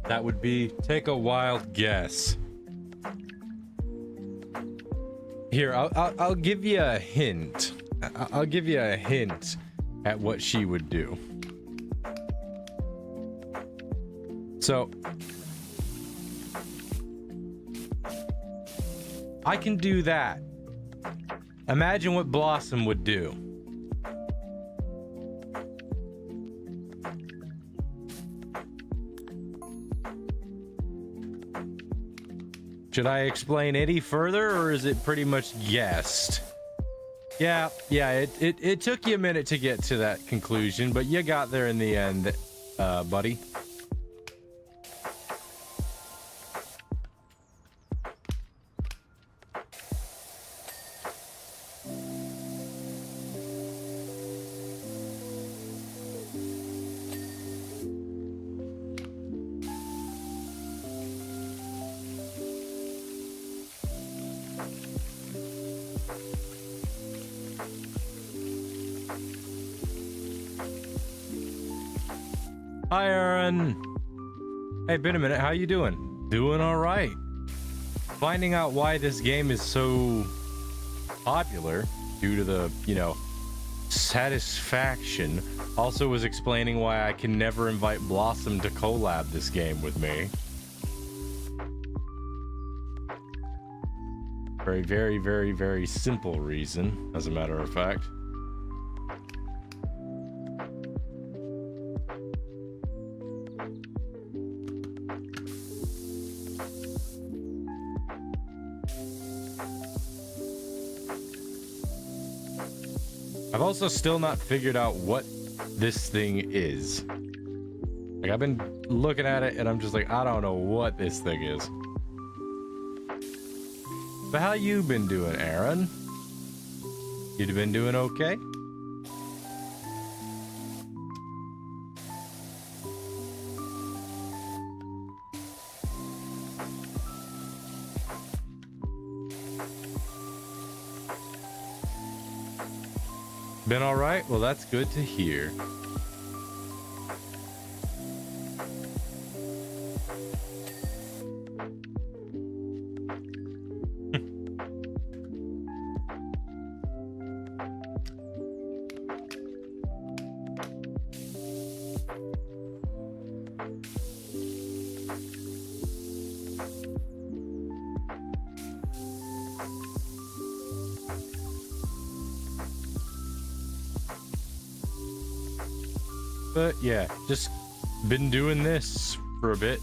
That would be, take a wild guess. Here, I'll give you a hint. I'll give you a hint at what she would do. So, I can do that. Imagine what Blossom would do. Should I explain any further, or is it pretty much guessed? Yeah, it took you a minute to get to that conclusion, but you got there in the end, buddy. Hi, Aaron. Hey, been a minute. How you doing? Doing all right. Finding out why this game is so popular due to the, you know, satisfaction. Also was explaining why I can never invite Blossom to collab this game with me. Very, very, very, very simple reason, as a matter of fact. I've also still not figured out what this thing is. Like, I've been looking at it and I'm just like, I don't know what this thing is. But how you been doing, Aaron? You've been doing okay? Been all right? Well, that's good to hear. But yeah, just been doing this for a bit.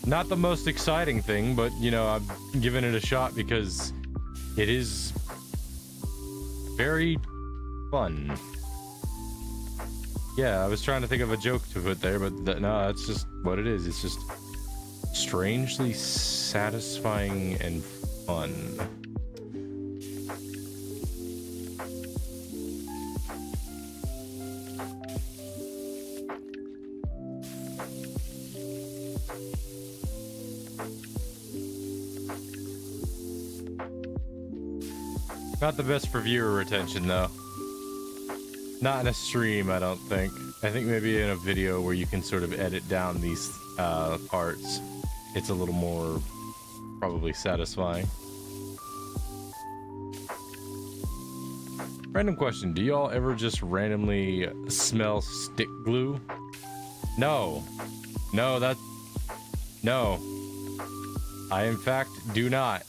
Not the most exciting thing, but you know, I'm giving it a shot because it is very fun. Yeah, I was trying to think of a joke to put there, but no, that's just what it is. It's just strangely satisfying and fun. Not the best for viewer retention, though. Not in a stream, I don't think. I think maybe in a video where you can sort of edit down these parts, it's a little more probably satisfying. Random question, do y'all ever just randomly smell stick glue? No. No, no. I in fact do not.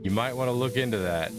You might want to look into that.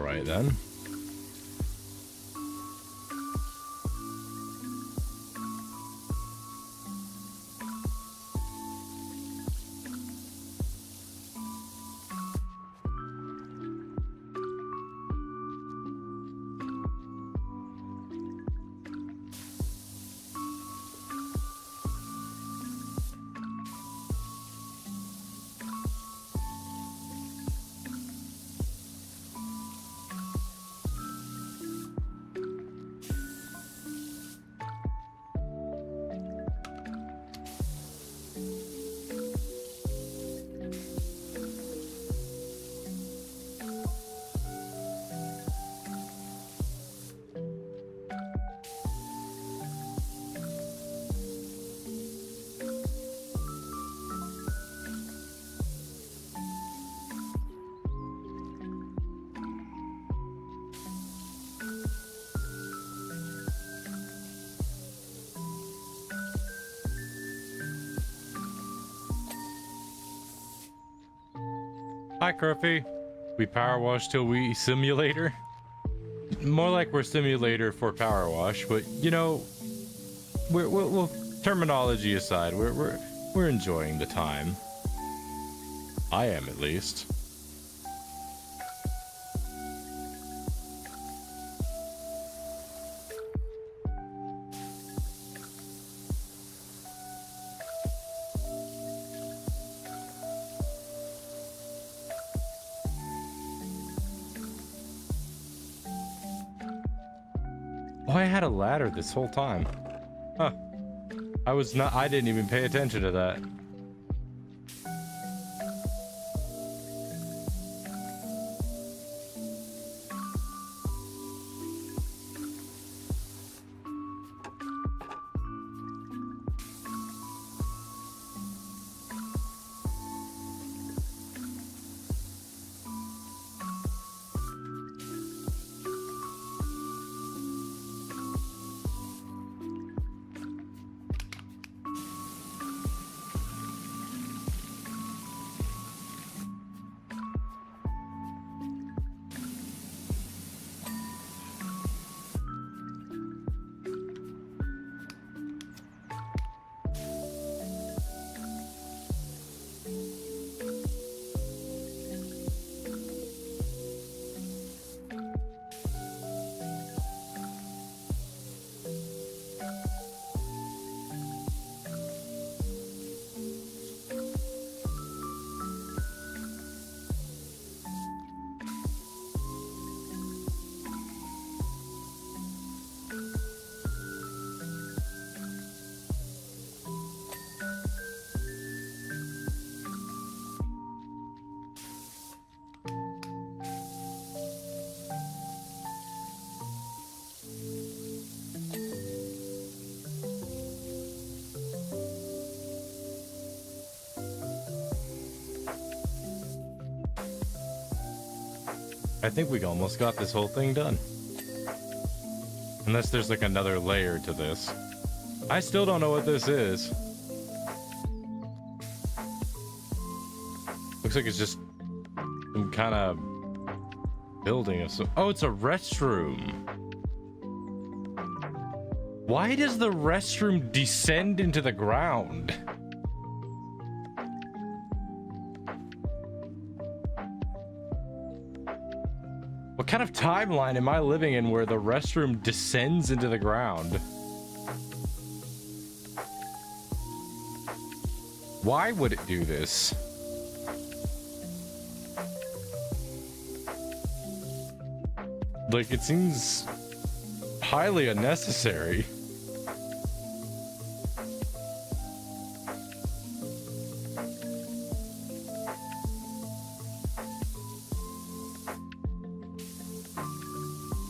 right then. Hi, Curfy. We power wash till we simulator. More like we're simulator for power wash, but you know, we'll terminology aside, we're enjoying the time. I am, at least. Oh, I had a ladder this whole time. Huh. I didn't even pay attention to that. I think we almost got this whole thing done. Unless there's like another layer to this. I still don't know what this is. Looks like it's just some kind of building of some... Oh, it's a restroom. Why does the restroom descend into the ground? What kind of timeline am I living in where the restroom descends into the ground? Why would it do this? Like, it seems highly unnecessary.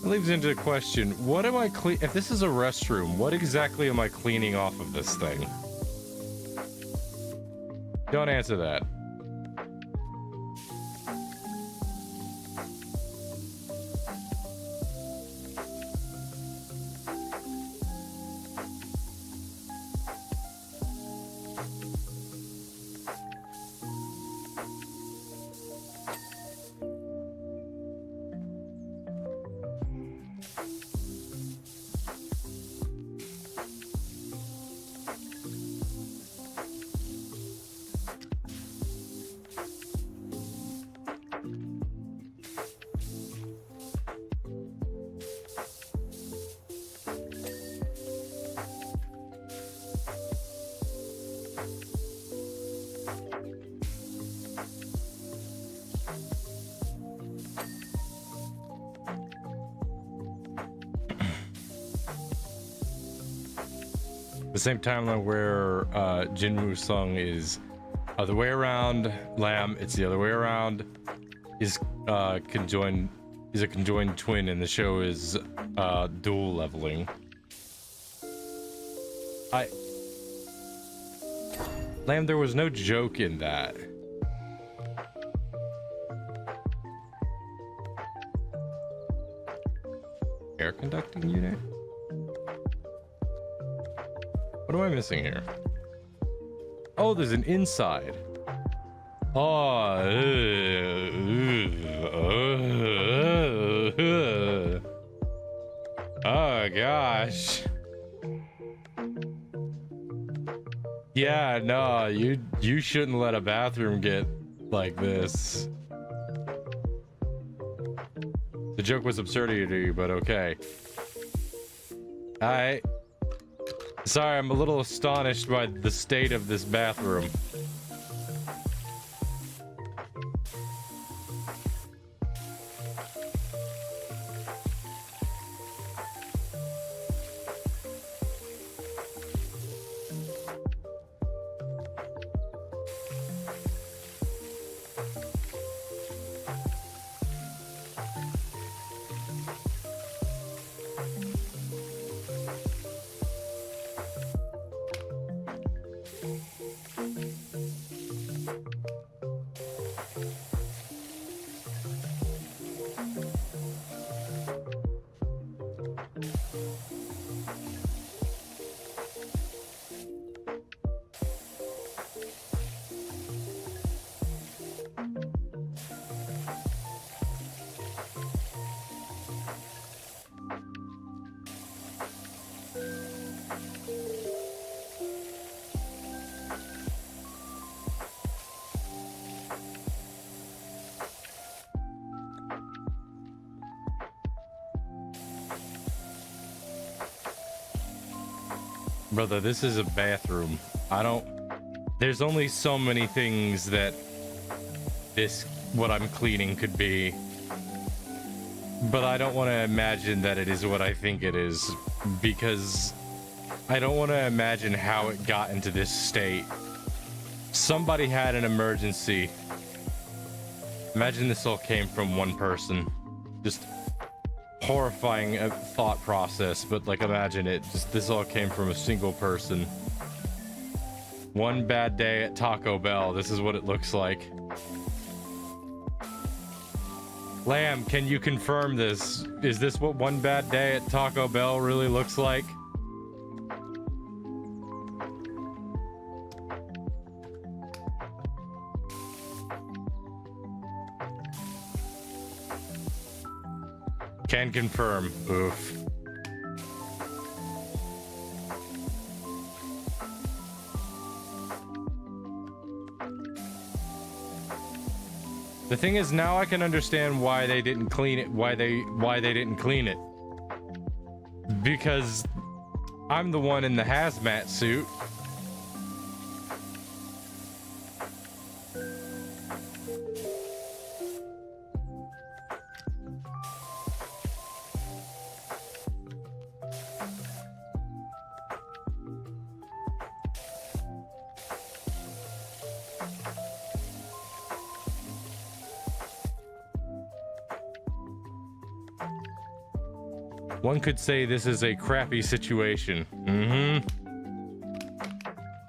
Leaves into the question, what am I if this is a restroom, what exactly am I cleaning off of this thing? Don't answer that. The same timeline where Jinwoo's song is other way around. Lamb, it's the other way around. Is conjoined. Is a conjoined twin, and the show is dual leveling. Lamb, there was no joke in that. Air conducting unit? What am I missing here? Oh, there's an inside. Oh, oh gosh. Yeah, no, you shouldn't let a bathroom get like this. The joke was absurdity, but okay. Sorry, I'm a little astonished by the state of this bathroom. Brother, this is a bathroom. There's only so many things that what I'm cleaning could be. But I don't want to imagine that it is what I think it is, because I don't want to imagine how it got into this state. Somebody had an emergency. Imagine this all came from one person. Just horrifying thought process, but like imagine it, just this all came from a single person. One bad day at Taco Bell, this is what it looks like. Lamb, can you confirm this? Is this what one bad day at Taco Bell really looks like? Can confirm. Oof. The thing is, now I can understand why they didn't clean it. Why they didn't clean it. Because I'm the one in the hazmat suit. One could say this is a crappy situation.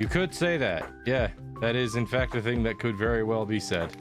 You could say that. Yeah, that is in fact a thing that could very well be said.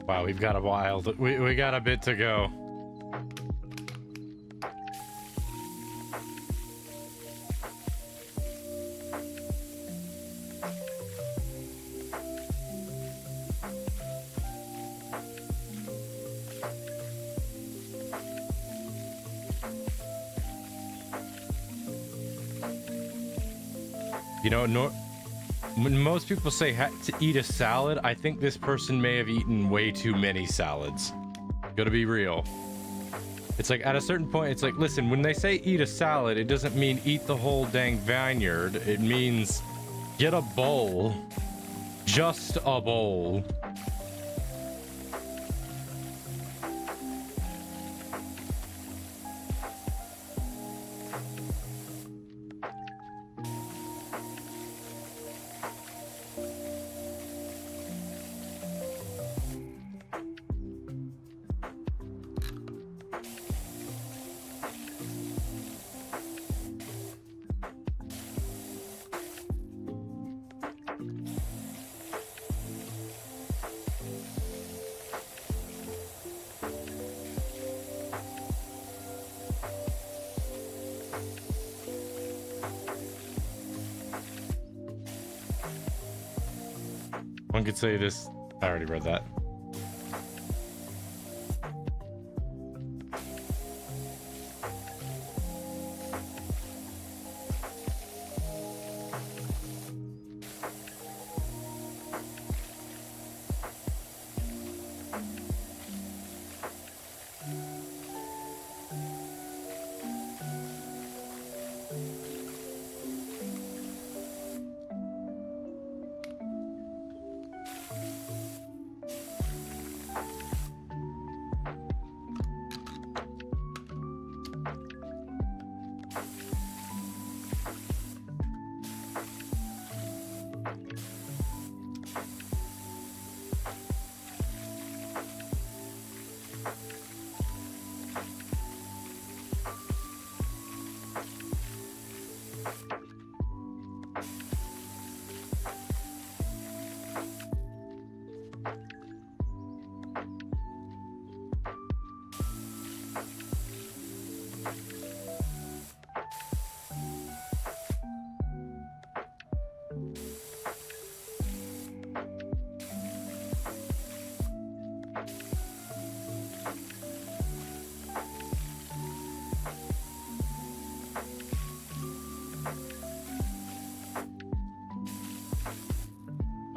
Wow, we've got a we got a bit to go. You know, when most people say to eat a salad, I think this person may have eaten way too many salads. Gotta be real. It's like at a certain point, it's like, listen, when they say eat a salad, it doesn't mean eat the whole dang vineyard. It means get a bowl. Just a bowl. One could say this. I already read that.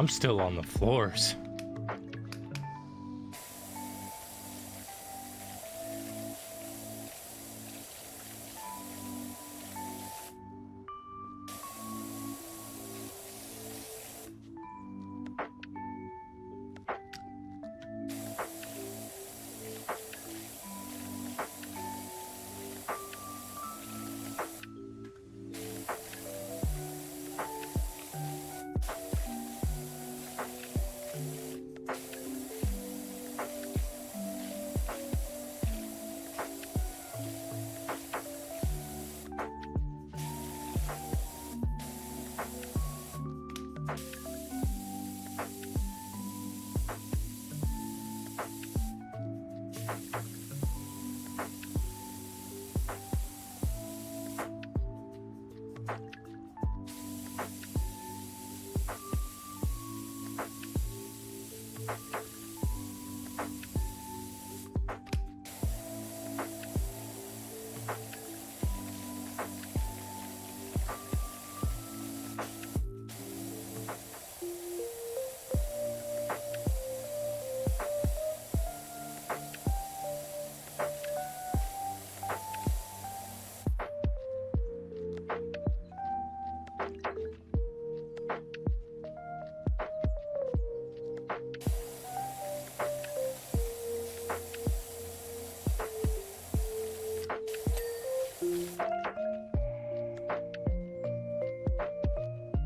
I'm still on the floors.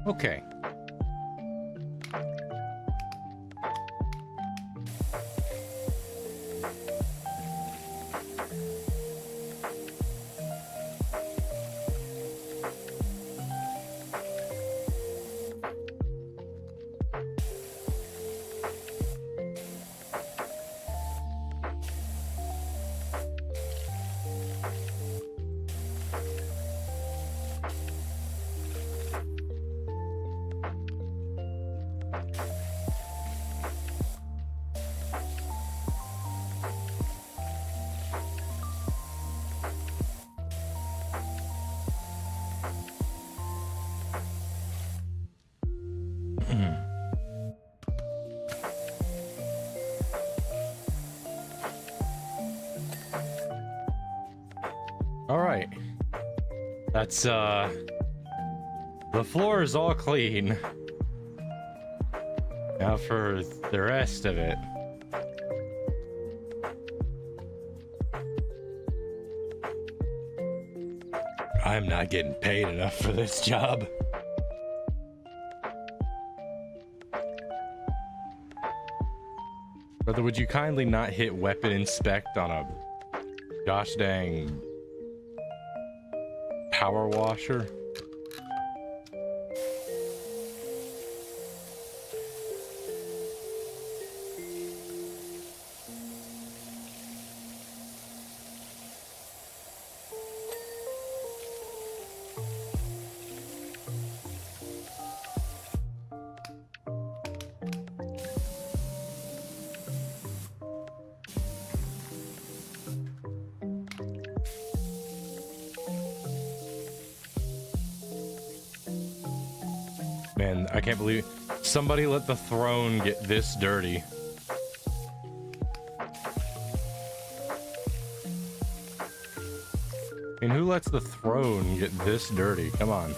Okay. All right. That's, the floor is all clean. Now for the rest of it. I'm not getting paid enough for this job. Brother, would you kindly not hit weapon inspect on a gosh dang power washer? Man, I can't believe somebody let the throne get this dirty. I mean, who lets the throne get this dirty? Come on.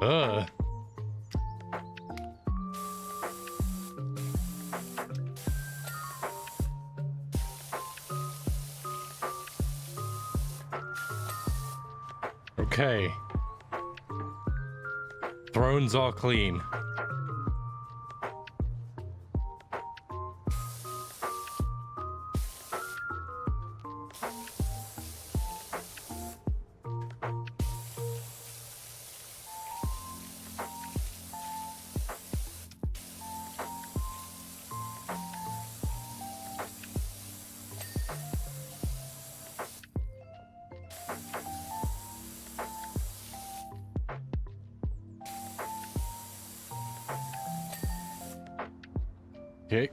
Ugh. Okay. Throne's all clean. Okay.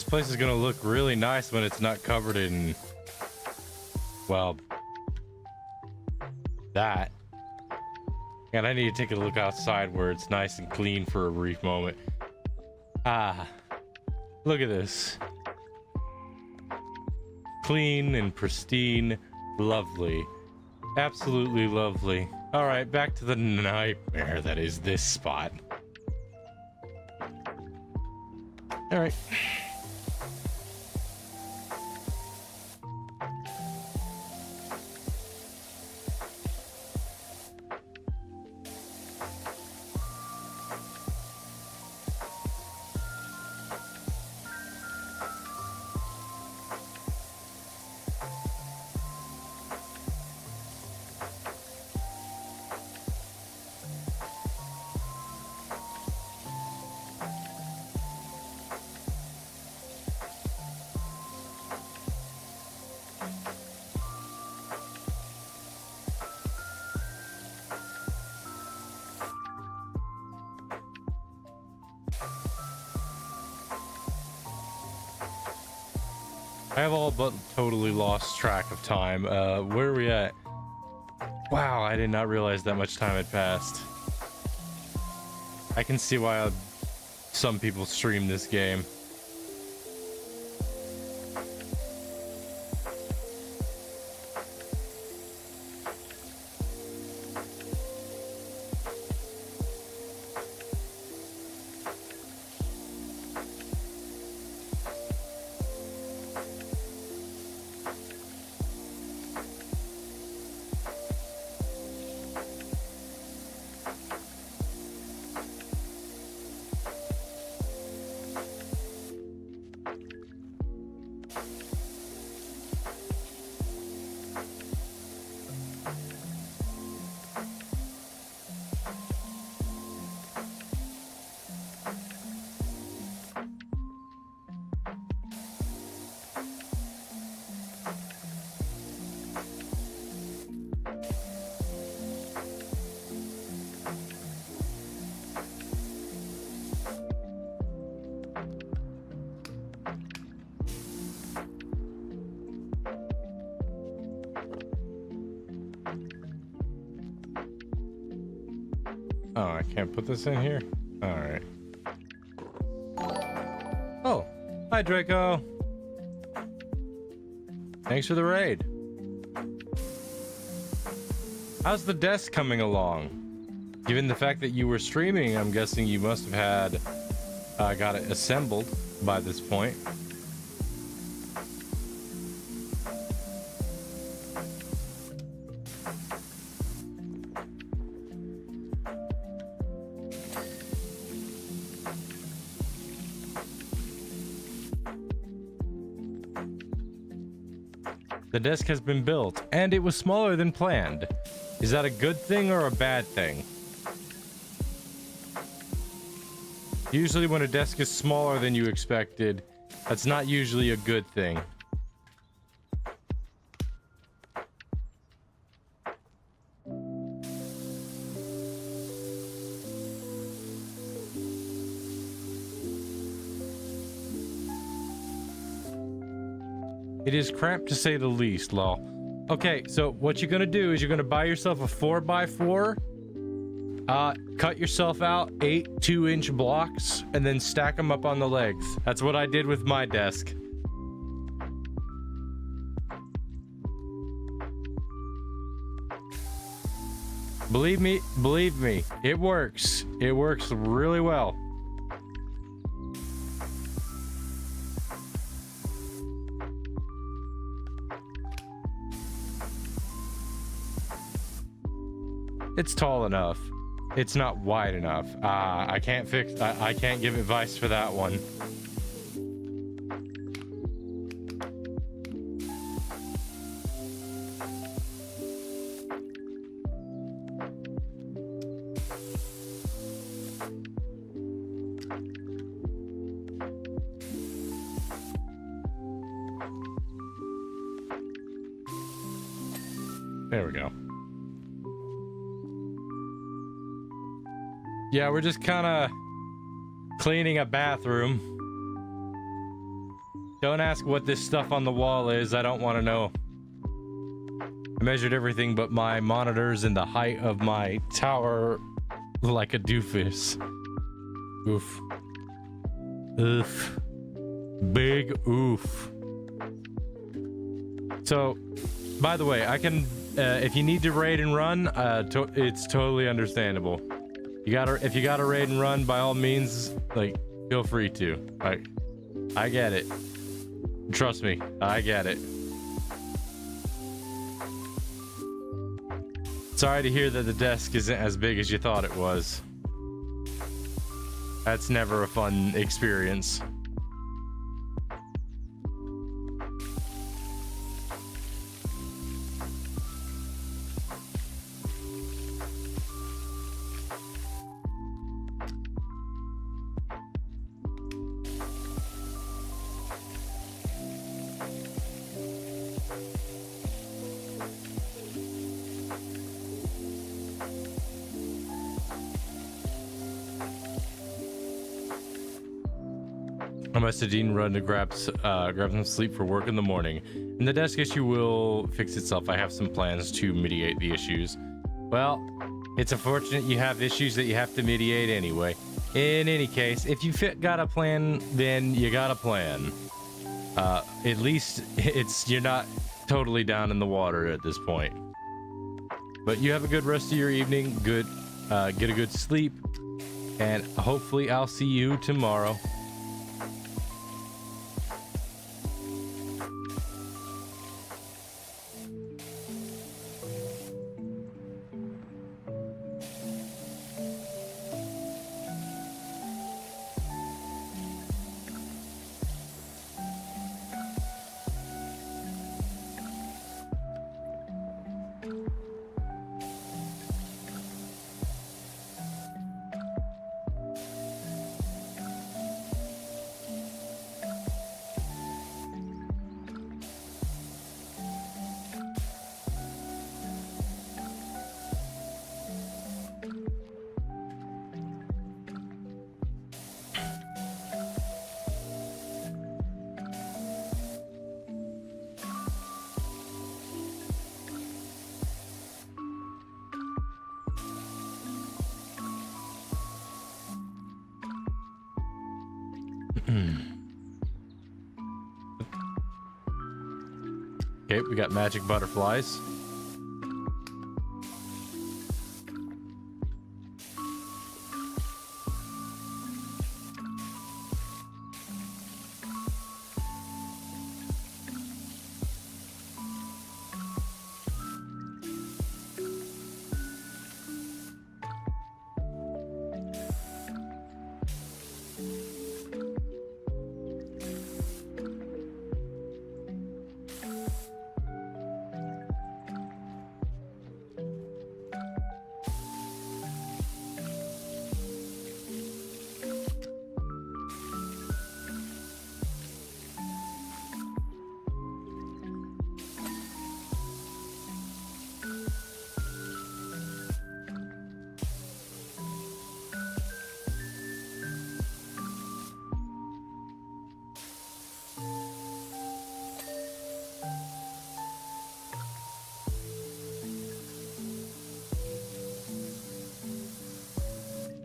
This place is gonna look really nice when it's not covered in, well, that. And I need to take a look outside where it's nice and clean for a brief moment. Ah, look at this. Clean and pristine, lovely. Absolutely lovely. All right, back to the nightmare that is this spot. All right. I have all but totally lost track of time. Where are we at? Wow, I did not realize that much time had passed. I can see why some people stream this game. Oh, I can't put this in here? Alright. Oh, hi Draco. Thanks for the raid. How's the desk coming along? Given the fact that you were streaming, I'm guessing you must have had got it assembled by this point. The desk has been built, and it was smaller than planned. Is that a good thing or a bad thing? Usually when a desk is smaller than you expected, that's not usually a good thing. It is cramped to say the least, lol. Okay, so what you're gonna do is you're gonna buy yourself a 4x4, cut yourself out 8 2-inch blocks, and then stack them up on the legs. That's what I did with my desk. Believe me, it works. It works really well. It's tall enough. It's not wide enough. I can't give advice for that one. There we go. Yeah, we're just kind of cleaning a bathroom. Don't ask what this stuff on the wall is. I don't want to know. I measured everything but my monitors and the height of my tower like a doofus. Oof. Oof. Big oof. So, by the way, I can, if you need to raid and run, it's totally understandable. If you gotta raid and run, by all means, like, feel free to. I get it. Trust me, I get it. Sorry to hear that the desk isn't as big as you thought it was. That's never a fun experience. I must indeed run to grab some sleep for work in the morning. And the desk issue will fix itself. I have some plans to mitigate the issues. Well, it's unfortunate you have issues that you have to mitigate anyway. In any case, if you got a plan, then you got a plan. At least you're not totally down in the water at this point. But you have a good rest of your evening. Get a good sleep. And hopefully I'll see you tomorrow. Okay, we got magic butterflies.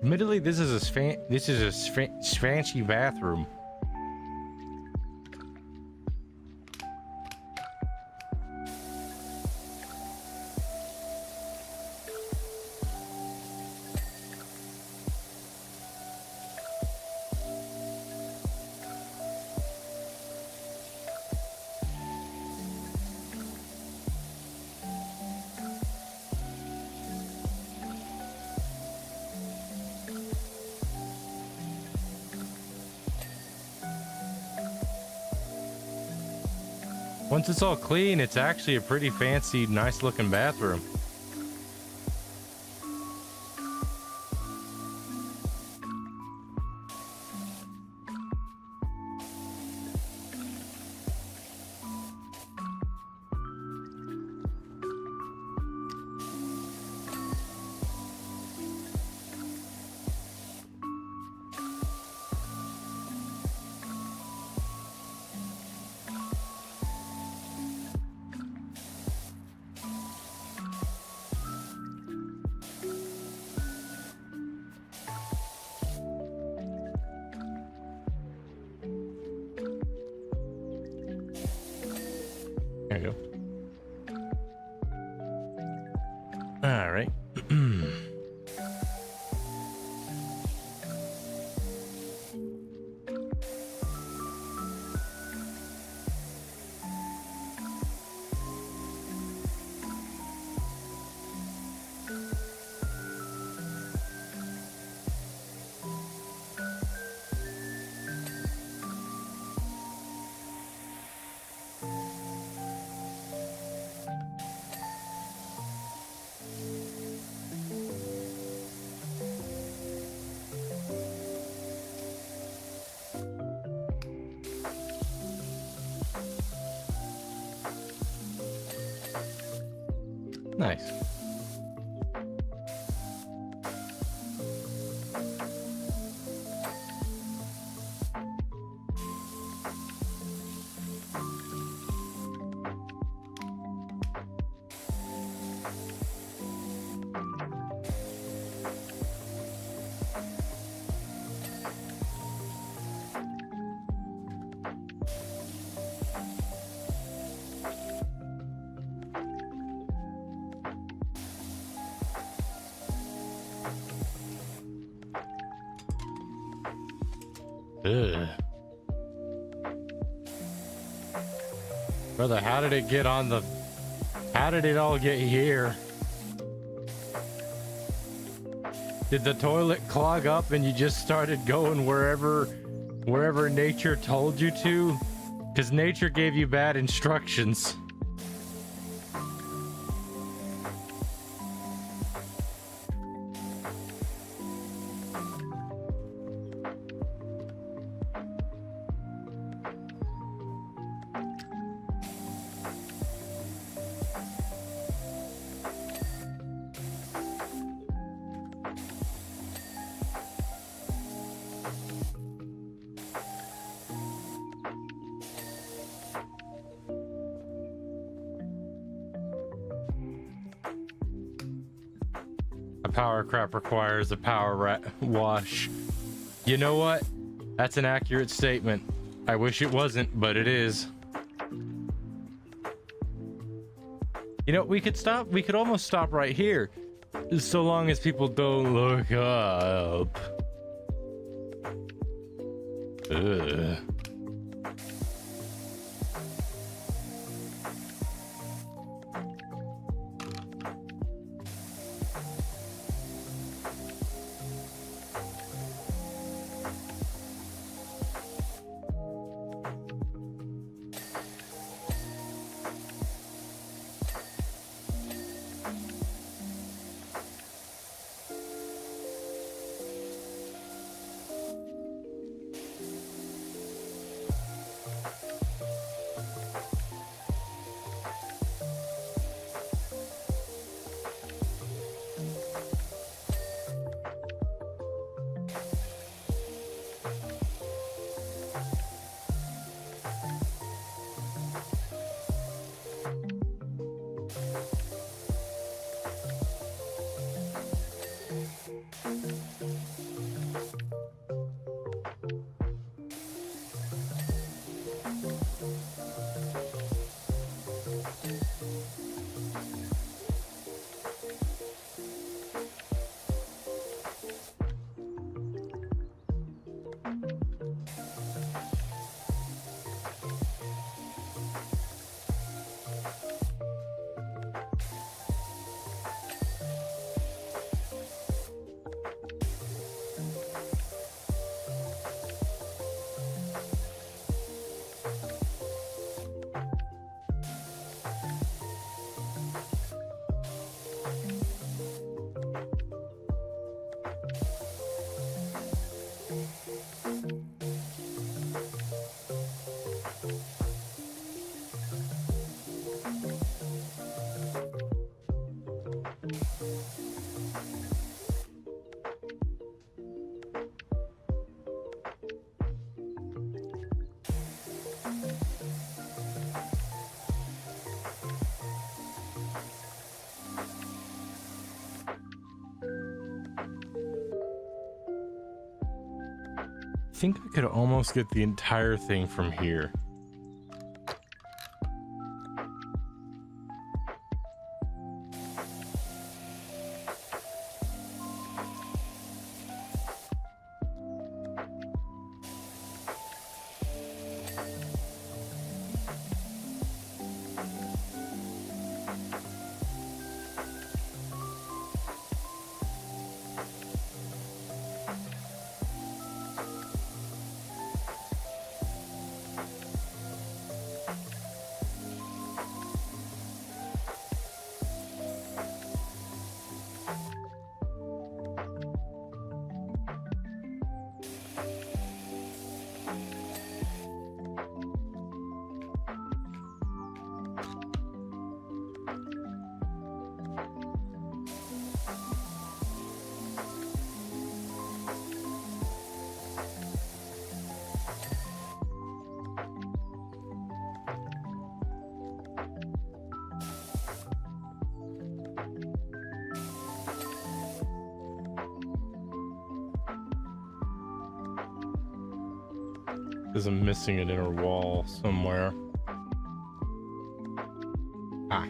Admittedly, this is a fancy bathroom. Once it's all clean, it's actually a pretty fancy, nice looking bathroom. There you go. All right. Nice. Ugh. Brother, how did it get on the... How did it all get here? Did the toilet clog up and you just started going wherever nature told you to? Because nature gave you bad instructions. Power crap requires a power wash. You know what? That's an accurate statement. I wish it wasn't, but it is. You know, we could almost stop right here, so long as people don't look up. Ugh. I think I could almost get the entire thing from here. Because I'm missing an inner wall somewhere. Ah.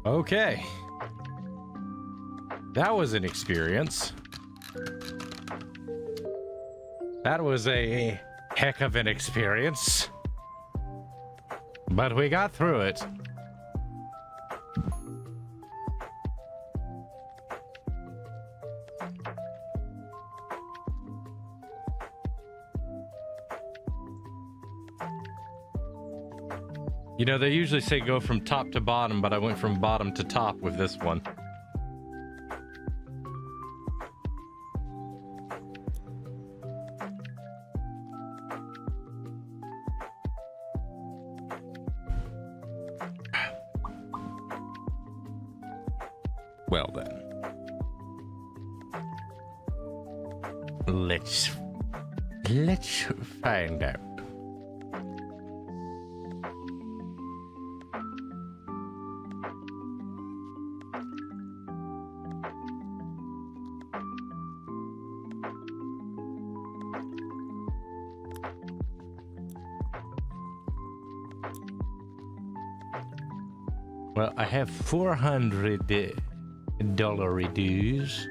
Okay. That was an experience. That was a heck of an experience. But we got through it. You know, they usually say go from top to bottom, but I went from bottom to top with this one. Well then. Let's find out. Well, I have $400 dues.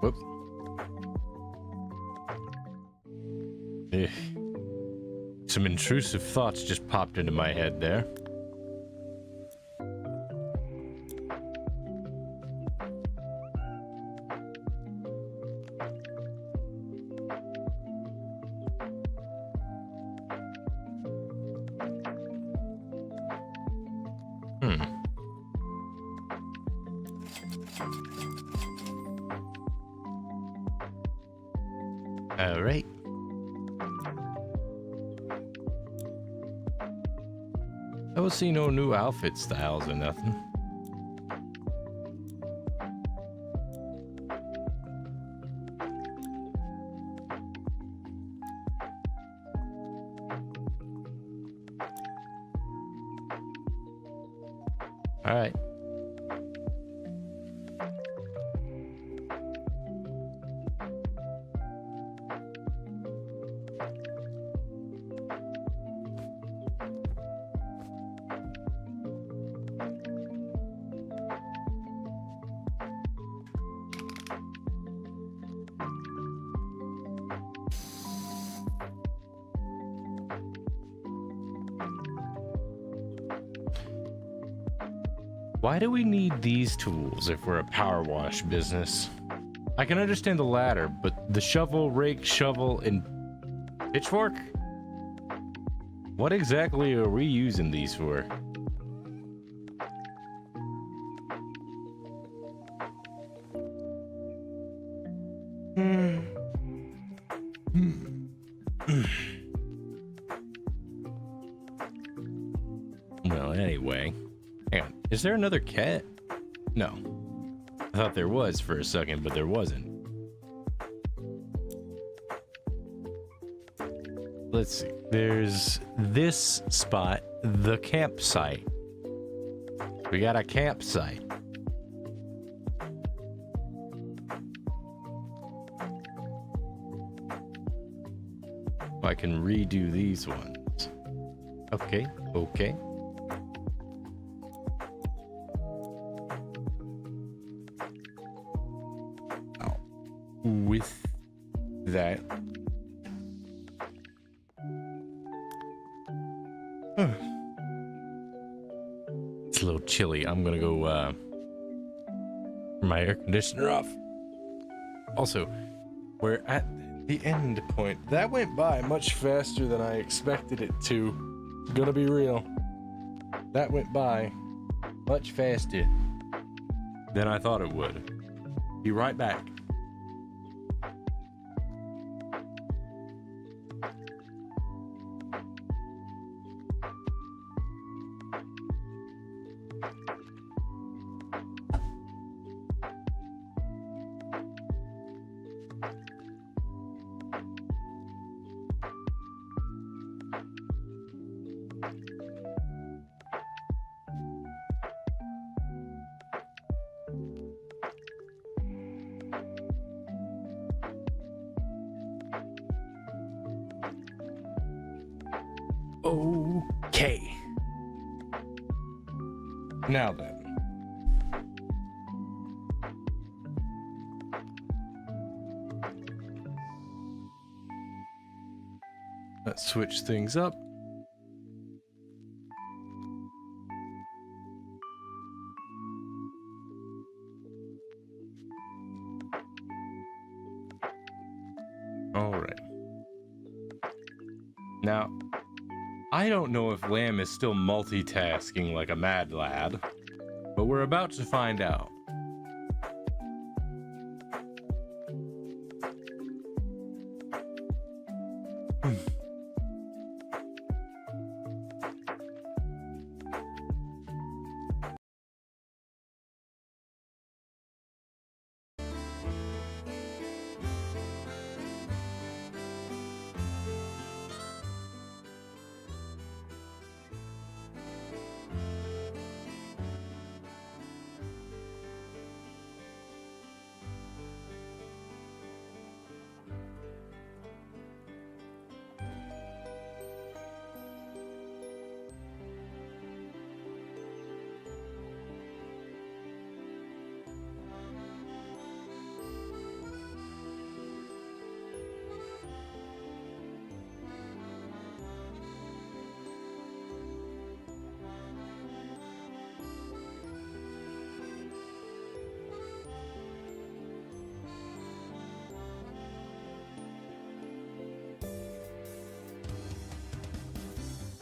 Whoops. Ugh. Some intrusive thoughts just popped into my head there. All right. I will see no new outfit styles or nothing. All right. Why do we need these tools if we're a power wash business? I can understand the ladder, but the shovel, rake, shovel, and pitchfork? What exactly are we using these for? Well, anyway. Hang on. Is there another cat? No. I thought there was for a second, but there wasn't. Let's see. There's this spot, the campsite. We got a campsite. I can redo these ones. Okay, okay. With that, it's a little chilly. I'm gonna go turn my air conditioner off. Also, we're at the end point. That went by much faster than I expected it to. Gonna be real. That went by much faster than I thought it would. Be right back. Okay. Now then. Let's switch things up. All right. Now, I don't know if Lamb is still multitasking like a mad lad, but we're about to find out.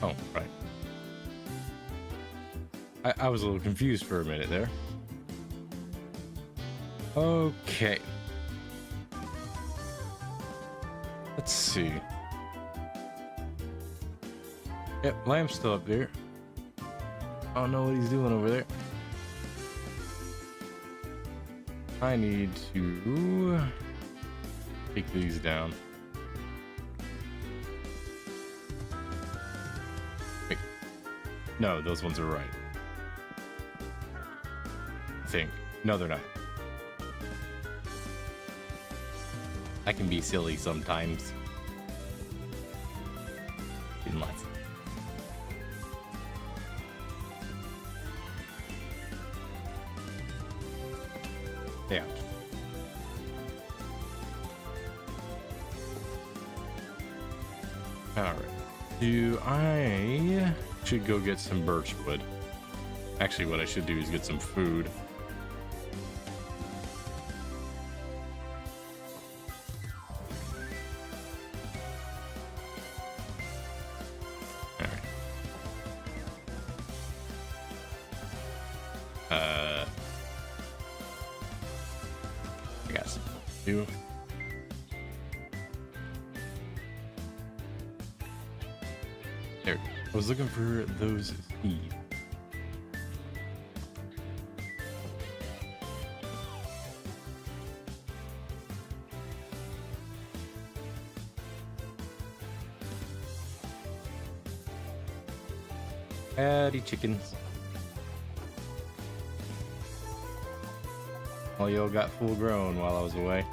Oh, right. I was a little confused for a minute there. Okay. Let's see. Yep, Lamb's still up there. I don't know what he's doing over there. I need to take these down. Wait. No, those ones are right. I think. No, they're not. I can be silly sometimes. In life. Yeah. Alright. I should go get some birchwood. Actually, what I should do is get some food. I got some too. There. I was looking for those seeds. Howdy, chickens. All y'all got full grown while I was away.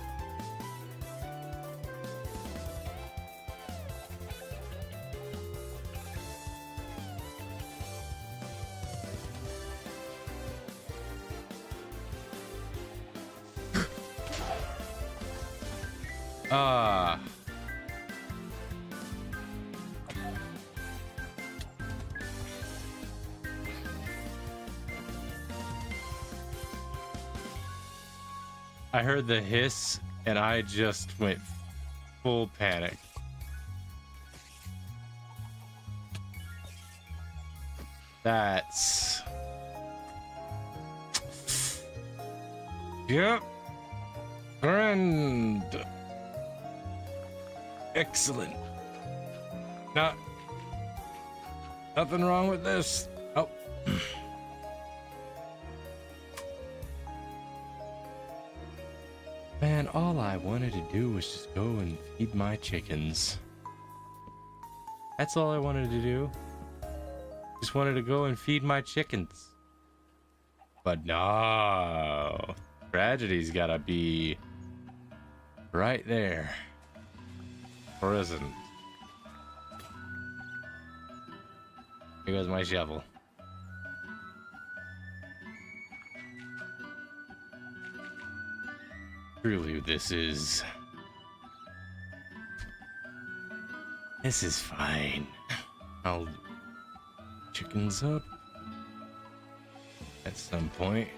Ah. I heard the hiss and I just went full panic. That's... Yep. Friend. Excellent. Nothing wrong with this. Oh. Man, all I wanted to do was just go and feed my chickens. That's all I wanted to do. Just wanted to go and feed my chickens. But no. Tragedy's gotta be right there. Or isn't. Here goes my shovel. Truly, this is fine. I'll chickens up at some point.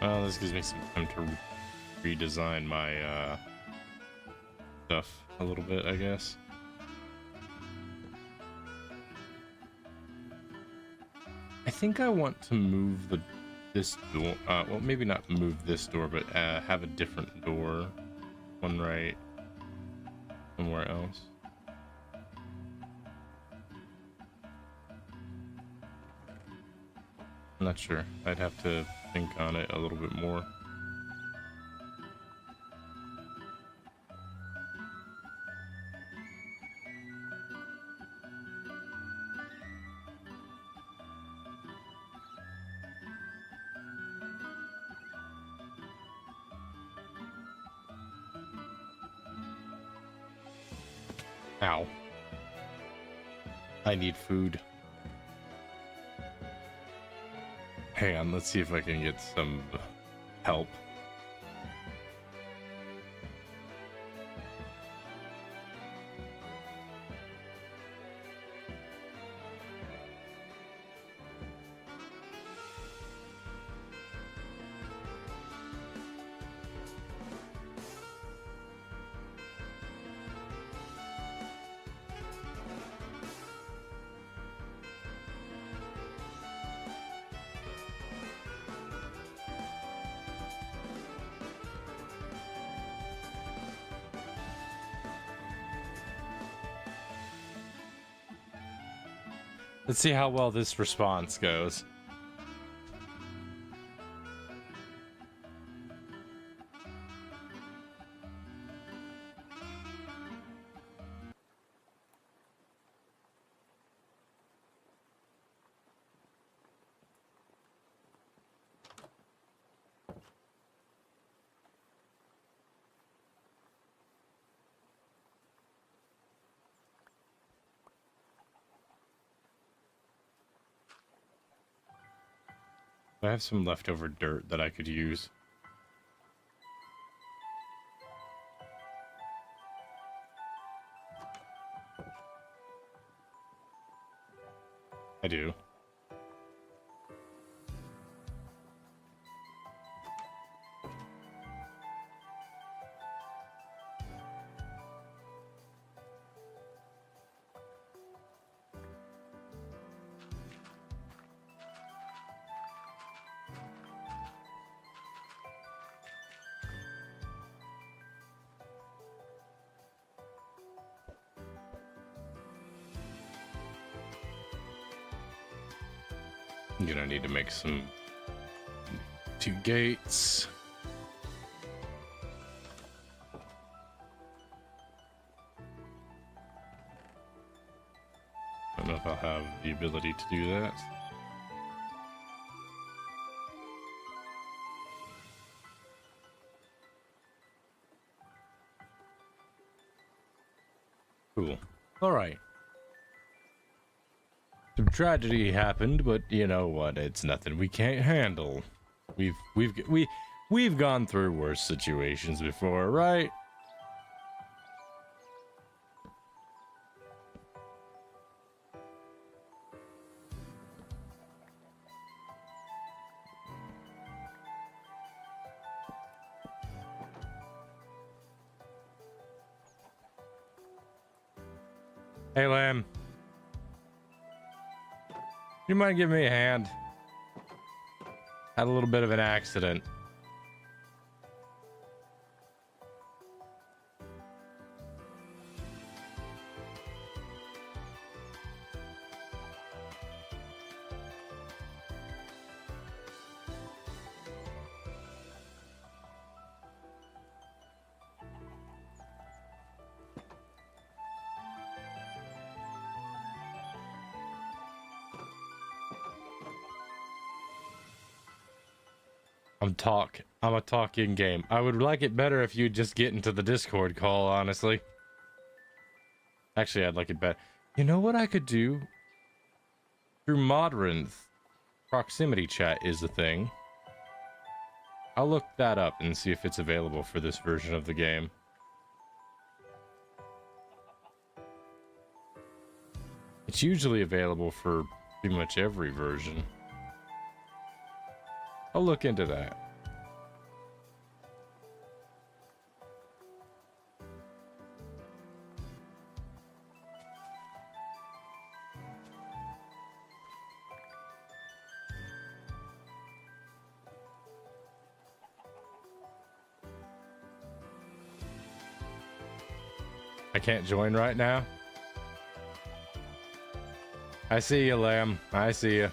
Well, this gives me some time to redesign my stuff a little bit, I guess. I think I want to move this door. Well, maybe not move this door, but have a different door. One right somewhere else. I'm not sure. I'd have to think on it a little bit more. Ow. I need food. Hang on, let's see if I can get some help. Let's see how well this response goes. I have some leftover dirt that I could use. I do. I'm gonna need to make some 2 gates. I don't know if I'll have the ability to do that. Cool. All right. Some tragedy happened, but you know what? It's nothing we can't handle. We've gone through worse situations before, right? Hey, Lamb. You mind giving me a hand? Had a little bit of an accident. I'm a talk in game. I would like it better if you'd just get into the Discord call, honestly. Actually, I'd like it better. You know what I could do? Through Modrinth, proximity chat is a thing. I'll look that up and see if it's available for this version of the game. It's usually available for pretty much every version. I'll look into that. I can't join right now. I see you, Lamb. I see you.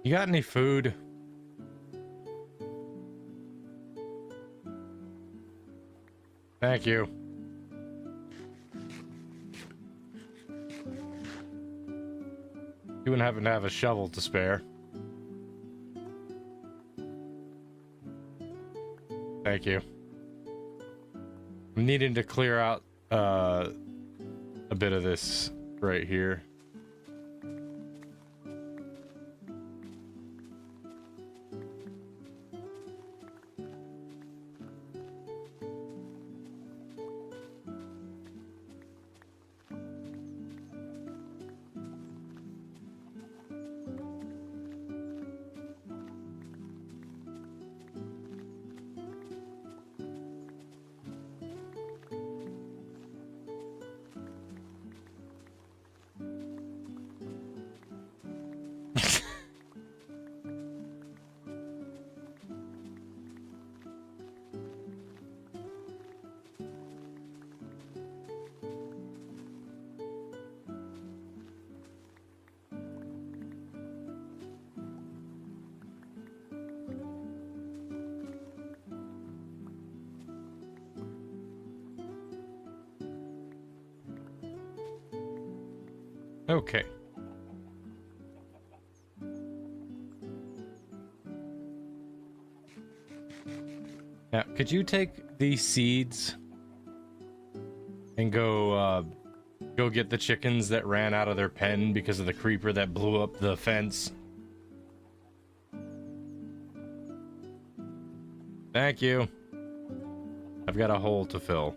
You got any food? Thank you. You wouldn't happen to have a shovel to spare. Thank you. I'm needing to clear out a bit of this right here. Okay. Now, could you take these seeds and go get the chickens that ran out of their pen because of the creeper that blew up the fence? Thank you. I've got a hole to fill.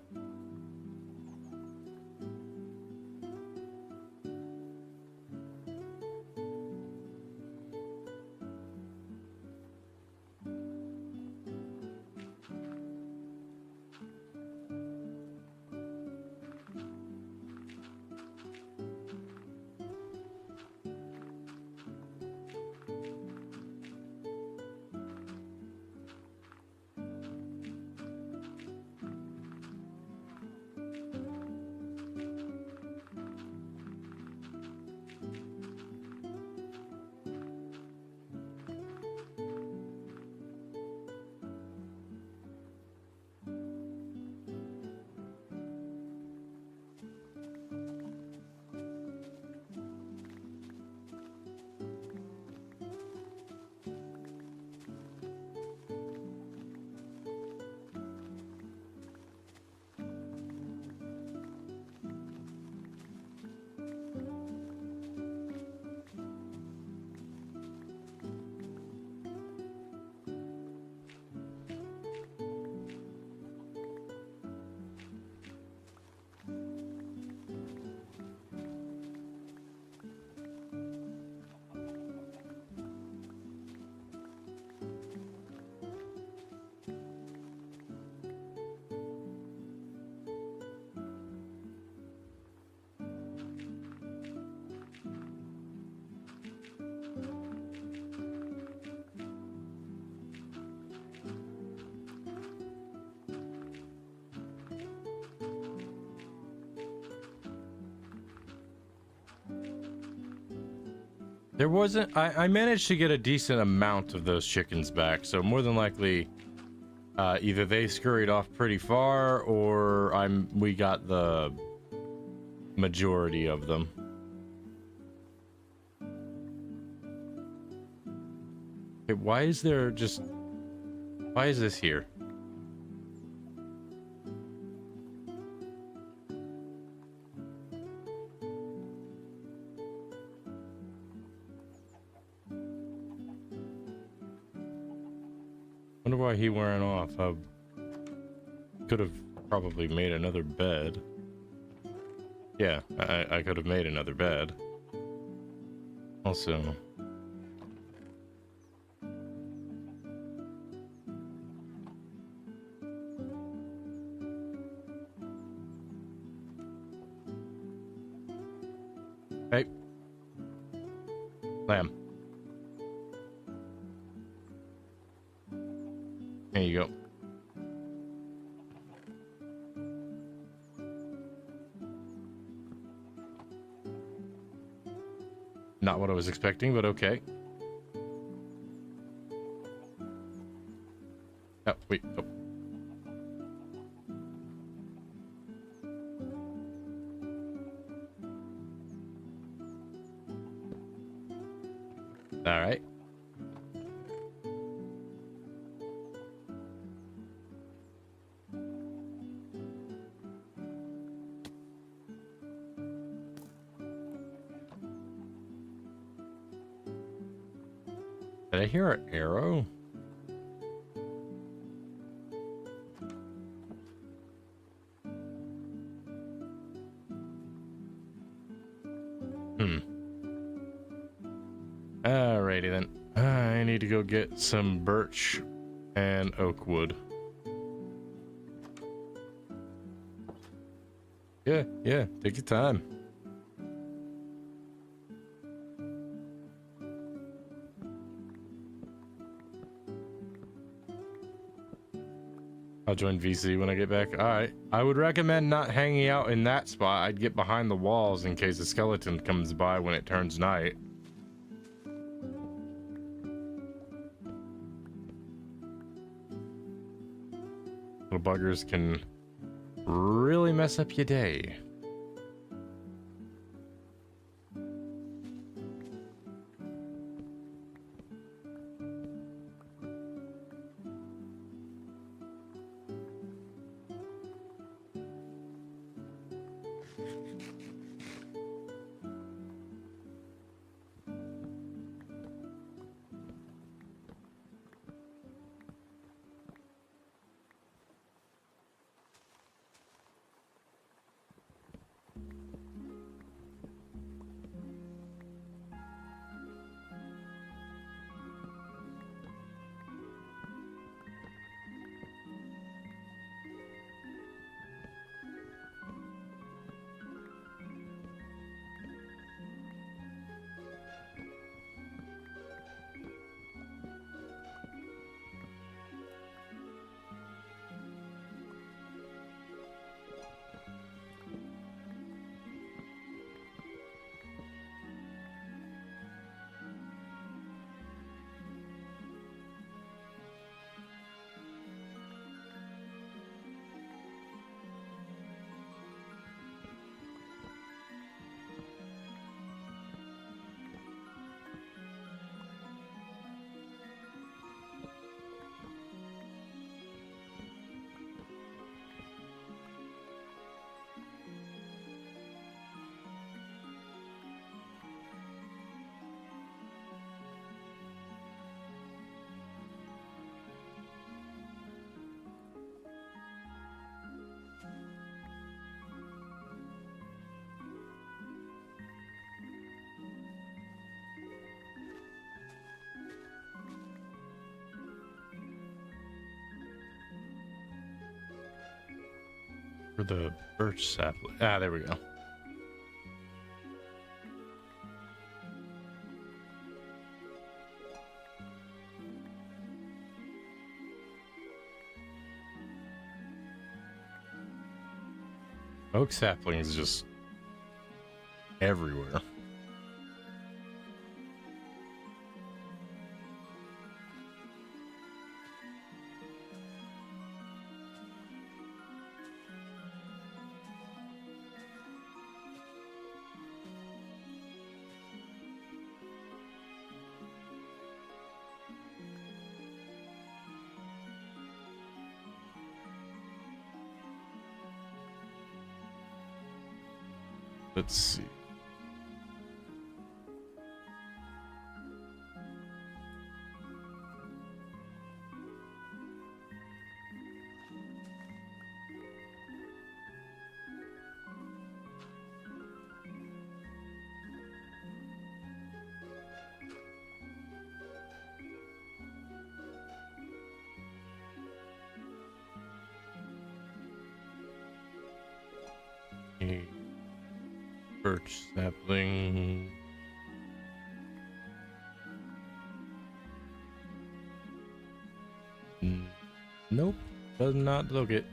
There wasn't... I managed to get a decent amount of those chickens back, so more than likely either they scurried off pretty far or we got the majority of them. Okay, why is there just... Why is this here? Wonder why he wearing off. I could have probably made another bed. Yeah, I could have made another bed. Also... Hey. Lamb. There you go. Not what I was expecting, but okay. Oh, wait. Oh. All right. Did I hear an arrow? Alrighty then. I need to go get some birch and oak wood. Yeah, take your time. I'll join VC when I get back. Alright. I would recommend not hanging out in that spot. I'd get behind the walls in case a skeleton comes by when it turns night. Little buggers can really mess up your day. For the birch sapling. Ah, there we go. Oak saplings just everywhere. Let's see. A birch sapling. Nope, does not look it.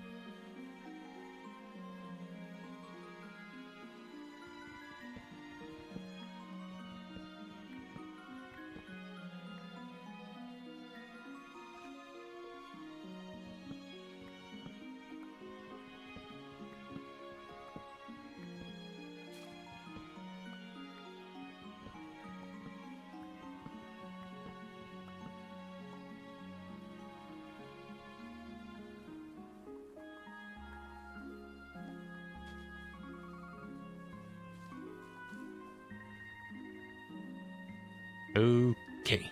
Okay.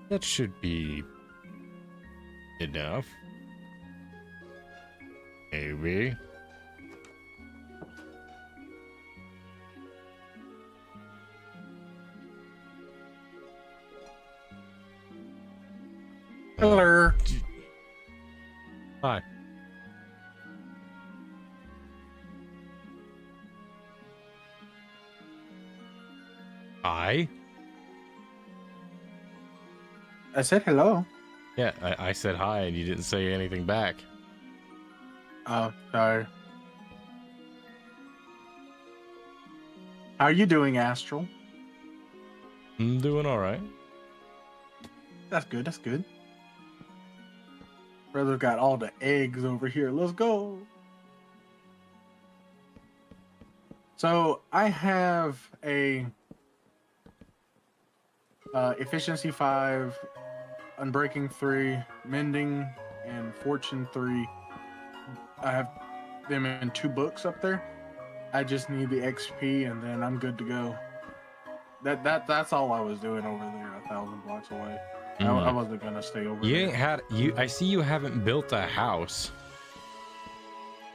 That should be enough. Maybe. Hello. Hi. Hi. I said hello. Yeah, I said hi and you didn't say anything back. Oh, sorry. How are you doing, Astral? I'm doing all right. That's good. That's good. Brother got all the eggs over here. Let's go. So I have a efficiency 5, unbreaking 3, mending, and fortune 3. I have them in 2 books up there. I just need the XP and then I'm good to go. That's all I was doing over there, 1,000 blocks away. I wasn't gonna stay over You there. ain't had I see you haven't built a house.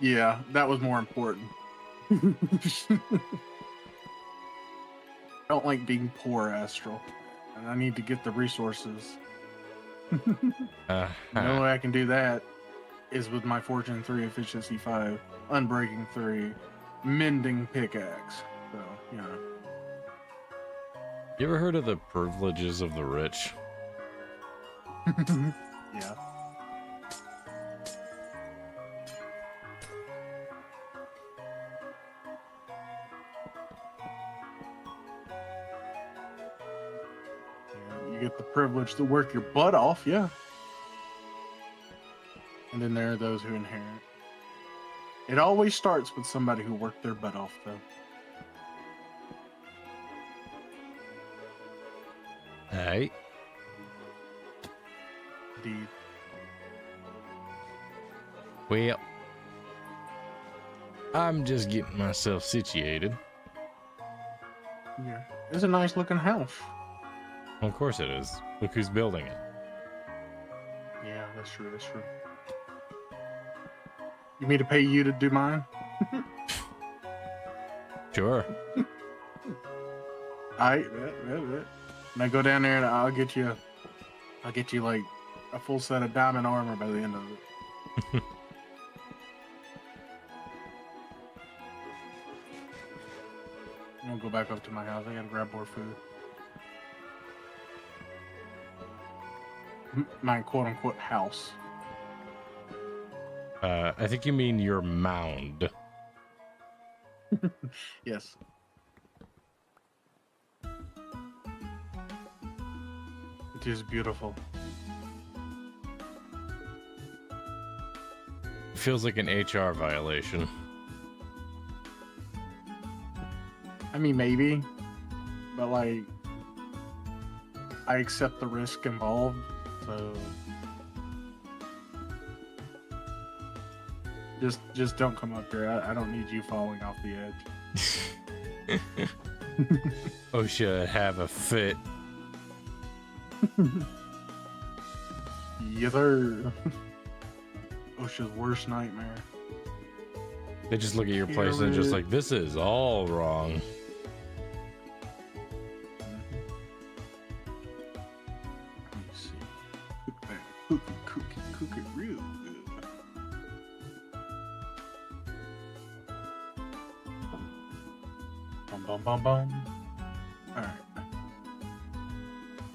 Yeah, that was more important. I don't like being poor, Astral, and I need to get the resources. The only way I can do that is with my Fortune 3, Efficiency 5, Unbreaking 3, Mending pickaxe. So, you know. You ever heard of the privileges of the rich? Yeah. You get the privilege to work your butt off, yeah. And then there are those who inherit. It always starts with somebody who worked their butt off, though. Hey. Indeed. Well, I'm just getting myself situated. Yeah. It's a nice looking house. Of course it is. Look who's building it. Yeah, that's true. That's true. You mean to pay you to do mine? Sure. When I go down there, and I'll get you like a full set of diamond armor by the end of it. I'm gonna go back up to my house. I gotta grab more food. My quote-unquote house. I think you mean your mound. Yes. It is beautiful. Feels like an HR violation. I mean, maybe, but like, I accept the risk involved, so. Just don't come up here. I don't need you falling off the edge. OSHA have a fit. Yes, sir. OSHA's worst nightmare. They just look at your place and just like, this is all wrong. Let me see. Cook it real good. Bum bum bum bum. Alright.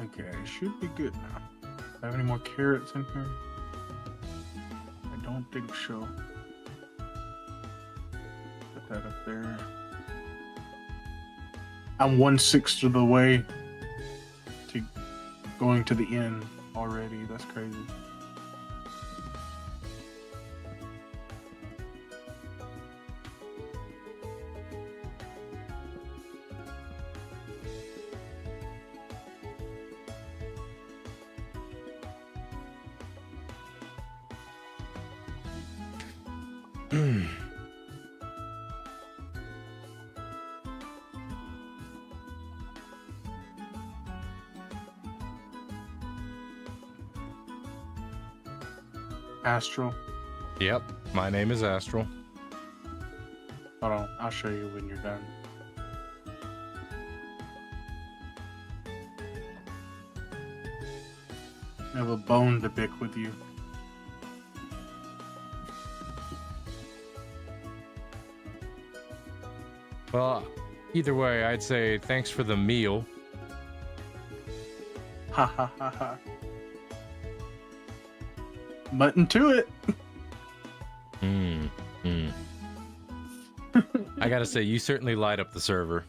Okay, should be good now. Have any more carrots in here? I don't think so. Put that up there. I'm 1/6 of the way to going to the end already. That's crazy. Astral. Yep, my name is Astral. Hold on, I'll show you when you're done. I have a bone to pick with you. Well, either way, I'd say thanks for the meal. Ha ha ha ha. Mutton to it. I gotta say, you certainly light up the server.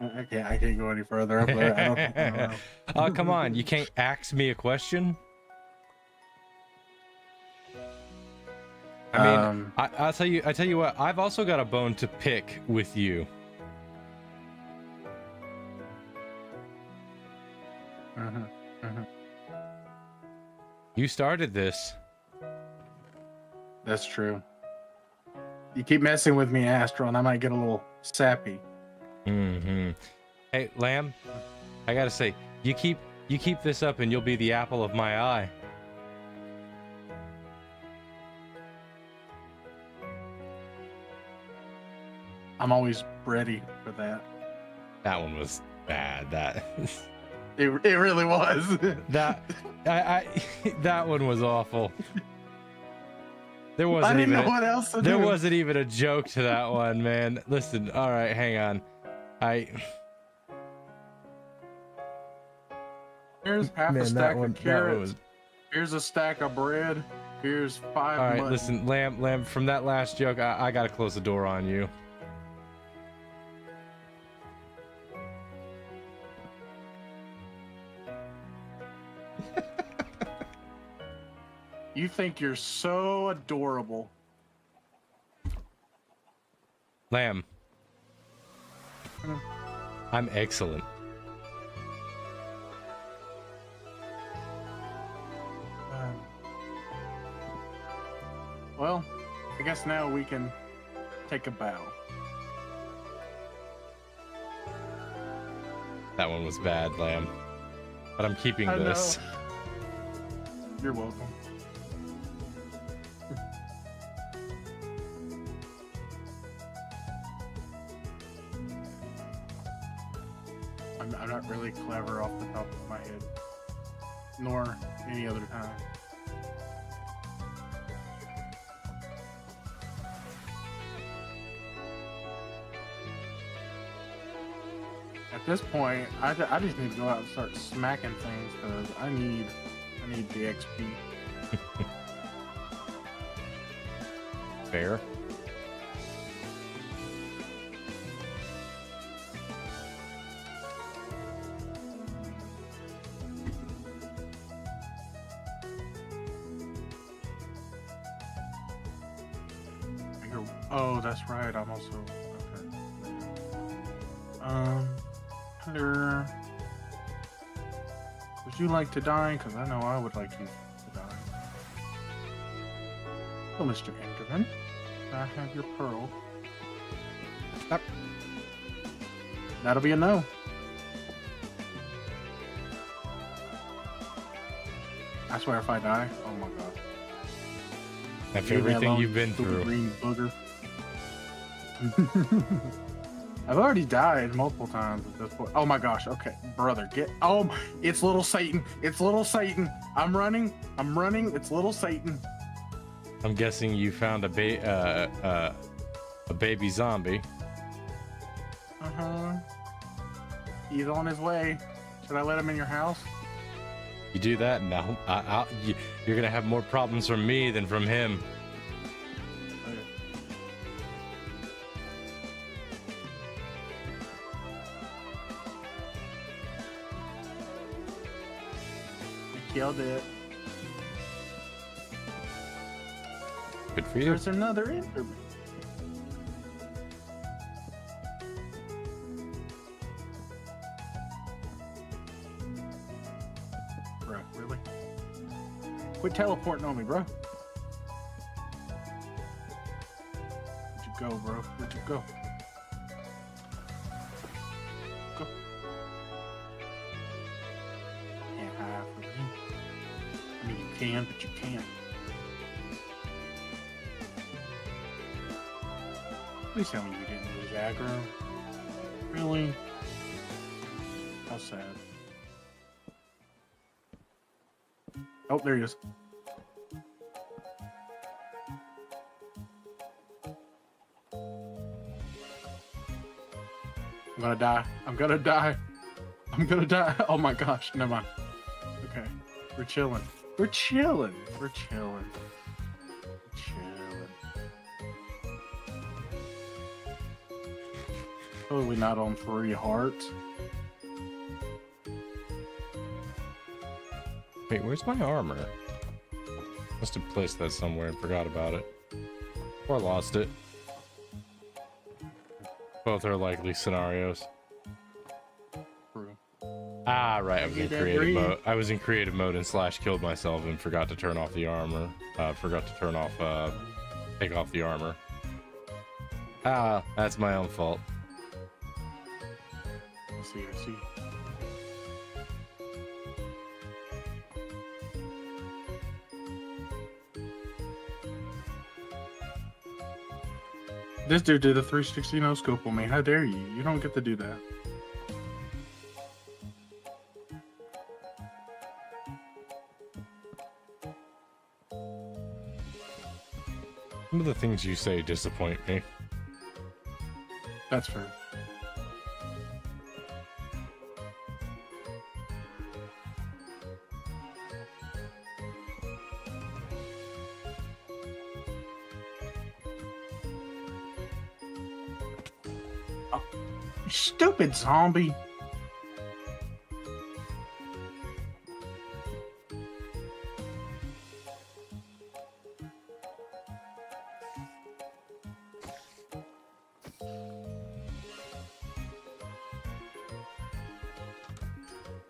Okay, I can't go any further up there. I don't know. Oh, come on. You can't ask me a question? I mean, I tell you what, I've also got a bone to pick with you. You started this. That's true. You keep messing with me, Astro, and I might get a little sappy. Hey, Lamb, I gotta say, you keep this up and you'll be the apple of my eye. I'm always ready for that. That one was bad. It really was. That one was awful. There wasn't I didn't even know what else to there do. wasn't even a joke to that one, man. Listen, all right, hang on. Here's half Man, a that stack one- of that carrots. was- Here's a stack of bread. Here's 5 All right, mutton. listen, Lamb, from that last joke, I gotta close the door on you. You think you're so adorable. Lamb. I'm excellent. Well, I guess now we can take a bow. That one was bad, Lamb. But I'm keeping I this. know. You're welcome. I'm not really clever off the top of my head, nor any other time. At this point, I just need to go out and start smacking things because I need the XP. Fair. Oh, that's right. I'm also okay. Under Would you like to die? Because I know I would like you to die. Oh, Mr. Enderman, I have your pearl. Yep. That'll be a no. I swear if I die, oh my god. After everything you've been through. Green booger. I've already died multiple times at this point. Oh my gosh, okay. Brother, get... Oh, it's little Satan. It's little Satan. I'm running. It's little Satan. I'm guessing you found a baby zombie. Uh-huh. He's on his way. Should I let him in your house? You do that, no. You're gonna have more problems from me than from him. Okay. I killed it. Good for you. There's another Enderman. Bro, really? Quit teleporting on me, bro. Where'd you go, bro? Where'd you go? Go. Can't hide from me. I mean, you can, but you can't. Please tell me you didn't lose aggro. Really? How sad. Oh, there he is. I'm gonna die. I'm gonna die. I'm gonna die. Oh my gosh. Never mind. Okay. We're chilling. We're chilling. We're chilling. Totally not on 3 hearts. Wait, where's my armor? Must have placed that somewhere and forgot about it. Or lost it. Both are likely scenarios. True. Ah, right. I was in creative mode. I was in creative mode and / killed myself and forgot to turn off the armor. Forgot to turn off, take off the armor. Ah, that's my own fault. I see. This dude did a 360 no scope on me. How dare you? You don't get to do that. Some of the things you say disappoint me. That's fair. Oh, you stupid zombie.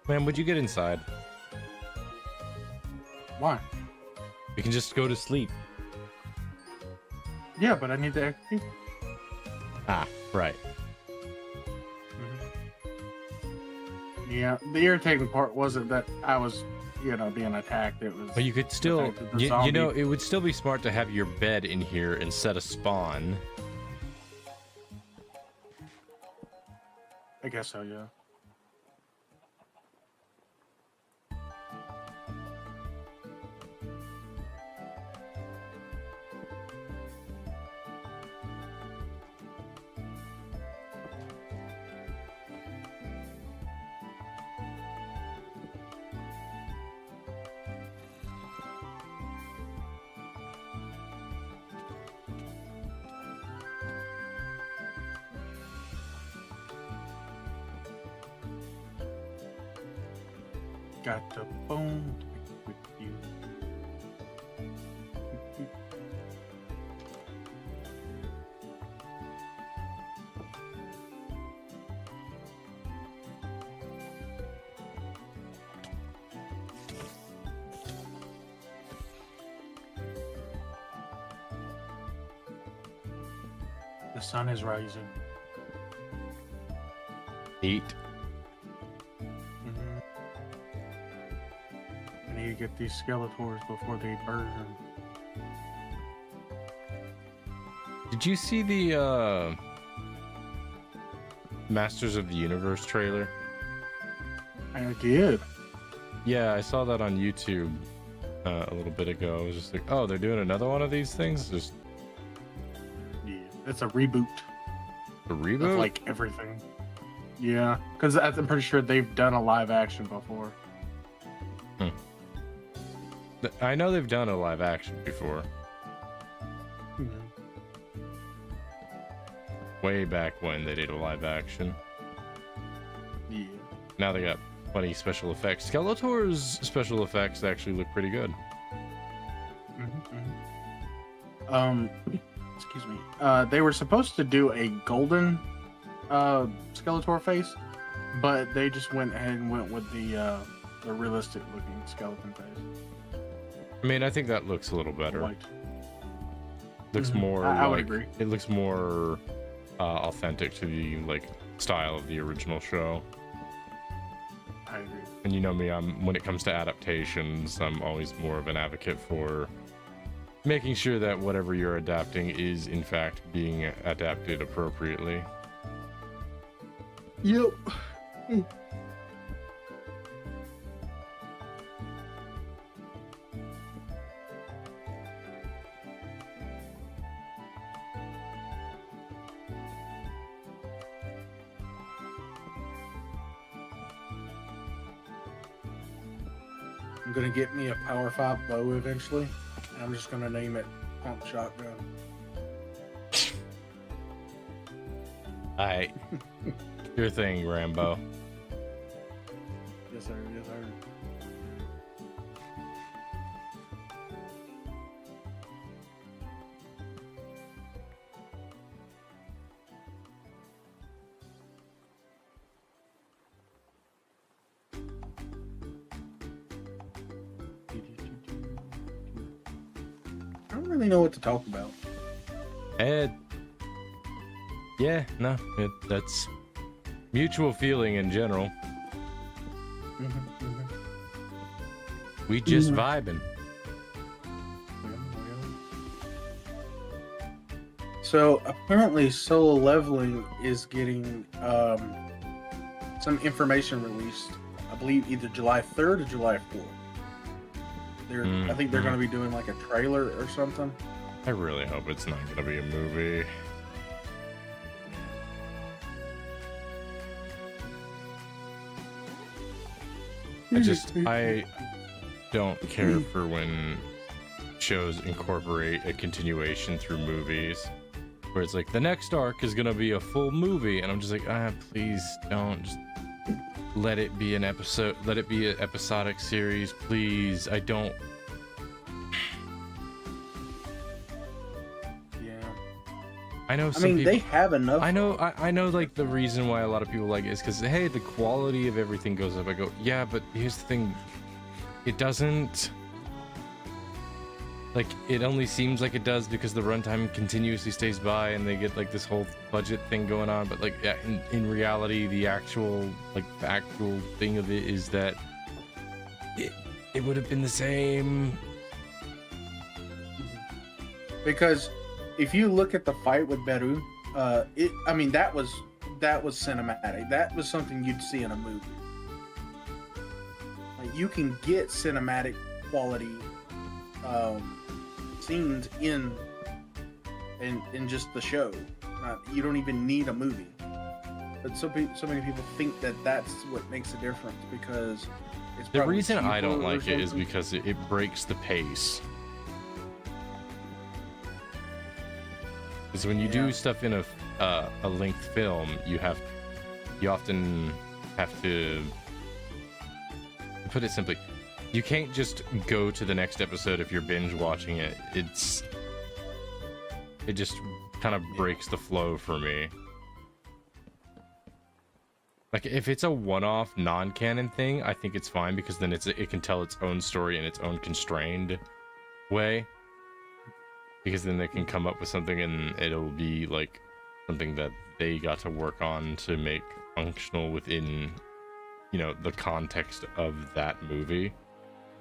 Man, would you get inside? Why? We can just go to sleep. Yeah, but I need to XP. Ah, right. Yeah, the irritating part wasn't that I was, being attacked. It was. But you could still, you zombie. know, it would still be smart to have your bed in here and set a spawn. I guess so, yeah. Got the bone with you. The sun is rising. 8. I need to get these Skeletors before they burn. Did you see the Masters of the Universe trailer? I did. Yeah, I saw that on YouTube a little bit ago. I was just like, oh, they're doing another one of these things? Just Yeah, it's a reboot. a reboot? Of like everything. Yeah, because I'm pretty sure they've done a live action before. I know they've done a live action before. Way back when they did a live action. Yeah. Now they got funny special effects. Skeletor's special effects actually look pretty good. Excuse me. They were supposed to do a golden Skeletor face, but they just went ahead and went with the realistic looking skeleton face. I mean, I think that looks a little better. White. Looks more. I would like- agree. It looks more authentic to the style of the original show. I agree. And you know me, when it comes to adaptations, I'm always more of an advocate for making sure that whatever you're adapting is in fact being adapted appropriately. Yep. I'm gonna get me a Power 5 bow eventually, and I'm just gonna name it Pump Shotgun. Alright. Your thing, Rambo. Yes, sir. Yes, sir. I don't really know what to talk about. Yeah, no, that's mutual feeling in general. We just vibing. So apparently Solo Leveling is getting some information released. I believe either July 3rd or July 4th. I think they're going to be doing like a trailer or something. I really hope it's not going to be a movie. I don't care for when shows incorporate a continuation through movies, where it's like the next arc is gonna be a full movie, and I'm just like, please don't. Just let it be an episode. Let it be an episodic series, please. I don't. I know. I mean, they have enough. I know. Like the reason why a lot of people like it is because hey, the quality of everything goes up. I go, yeah, but here's the thing, it doesn't. Like it only seems like it does because the runtime continuously stays by, and they get like this whole budget thing going on. But like, yeah, in reality, the actual thing of it is that it would have been the same. Because if you look at the fight with Beru, I mean that was cinematic. That was something you'd see in a movie. Like you can get cinematic quality scenes in just the show. You don't even need a movie. But so many people think that that's what makes a difference because it's the reason I don't cheaper or like it is something. because it breaks the pace. Because when you do stuff in a length film, you often have to put it simply. You can't just go to the next episode if you're binge watching it. It just kind of breaks the flow for me. Like if it's a one-off non-canon thing, I think it's fine because then it can tell its own story in its own constrained way. Because then they can come up with something and it'll be like something that they got to work on to make functional within, you know, the context of that movie.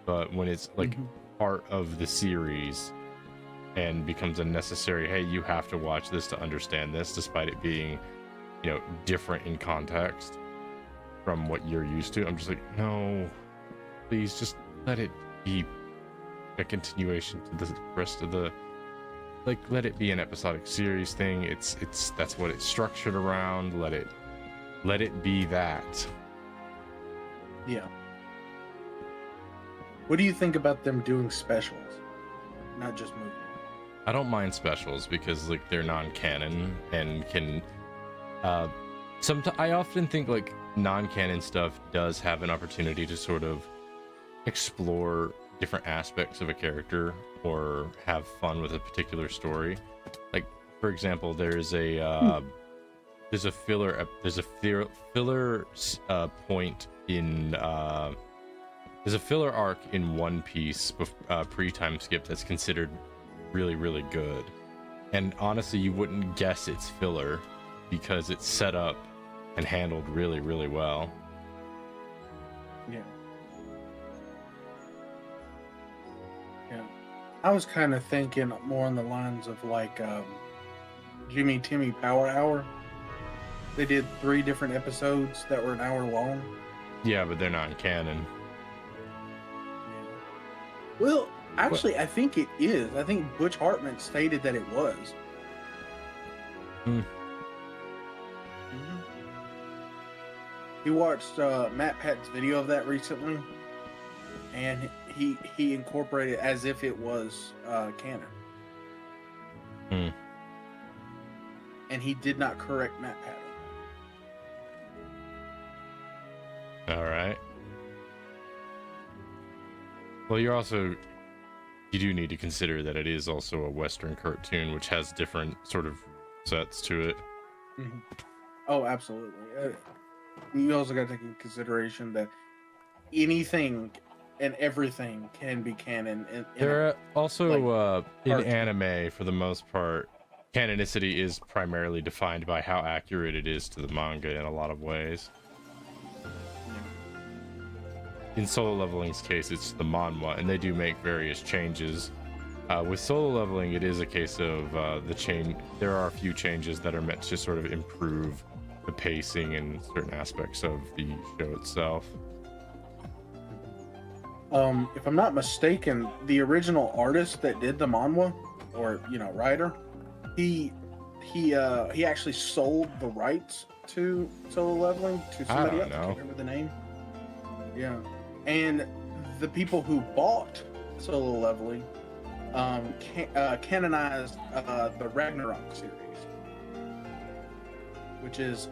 But when it's like part of the series and becomes a necessary, hey, you have to watch this to understand this, despite it being, you know, different in context from what you're used to, I'm just like, no, please just let it be a continuation to the rest of the, like, let it be an episodic series thing. It's that's what it's structured around. Let it be that. Yeah. What do you think about them doing specials, not just movies? I don't mind specials because, like, they're non-canon and can I often think like non-canon stuff does have an opportunity to sort of explore different aspects of a character or have fun with a particular story. Like, for example, there's a filler point in there's a filler arc in One Piece pre-time skip that's considered really good, and honestly you wouldn't guess it's filler because it's set up and handled really well. Yeah. I was kind of thinking more on the lines of like Jimmy Timmy Power Hour. They did 3 different episodes that were an hour long. Yeah, but they're not canon. Well, actually, I think it is. I think Butch Hartman stated that it was. He watched Matt Patton's video of that recently, and he incorporated it as if it was canon. And he did not correct Matt Patton. All right. Well, you do need to consider that it is also a Western cartoon, which has different sort of sets to it. Oh, absolutely. You also got to take into consideration that anything and everything can be canon. There are also in anime, for the most part, canonicity is primarily defined by how accurate it is to the manga in a lot of ways. In Solo Leveling's case, it's the manhwa, and they do make various changes. With Solo Leveling, it is a case of there are a few changes that are meant to sort of improve the pacing and certain aspects of the show itself. If I'm not mistaken, the original artist that did the manhwa, or writer, he actually sold the rights to Solo Leveling to somebody else. I can't remember the name. Yeah, and the people who bought Solo Leveling canonized the Ragnarok series, which is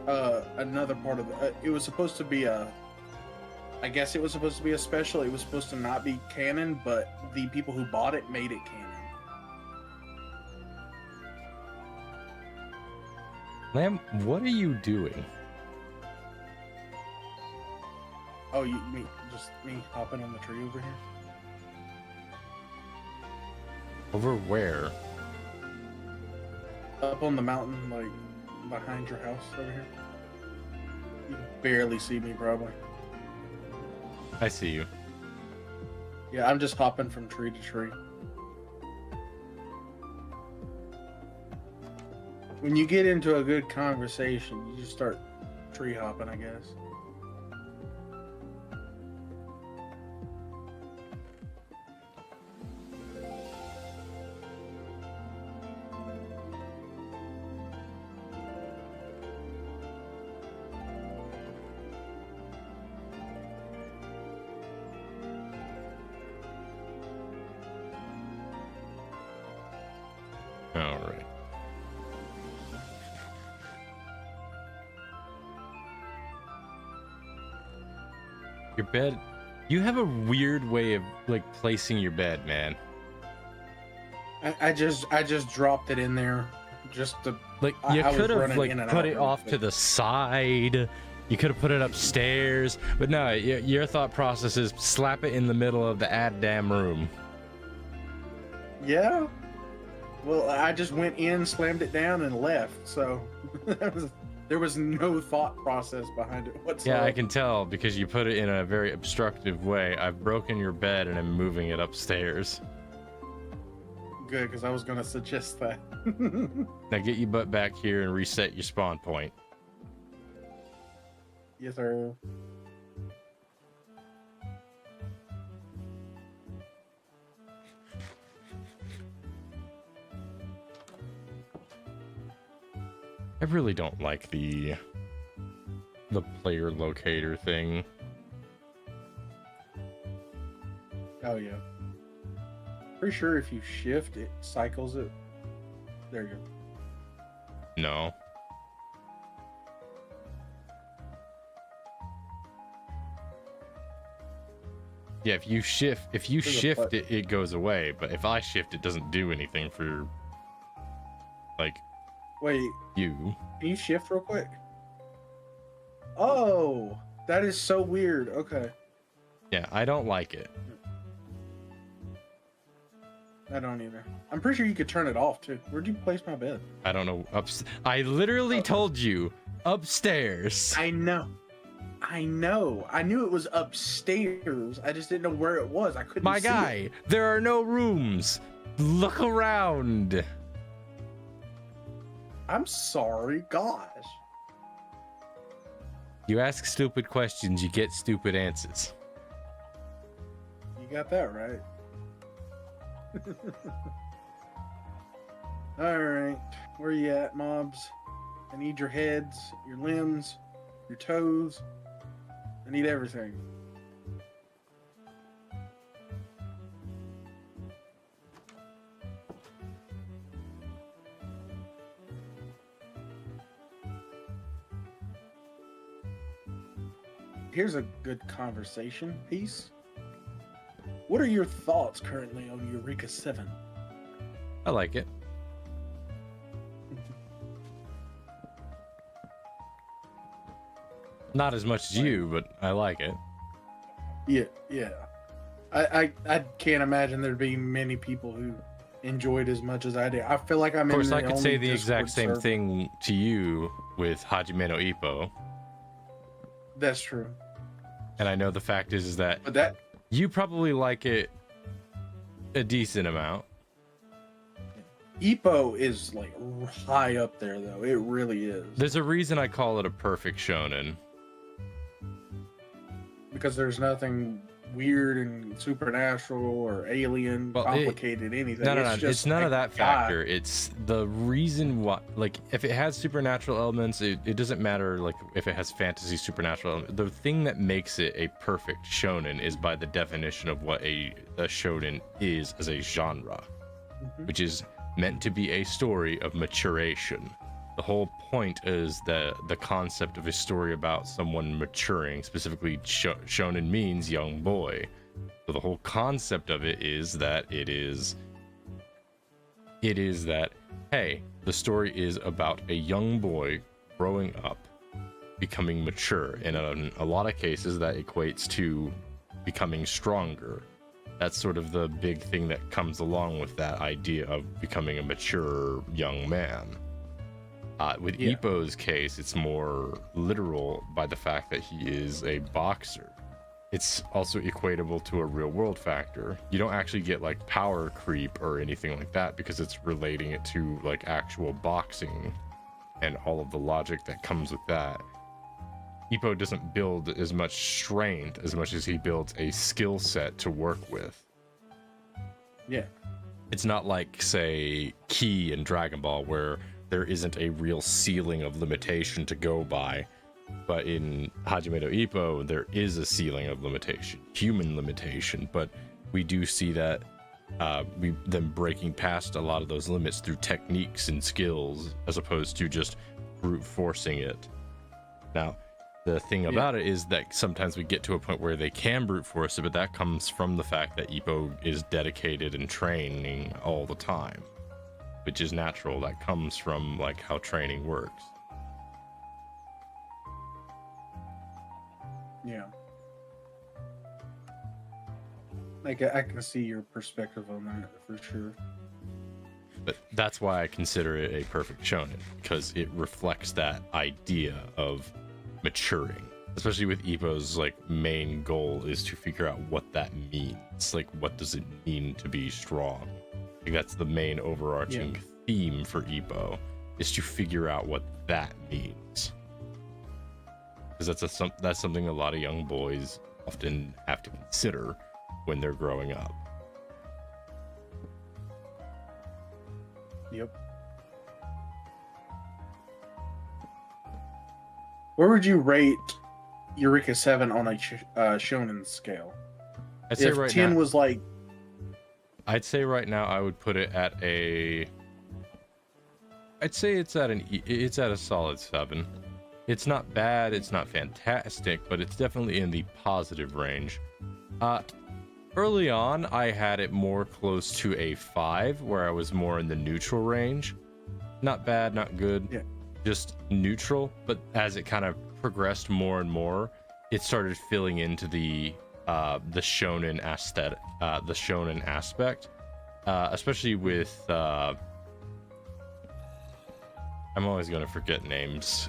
another part of it was supposed to be I guess it was supposed to be a special. It was supposed to not be canon, but the people who bought it made it canon. Lamb, what are you doing? Oh, you mean just me hopping on the tree over here? Over where? Up on the mountain, like behind your house over here. You can barely see me, probably. I see you. Yeah, I'm just hopping from tree to tree. When you get into a good conversation, you just start tree hopping, I guess. All right. Your bed. You have a weird way of like placing your bed, man. I just dropped it in there, just to like you could have like put it off to the side. You could have put it upstairs, but no. Your thought process is slap it in the middle of the damn room. Yeah. Well, I just went in, slammed it down, and left. So There was no thought process behind it whatsoever. Yeah, I can tell because you put it in a very obstructive way. I've broken your bed and I'm moving it upstairs. Good, because I was going to suggest that. Now get your butt back here and reset your spawn point. Yes, sir. I really don't like the player locator thing. Oh, yeah. Pretty sure if you shift, it cycles it. There you go. No. Yeah, if you shift it, it goes away. But if I shift, it doesn't do anything for, like, wait, you. Can you shift real quick? Oh, that is so weird. Okay. Yeah, I don't like it. I don't either. I'm pretty sure you could turn it off too. Where'd you place my bed? I don't know. I literally told you upstairs. I know. I knew it was upstairs. I just didn't know where it was. I couldn't My see guy, it. there are no rooms. Look around. I'm sorry, gosh. You ask stupid questions, you get stupid answers. You got that right. Alright, where you at, mobs? I need your heads, your limbs, your toes. I need everything. Here's a good conversation piece. What are your thoughts currently on Eureka 7? I like it. Not as much as you, but I like it. Yeah. I can't imagine there'd be many people who enjoyed as much as I did. I feel like I'm in Of course, the I could only say the Discord exact same server. thing to you with Hajime no Ippo. That's true. And I know the fact is that, But that you probably like it a decent amount. Ippo is like high up there though. It really is. There's a reason I call it a perfect shonen. Because there's nothing weird and supernatural or alien, complicated, anything. No. Just It's none a of that guy. factor. It's the reason why, like, if it has supernatural elements, it doesn't matter, like, if it has fantasy supernatural elements. The thing that makes it a perfect shonen is by the definition of what a shonen is as a genre, which is meant to be a story of maturation. The whole point is the concept of a story about someone maturing. Specifically, shonen means young boy. So the whole concept of it is that hey, the story is about a young boy growing up, becoming mature, and in a lot of cases that equates to becoming stronger. That's sort of the big thing that comes along with that idea of becoming a mature young man. With Ippo's case, it's more literal by the fact that he is a boxer. It's also equatable to a real world factor. You don't actually get like power creep or anything like that because it's relating it to like actual boxing and all of the logic that comes with that. Ippo doesn't build as much strength as much as he builds a skill set to work with. Yeah. It's not like, say, Ki in Dragon Ball, where there isn't a real ceiling of limitation to go by. But in Hajime no Ippo, there is a ceiling of limitation, human limitation. But we do see that them breaking past a lot of those limits through techniques and skills, as opposed to just brute forcing it. Now, the thing about it is that sometimes we get to a point where they can brute force it, but that comes from the fact that Ippo is dedicated and training all the time, which is natural. That comes from like how training works. Yeah. Like I can see your perspective on that for sure. But that's why I consider it a perfect shonen, because it reflects that idea of maturing. Especially with Ippo's like main goal is to figure out what that means. Like, what does it mean to be strong? Like, that's the main overarching theme for Ippo, is to figure out what that means. Because that's something a lot of young boys often have to consider when they're growing up. Yep. Where would you rate Eureka 7 on a shonen scale? I'd say if right 10 now, was like... I'd say right now I would put it at a... I'd say it's at a solid 7. It's not bad, it's not fantastic, but it's definitely in the positive range. Early on, I had it more close to a 5, where I was more in the neutral range. Not bad, not good, just neutral. But as it kind of progressed more and more, it started filling into the shonen aesthetic, the shonen aspect, especially with. I'm always gonna forget names.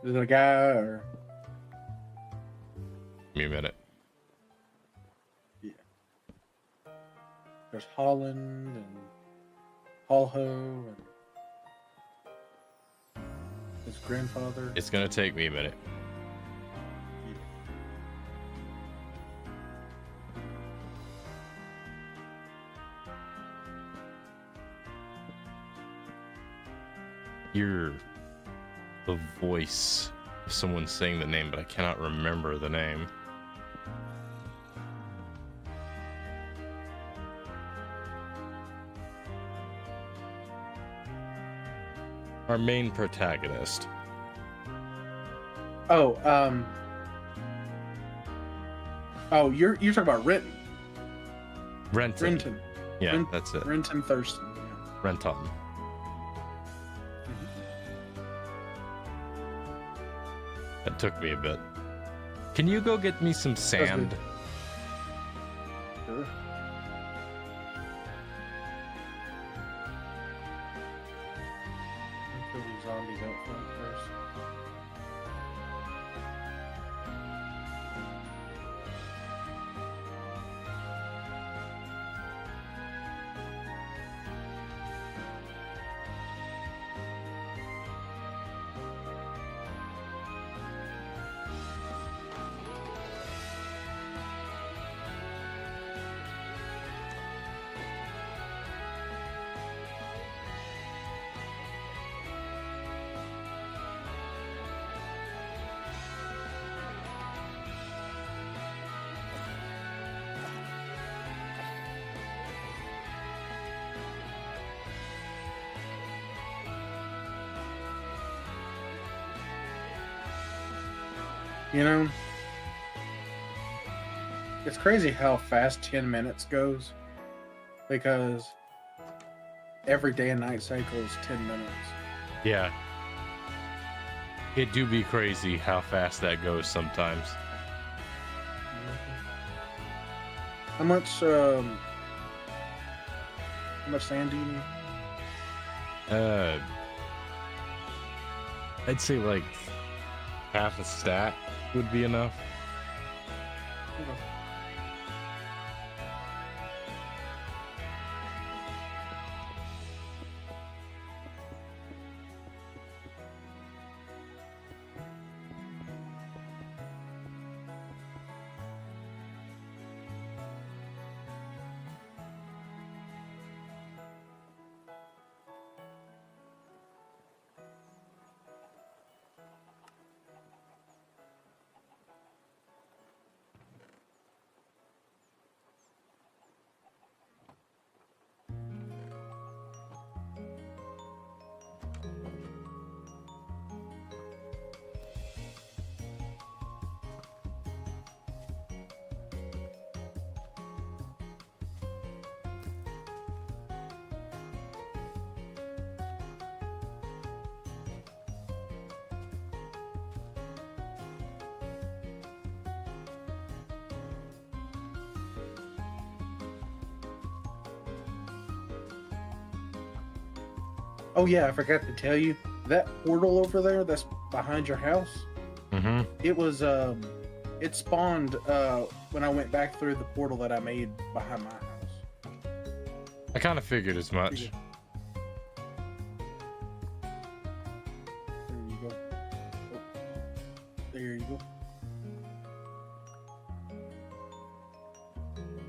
Is it a guy or? Give me a minute. Yeah. There's Holland and Holho and his grandfather. It's gonna take me a minute. Hear the voice of someone saying the name, but I cannot remember the name. Our main protagonist. Oh, oh, you're talking about Renton. Renton. Yeah, that's it. Renton Thurston. Yeah. Renton. That took me a bit. Can you go get me some sand? Sure. Kill these zombies out front first. You know, it's crazy how fast 10 minutes goes, because every day and night cycle is 10 minutes. Yeah. It do be crazy how fast that goes sometimes. How much sand do you need? I'd say like half a stack would be enough. Okay. Oh yeah, I forgot to tell you that portal over there that's behind your house. Mm-hmm. It was it spawned when I went back through the portal that I made behind my house. I kind of figured as much. There you go. Oh, there you go.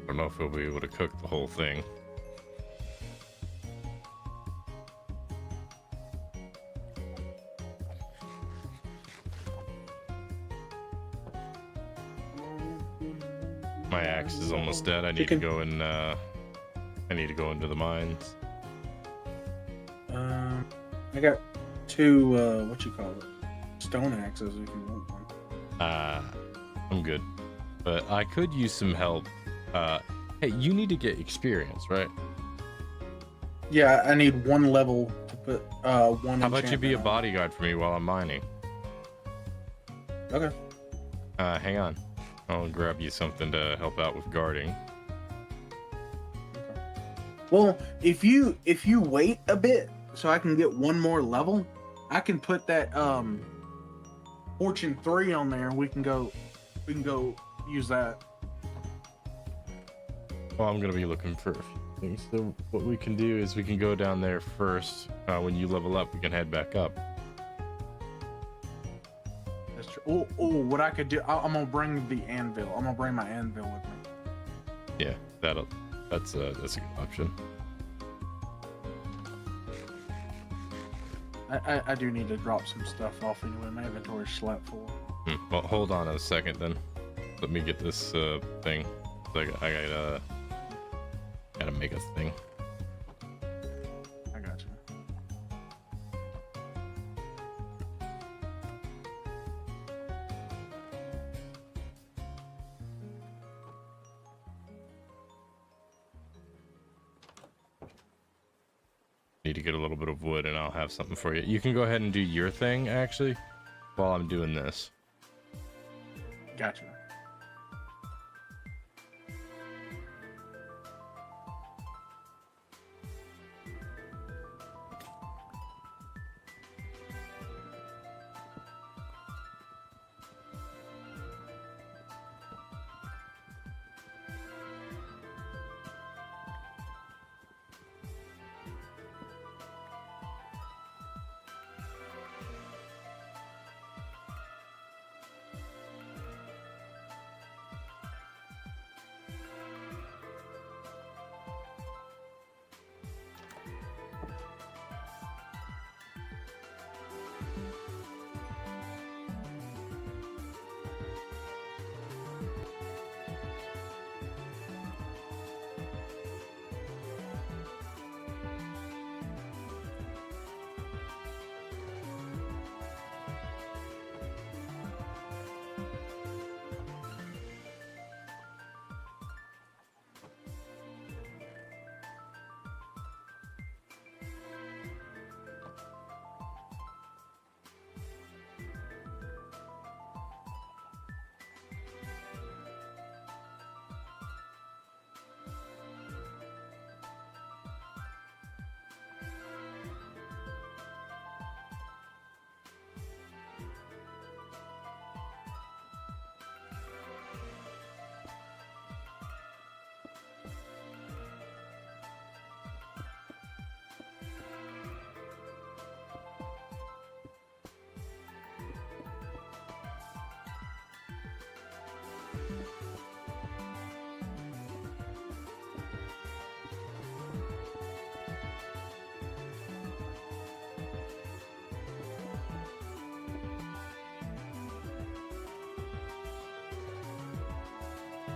I don't know if we'll be able to cook the whole thing. My axe is almost dead. I need to go in. I need to go into the mines. I got two. What you call it? Stone axes if you want one. I'm good, but I could use some help. Hey, you need to get experience, right? Yeah, I need one level to put one. How about you be a enchantment bodyguard for me while I'm mining? on. Okay. Hang on. I'll grab you something to help out with guarding. Well, if you wait a bit so I can get one more level, I can put that Fortune 3 on there and we can go use that. Well, I'm gonna be looking for a few things. So what we can do is we can go down there first. When you level up, we can head back up. That's true. Oh, what I could do, I'm gonna bring the anvil. I'm gonna bring my anvil with me. Yeah, that's a good option. I do need to drop some stuff off anyway. My inventory's slapped full. Well, hold on a second then. Let me get this thing. I gotta make a thing. I got you. Need to get a little bit of wood and I'll have something for you. You can go ahead and do your thing actually while I'm doing this. Gotcha.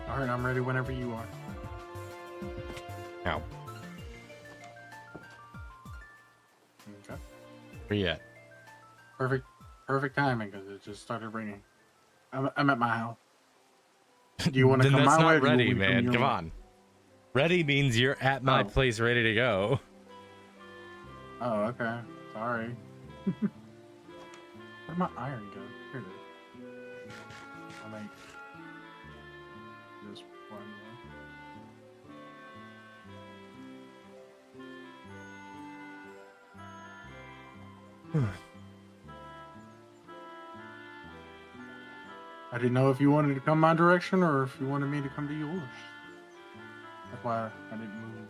All right, I'm ready whenever you are. Ow. Okay. Where you at? Perfect timing because it just started raining. I'm at my house. Do you want to Then come that's my way? not or do you ready, want me to man. your Come way? on. Ready means you're at my place ready to go. Oh, okay. Sorry. Where'd my iron go? Here it is. I'll make this one. I didn't know if you wanted to come my direction or if you wanted me to come to yours. That's why I didn't move.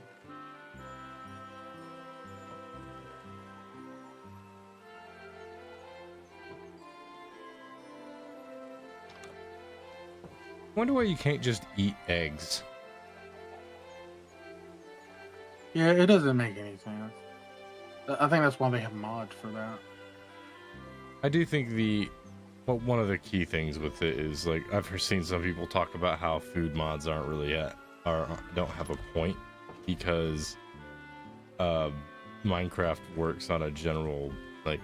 Wonder why you can't just eat eggs. Yeah, it doesn't make any sense. I think that's why they have mods for that. I do think one of the key things with it is, like, I've seen some people talk about how food mods aren't really don't have a point, because Minecraft works on a general, like,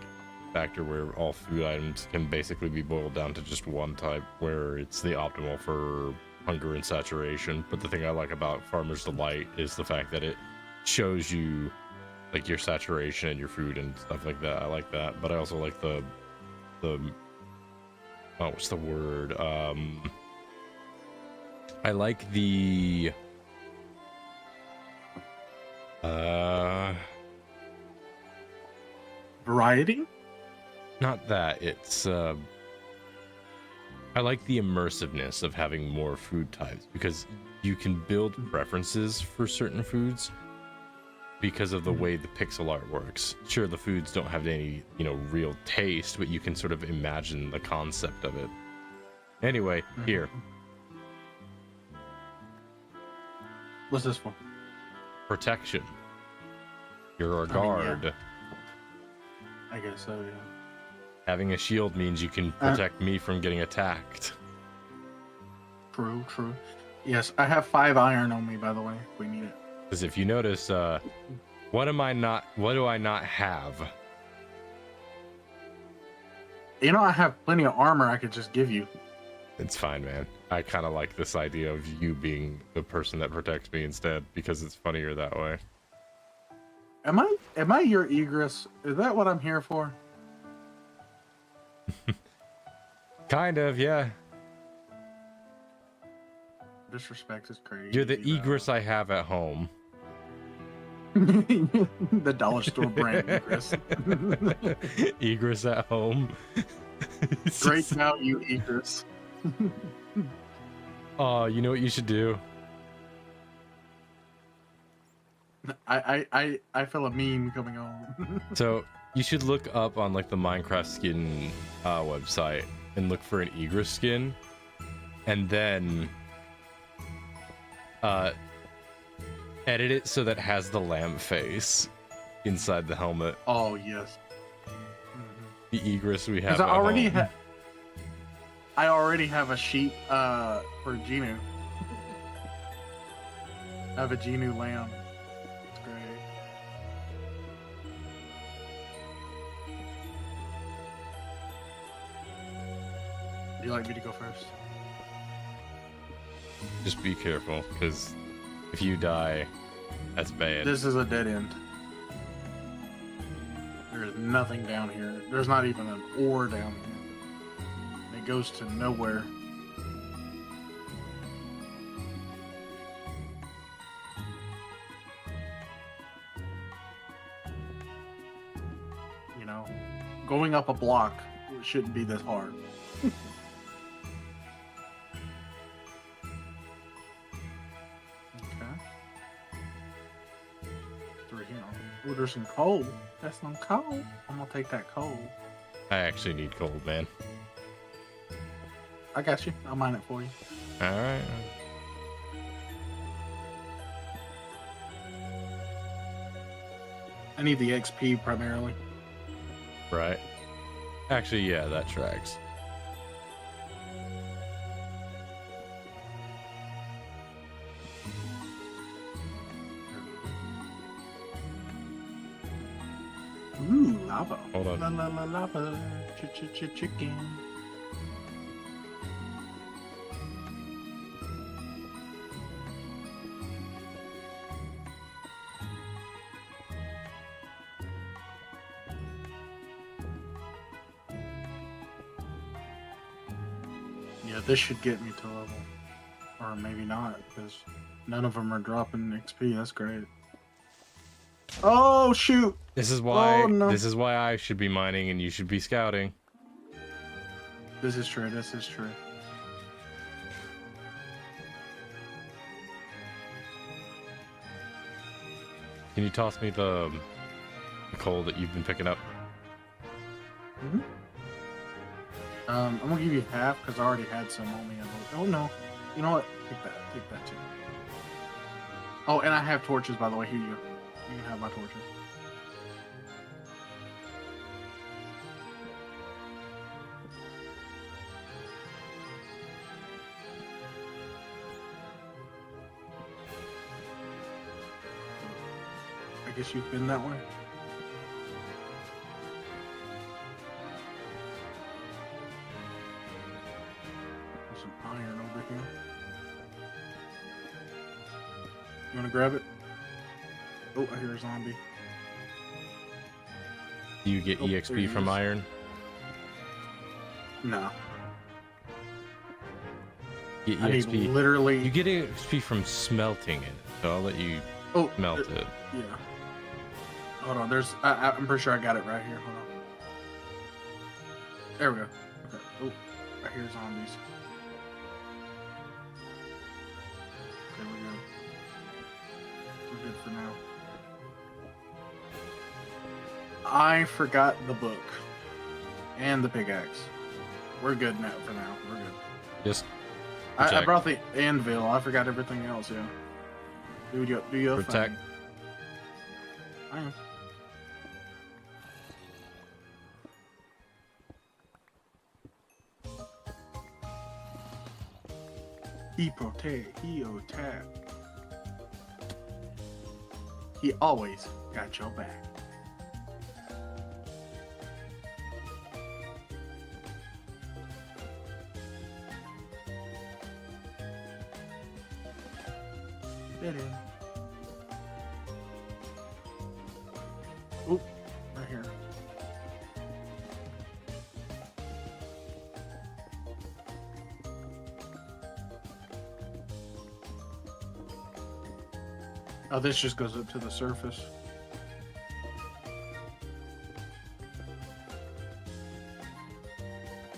factor where all food items can basically be boiled down to just one type, where it's the optimal for hunger and saturation. But the thing I like about Farmer's Delight is the fact that it shows you, like, your saturation and your food and stuff like that. I like that, but I also like the what's the word? I like the variety? Not that, it's I like the immersiveness of having more food types, because you can build preferences for certain foods because of the way the pixel art works. Sure, the foods don't have any, real taste, but you can sort of imagine the concept of it. Anyway, here. What's this for? Protection. You're a guard. Yeah. I guess so, yeah. Having a shield means you can protect me from getting attacked. True. Yes, I have 5 iron on me, by the way, if we need it. Because if you notice, what do I not have? I have plenty of armor I could just give you. It's fine, man. I kind of like this idea of you being the person that protects me instead, because it's funnier that way. Am I your egress? Is that what I'm here for? Kind of, yeah. Disrespect is crazy. You're the egress I have at home. The dollar store brand egress. Egress at home. Great value egress. Oh, you know what you should do? I feel a meme coming on. So you should look up on, like, the Minecraft skin website and look for an egress skin, and then edit it so that it has the lamp face inside the helmet. Oh yes. The egress we have. I already have a sheep for Genu. I have a Genu lamb. It's great. Would you like me to go first? Just be careful, because if you die, that's bad. This is a dead end. There's nothing down here. There's not even an ore down here. It goes to nowhere. Going up a block shouldn't be this hard. Okay. Through here. Oh, there's some coal. That's some coal. I'm gonna take that coal. I actually need gold, man. I got you. I'll mine it for you. Alright. I need the XP primarily. Right. Actually, yeah, that tracks. Ooh, lava. Hold on. Lava. Chicken. Yeah, this should get me to level. Or maybe not, because none of them are dropping XP. That's great. Oh shoot! This is why. Oh, no. This is why I should be mining and you should be scouting. This is true. This is true. Can you toss me the coal that you've been picking up? Mm-hmm. I'm gonna give you half because I already had some on me. Oh no! You know what? Take that. Take that too. Oh, and I have torches, by the way. Here you go. You can have my torches. I guess you've been that way. There's some iron over here. You want to grab it? Oh, I hear a zombie. Do you get Oh, there he EXP from is. iron? No. Get I need EXP. literally. You get EXP from smelting it, so I'll let you melt it. Yeah. Hold on. There's. I'm pretty sure I got it right here. Hold on. There we go. Okay. Oh, I hear zombies. Okay, we're good. We're good for now. I forgot the book and the pickaxe. We're good now. For now, we're good. Just. I protect. brought the anvil. I forgot everything else. Yeah. Do your Protect. thing. I am. He protect. He attack. He always got your back. Dead end. Oop, right here. Oh, this just goes up to the surface.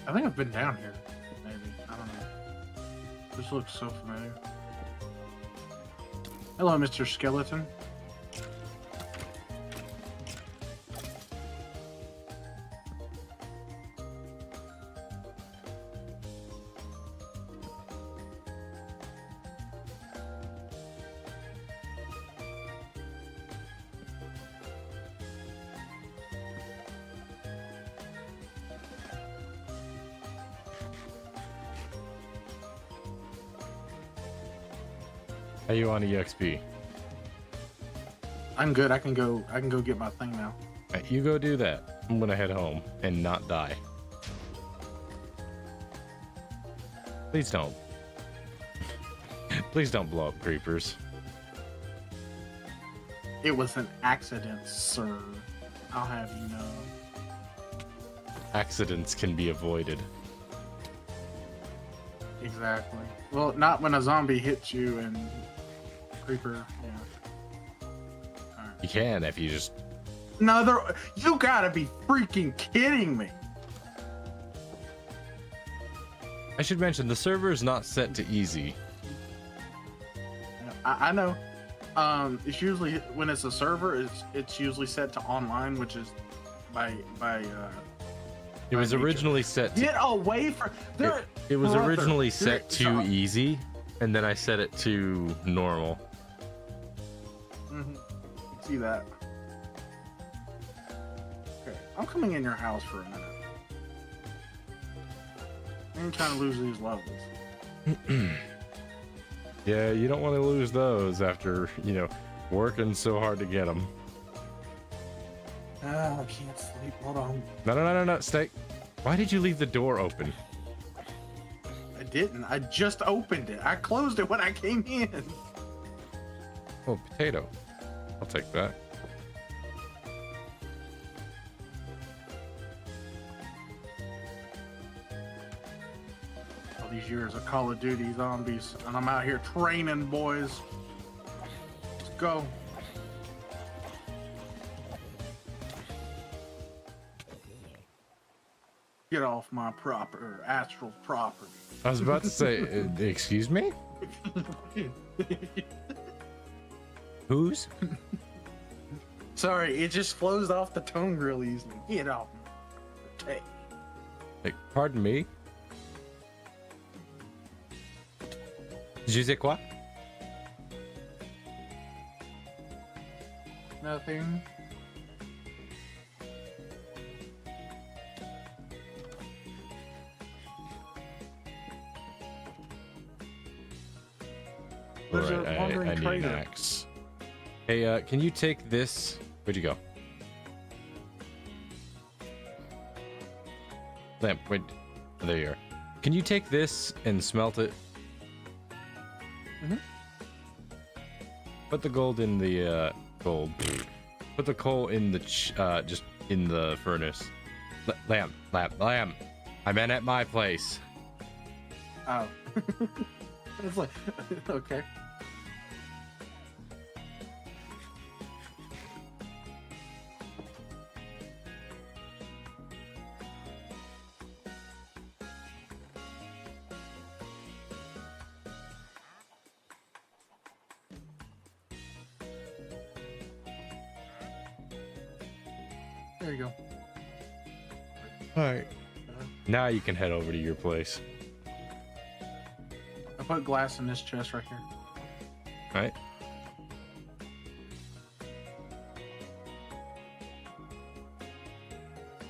I think I've been down here. Maybe. I don't know. This looks so familiar. Hello, Mr. Skeleton. Are you on EXP? I'm good. I can go get my thing now. Right, you go do that. I'm gonna head home and not die. Please don't. Please don't blow up creepers. It was an accident, sir. I'll have you know. Accidents can be avoided. Exactly. Well, not when a zombie hits you and creeper, yeah. You can if you just. No, you gotta be freaking kidding me. I should mention the server is not set to easy. I know. It's usually when it's a server, it's usually set to online, which is by It was originally set. Get away from there. It was Brother, originally there- set to easy, and then I set it to normal. Mhm. See that? Okay, I'm coming in your house for a minute. I ain't trying to lose these levels. Yeah, you don't want to lose those after, working so hard to get them. I can't sleep. Hold on. No, stay. Why did you leave the door open? I didn't. I just opened it. I closed it when I came in. Oh, potato. I'll take that. All these years of Call of Duty zombies, and I'm out here training, boys. Let's go. Get off my astral property. I was about to say, excuse me? Whose? Sorry, it just flows off the tongue real easily. Get off. Hey. Like, pardon me? Did you say quoi? Nothing. There's a Alright, wandering I need an trader. axe. Hey, can you take this? Where'd you go? Lamp, wait. Oh, there you are. Can you take this and smelt it? Mm-hmm. Put the gold in the, gold. Put the coal in the, just in the furnace. Lamp. I meant at my place. Oh. It's like, okay. There you go. Alright. Now you can head over to your place. I put glass in this chest right here. Right?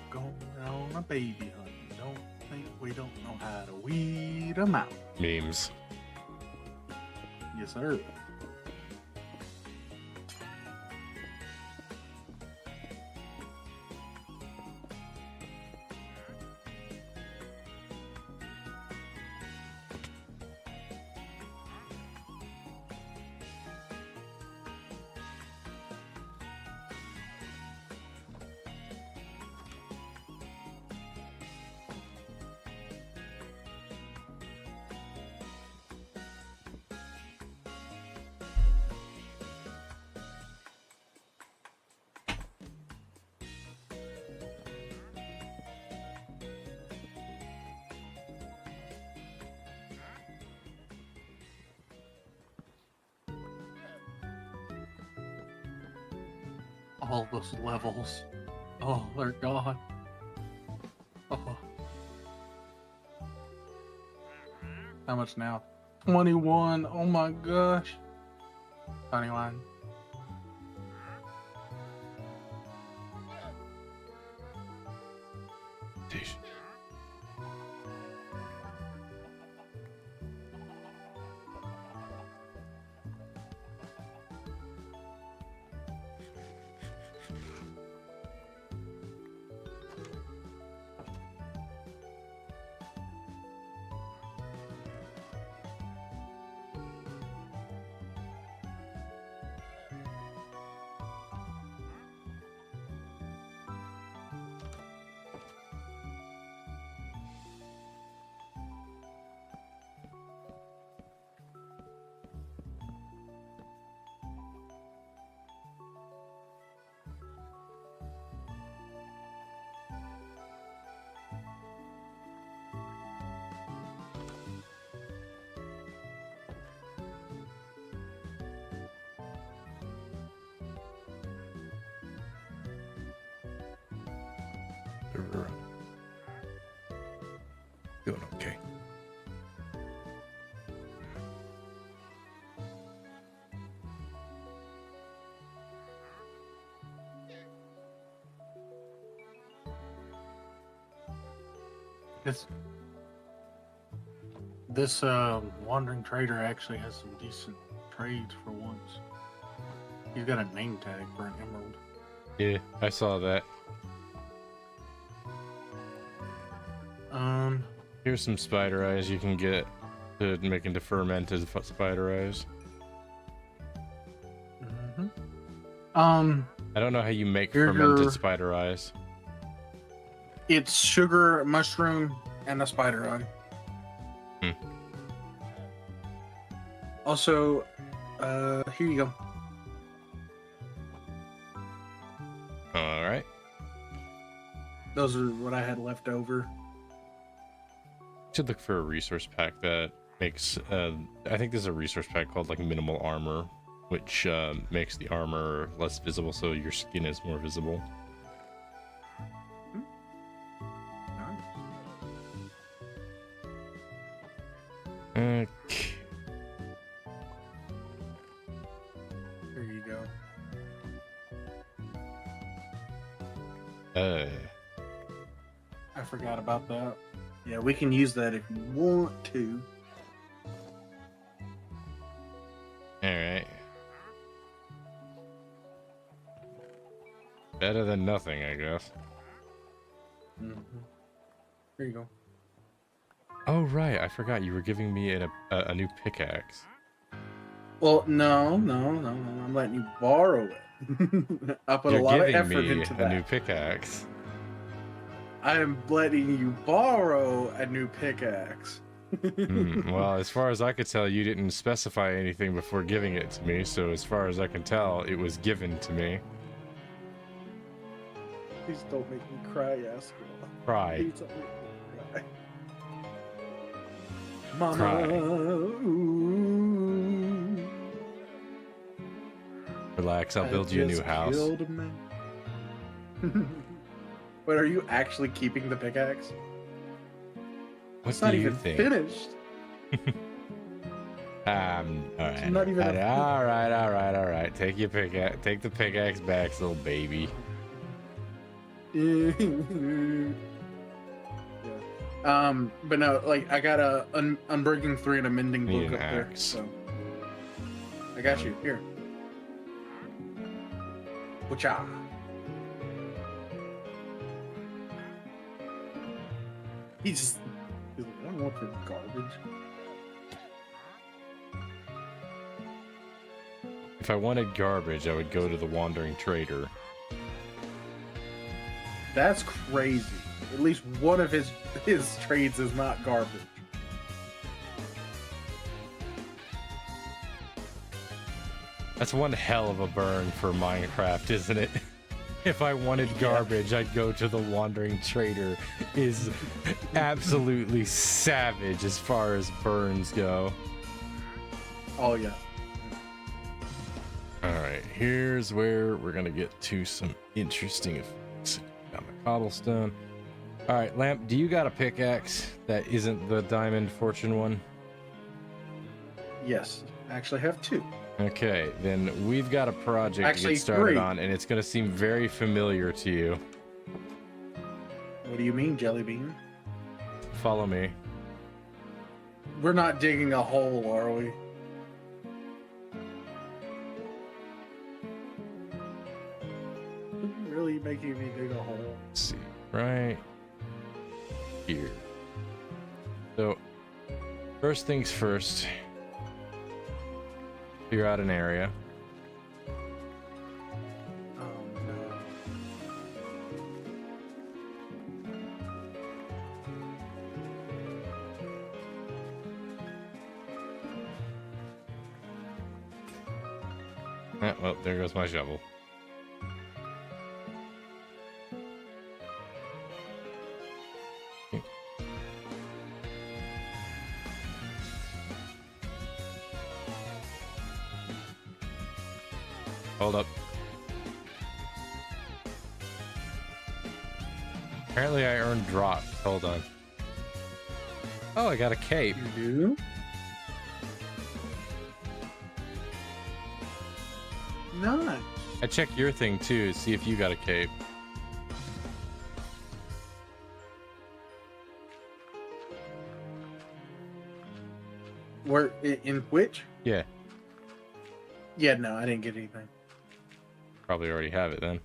Going on a baby hunt. Don't think we don't know how to weed them out. Memes. Yes, sir. All those levels. Oh, they're gone. Oh. How much now? 21. Oh my gosh. 21. Doing okay. This wandering trader actually has some decent trades for once. He's got a name tag for an emerald. Yeah, I saw that. Here's some spider eyes you can get to make into fermented spider eyes. I don't know how you make fermented spider eyes. It's sugar, mushroom, and a spider eye. Also, here you go. All right. Those are what I had left over. Should look for a resource pack that makes. I think there's a resource pack called like minimal armor, which makes the armor less visible, so your skin is more visible. Okay. There you go. I forgot about that. Yeah, we can use that if you want to. Alright. Better than nothing, I guess. There you go. Oh, right. I forgot you were giving me a new pickaxe. Well, no. I'm letting you borrow it. I put a lot of effort into that. A new pickaxe. I am letting you borrow a new pickaxe. Well, as far as I could tell, you didn't specify anything before giving it to me, so as far as I can tell, it was given to me. Please don't make me cry, Yaskell. Cry. Please don't make me cry. Mama. Cry. Ooh. Relax, I'll build you a new house. But are you actually keeping the pickaxe? What It's not do you even think? finished. Alright. not even Alright. Take your pickaxe. Take the pickaxe back, little baby. Yeah. But no, like I got a Unbreaking 3 and a Mending Need book an up there. axe. So I got you here. Wacha. He's like, I don't want your garbage. If I wanted garbage, I would go to the Wandering Trader. That's crazy. At least one of his trades is not garbage. That's one hell of a burn for Minecraft, isn't it? If I wanted garbage, I'd go to the Wandering Trader. Is absolutely savage as far as burns go. Oh yeah. Alright, here's where we're gonna get to some interesting effects. Got my cobblestone. Alright, Lamp, do you got a pickaxe that isn't the Diamond Fortune one? Yes, I actually have 2. Okay, then we've got a project to Actually, get started 3. on, and it's gonna seem very familiar to you. What do you mean, Jelly Bean? Follow me. We're not digging a hole, are we? Really making me dig a hole? Let's see, right here. So, first things first, figure out an area. Well, there goes my shovel. Hold up. Apparently I earned drops. Hold on. Oh, I got a cape. You do? Nice. I checked your thing too, see if you got a cape. Where in which? Yeah, Yeah, no, I didn't get anything. probably already have it then.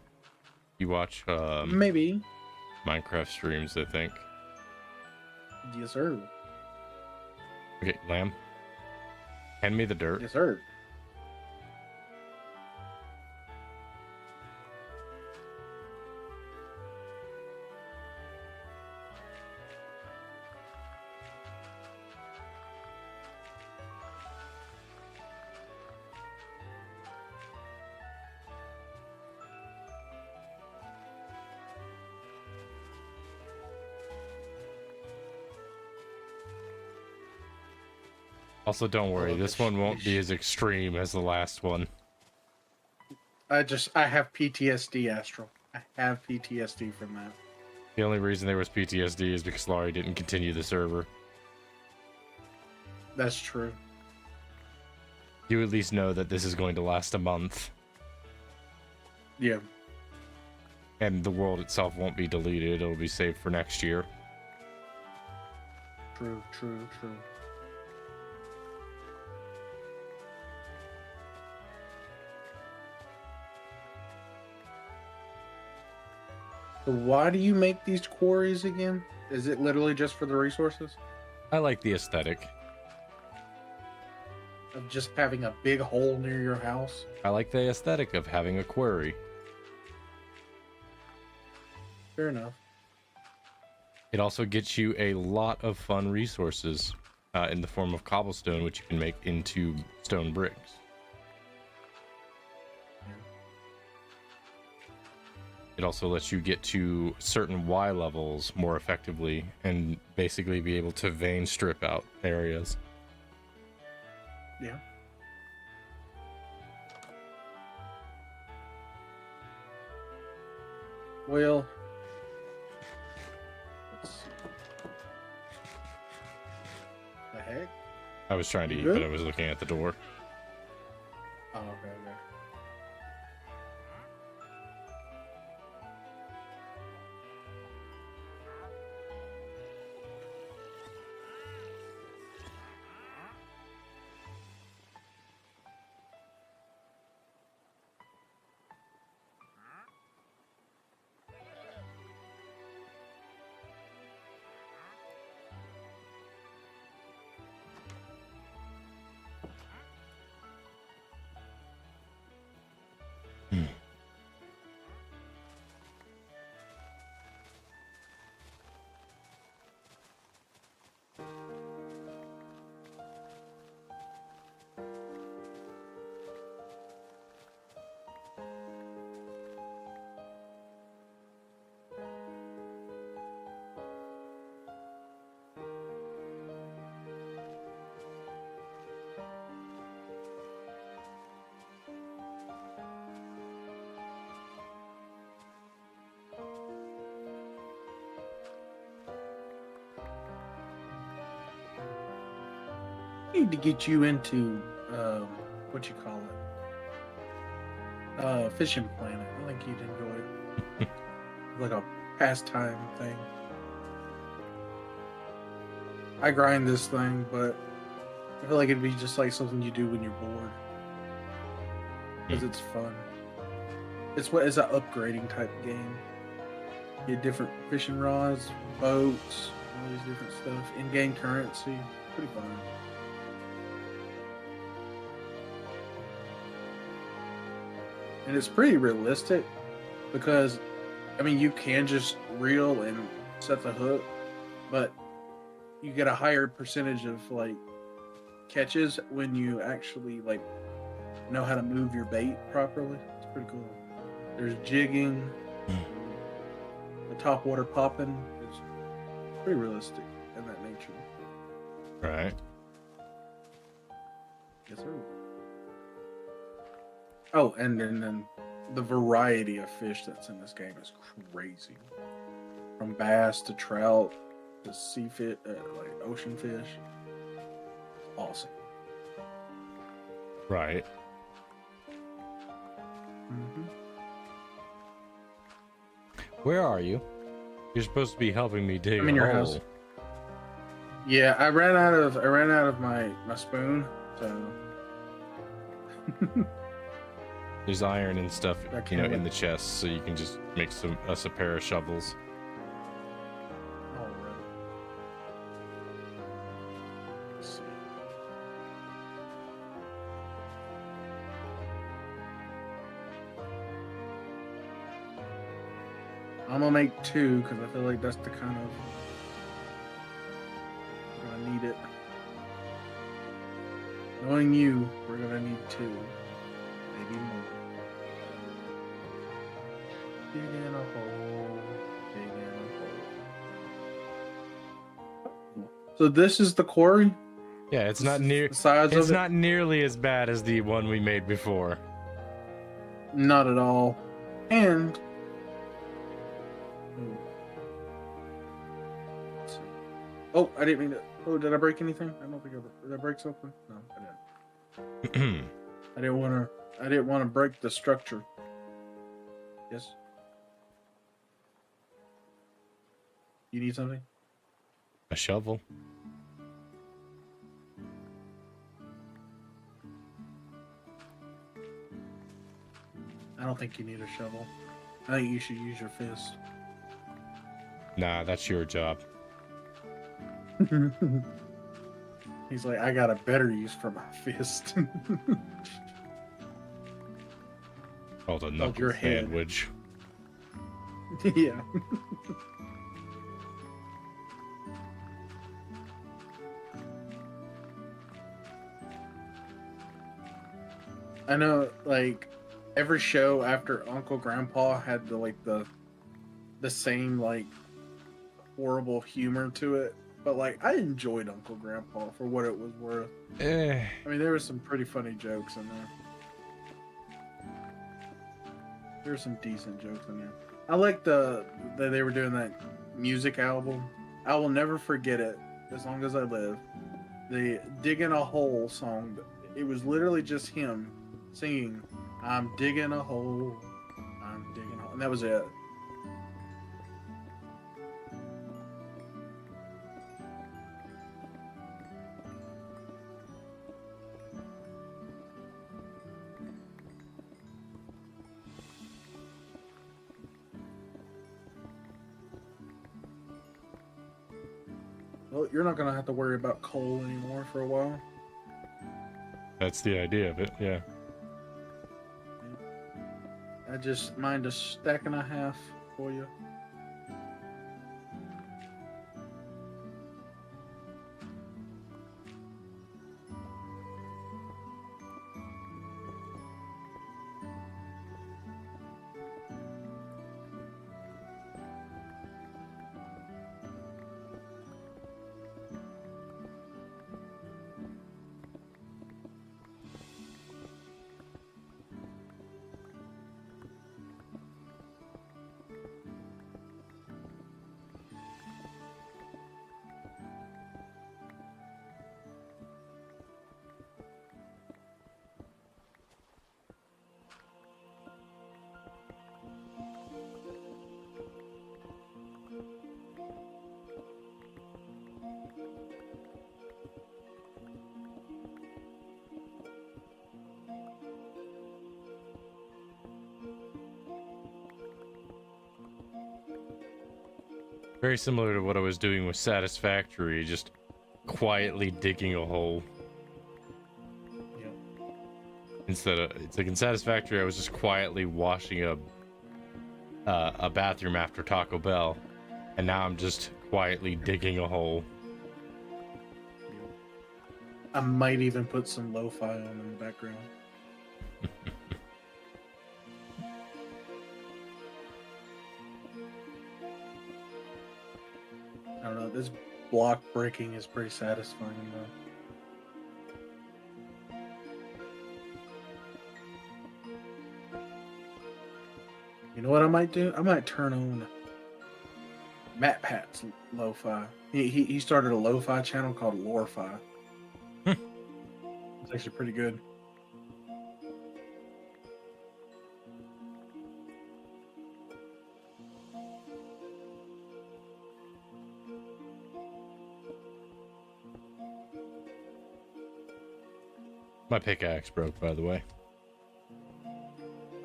You watch Maybe. Minecraft streams, I think. Yes, sir. Okay, Lamb. Hand me the dirt. Yes, sir. Also, don't worry, this one won't be as extreme as the last one. I have PTSD, Astral. I have PTSD from that. The only reason there was PTSD is because Laurie didn't continue the server. That's true. You at least know that this is going to last a month. Yeah. And the world itself won't be deleted, it'll be saved for next year. True. So why do you make these quarries again? Is it literally just for the resources? I like the aesthetic. Of just having a big hole near your house? I like the aesthetic of having a quarry. Fair enough. It also gets you a lot of fun resources in the form of cobblestone, which you can make into stone bricks. It also lets you get to certain Y levels more effectively and basically be able to vein strip out areas. Yeah. Well, let's see. The heck? I was trying to eat, Good? but I was looking at the door. Oh, okay. Need to get you into what you call it, Fishing Planet. I think you'd enjoy it. Like a pastime thing. I grind this thing, but I feel like it'd be just like something you do when you're bored, because it's fun. It's an upgrading type game. You get different fishing rods, boats, all these different stuff, in-game currency. Pretty fun. And it's pretty realistic because, I mean, you can just reel and set the hook, but you get a higher percentage of like catches when you actually like know how to move your bait properly. It's pretty cool. There's jigging, the top water popping. It's pretty realistic in that nature. Right. Yes, sir. Oh, and then the variety of fish that's in this game is crazy. From bass to trout to sea fish, like ocean fish. It's awesome. Right. Mm-hmm. Where are you? You're supposed to be helping me dig I'm in a your hole. house. Yeah, I ran out of my spoon, so There's iron and stuff, That you know, can't in wait. the chest, so you can just make us a pair of shovels. all right. Let's see. I'm gonna make two because I feel like that's the kind of we're gonna need it. Knowing you, we're gonna need two, maybe more. Dig in a hole. Dig in a hole. So this is the quarry. Yeah, it's not near. size It's of it? not nearly as bad as the one we made before. Not at all. And oh, I didn't mean to. Oh, did I break anything? I don't think did I break something? No, I didn't. I didn't want to. I didn't want to break the structure. Yes. You need something? A shovel. I don't think you need a shovel. I think you should use your fist. Nah, that's your job. He's like, I got a better use for my fist. Called a Of knuckle your head. sandwich. Yeah. I know, like, every show after Uncle Grandpa had the same, like, horrible humor to it. But, like, I enjoyed Uncle Grandpa for what it was worth. I mean, there were some pretty funny jokes in there. There were some decent jokes in there. I like that they were doing that music album. I will never forget it as long as I live. The Digging a Hole song. It was literally just him singing, I'm digging a hole, I'm digging a hole. And that was it. Well, you're not going to have to worry about coal anymore for a while. That's the idea of it, yeah. I just mined a stack and a half for you. Very similar to what I was doing with Satisfactory, just quietly digging a hole. Yeah. Instead of, it's like in Satisfactory, I was just quietly washing a bathroom after Taco Bell, and now I'm just quietly digging a hole. I might even put some lo-fi on in the background. I don't know, this block breaking is pretty satisfying though. You know what I might do? I might turn on Matt Pat's lo-fi. He started a lo-fi channel called Lore-fi. It's actually pretty good. My pickaxe broke, by the way.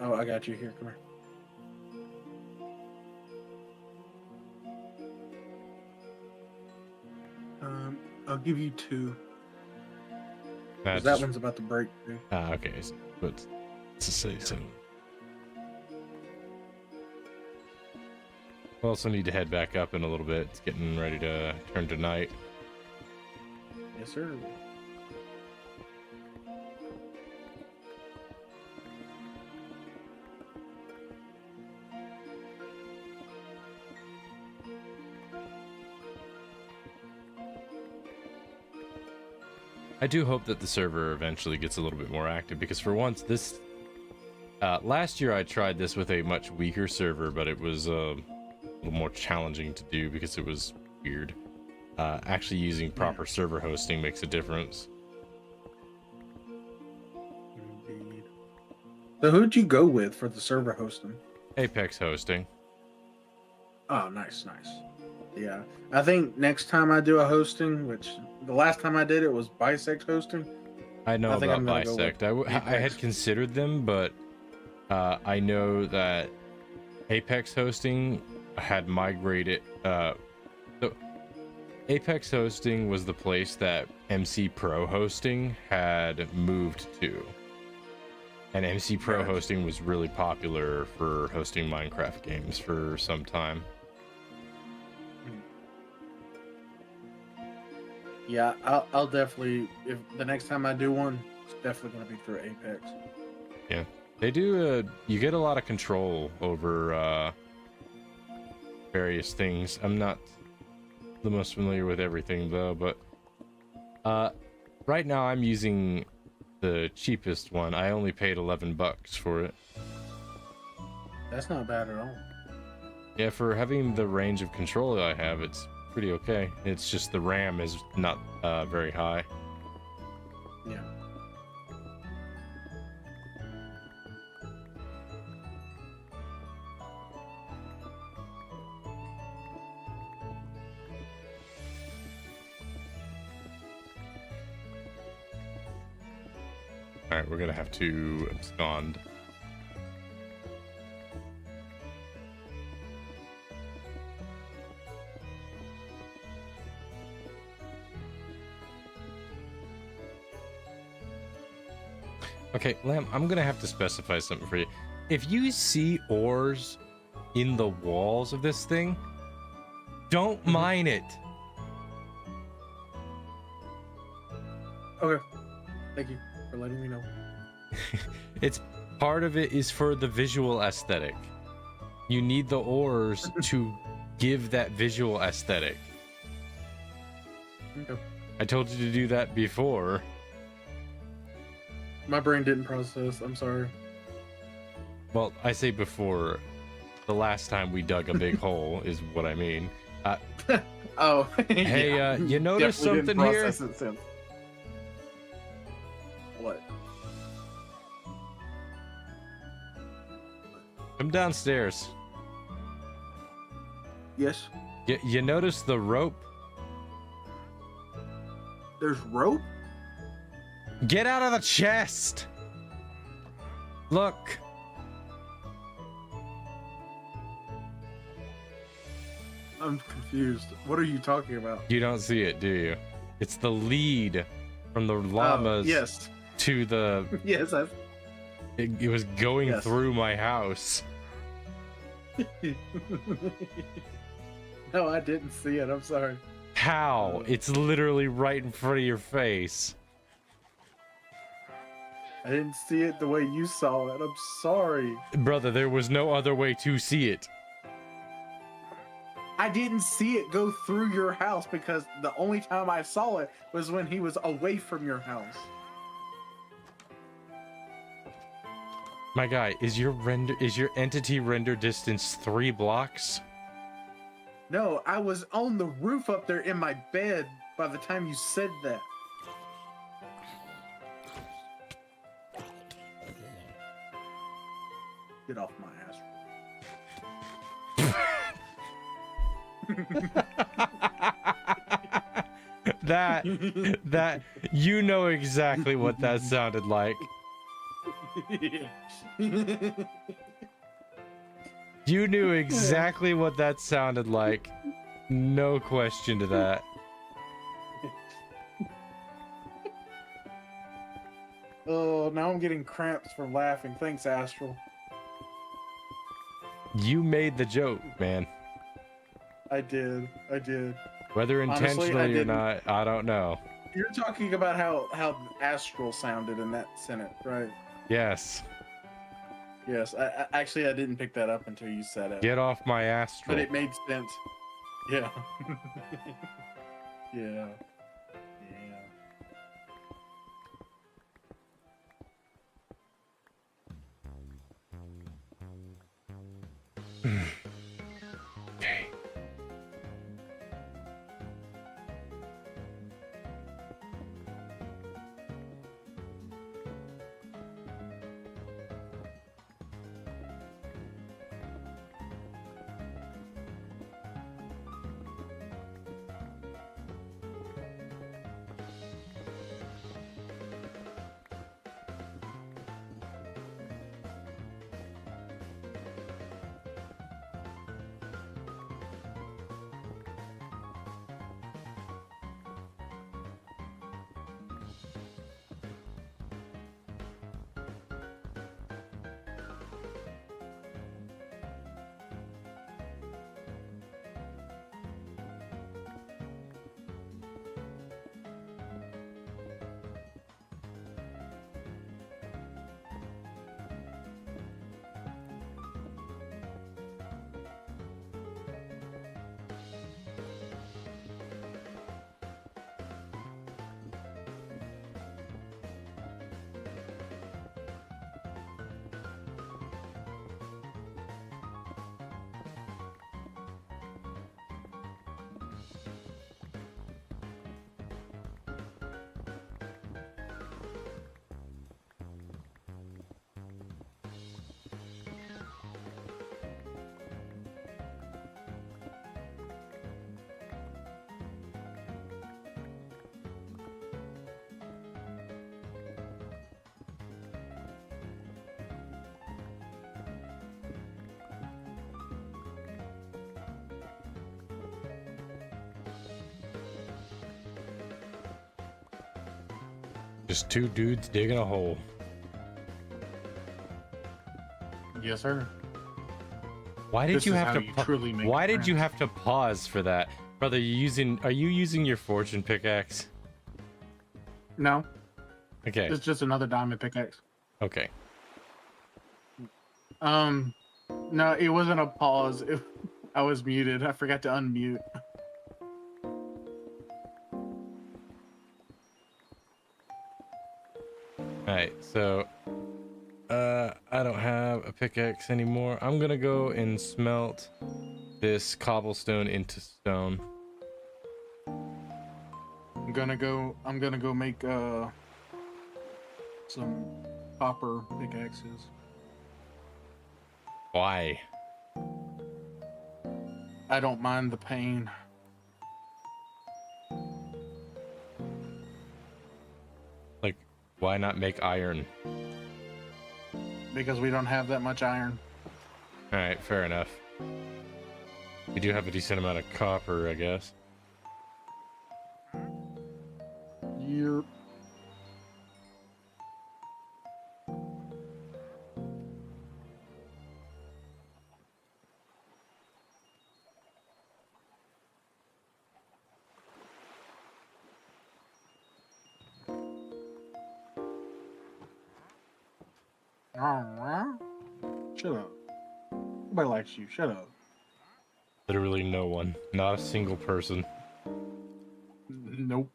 Oh, I got you here. Come here. I'll give you 2. 'Cause that one's about to break too. Ah, okay. But to say so. We also need to head back up in a little bit. It's getting ready to turn to night. Yes, sir. I do hope that the server eventually gets a little bit more active, because for once this last year I tried this with a much weaker server, but it was a little more challenging to do because it was weird. Actually using proper server hosting makes a difference. Indeed. So who'd you go with for the server hosting? Apex hosting. Oh, nice. Yeah, I think next time I do a hosting, which the last time I did it was Bisect hosting. I know think about I'm gonna go Bisect. with I had Apex. considered them, but I know that Apex hosting had migrated. So Apex hosting was the place that MC Pro hosting had moved to. And MC Pro hosting was really popular for hosting Minecraft games for some time. Yeah, I'll definitely, if the next time I do one, it's definitely gonna be through Apex. Yeah, they do. You get a lot of control over various things. I'm not the most familiar with everything though, but right now I'm using the cheapest one. I only paid $11 for it. That's not bad at all. Yeah, for having the range of control that I have, it's pretty okay. It's just the RAM is not very high. Yeah. All right, we're gonna have to abscond. Okay, Lamb, I'm gonna have to specify something for you. If you see ores in the walls of this thing, don't mine it. Okay. Thank you for letting me know. It's part of it is for the visual aesthetic. You need the ores to give that visual aesthetic. Okay. I told you to do that before. My brain didn't process. I'm sorry. Well, I say before. The last time we dug a big hole is what I mean. Oh. Hey, yeah. you notice Definitely something didn't here? process it since. What? Come downstairs. Yes. You notice the rope? There's rope? Get out of the chest! Look. I'm confused. What are you talking about? You don't see it, do you? It's the lead from the llamas yes. to the... Yes, It was going Yes. through my house. No, I didn't see it. I'm sorry. How? It's literally right in front of your face. I didn't see it the way you saw it. I'm sorry. Brother, there was no other way to see it. I didn't see it go through your house because the only time I saw it was when he was away from your house. My guy, is your entity render distance 3 blocks? No, I was on the roof up there in my bed by the time you said that. Get off my ass. that you know exactly what that sounded like. You knew exactly what that sounded like. No question to that. Oh, now I'm getting cramps from laughing. Thanks, Astral. You made the joke, man. I did. Whether Honestly, intentionally I or didn't. not, I don't know. You're talking about how Astral sounded in that sentence, right? Yes. Yes. I actually I didn't pick that up until you said it. Get off my astral. But it made sense. Yeah. Yeah. Okay. Just two dudes digging a hole. Yes, sir. Why did This you is have how to? you truly make Why did friends. you have to pause for that, brother? Are you using your fortune pickaxe? No. Okay. It's just another diamond pickaxe. Okay. No, it wasn't a pause. I was muted. I forgot to unmute. Alright, so I don't have a pickaxe anymore. I'm gonna go and smelt this cobblestone into stone. I'm gonna go make some copper pickaxes. Why? I don't mind the pain. Like, why not make iron? Because we don't have that much iron. Alright, fair enough. We do have a decent amount of copper, I guess. Yep. Shut up. Nobody likes you. Shut up. Literally no one. Not a single person. Nope.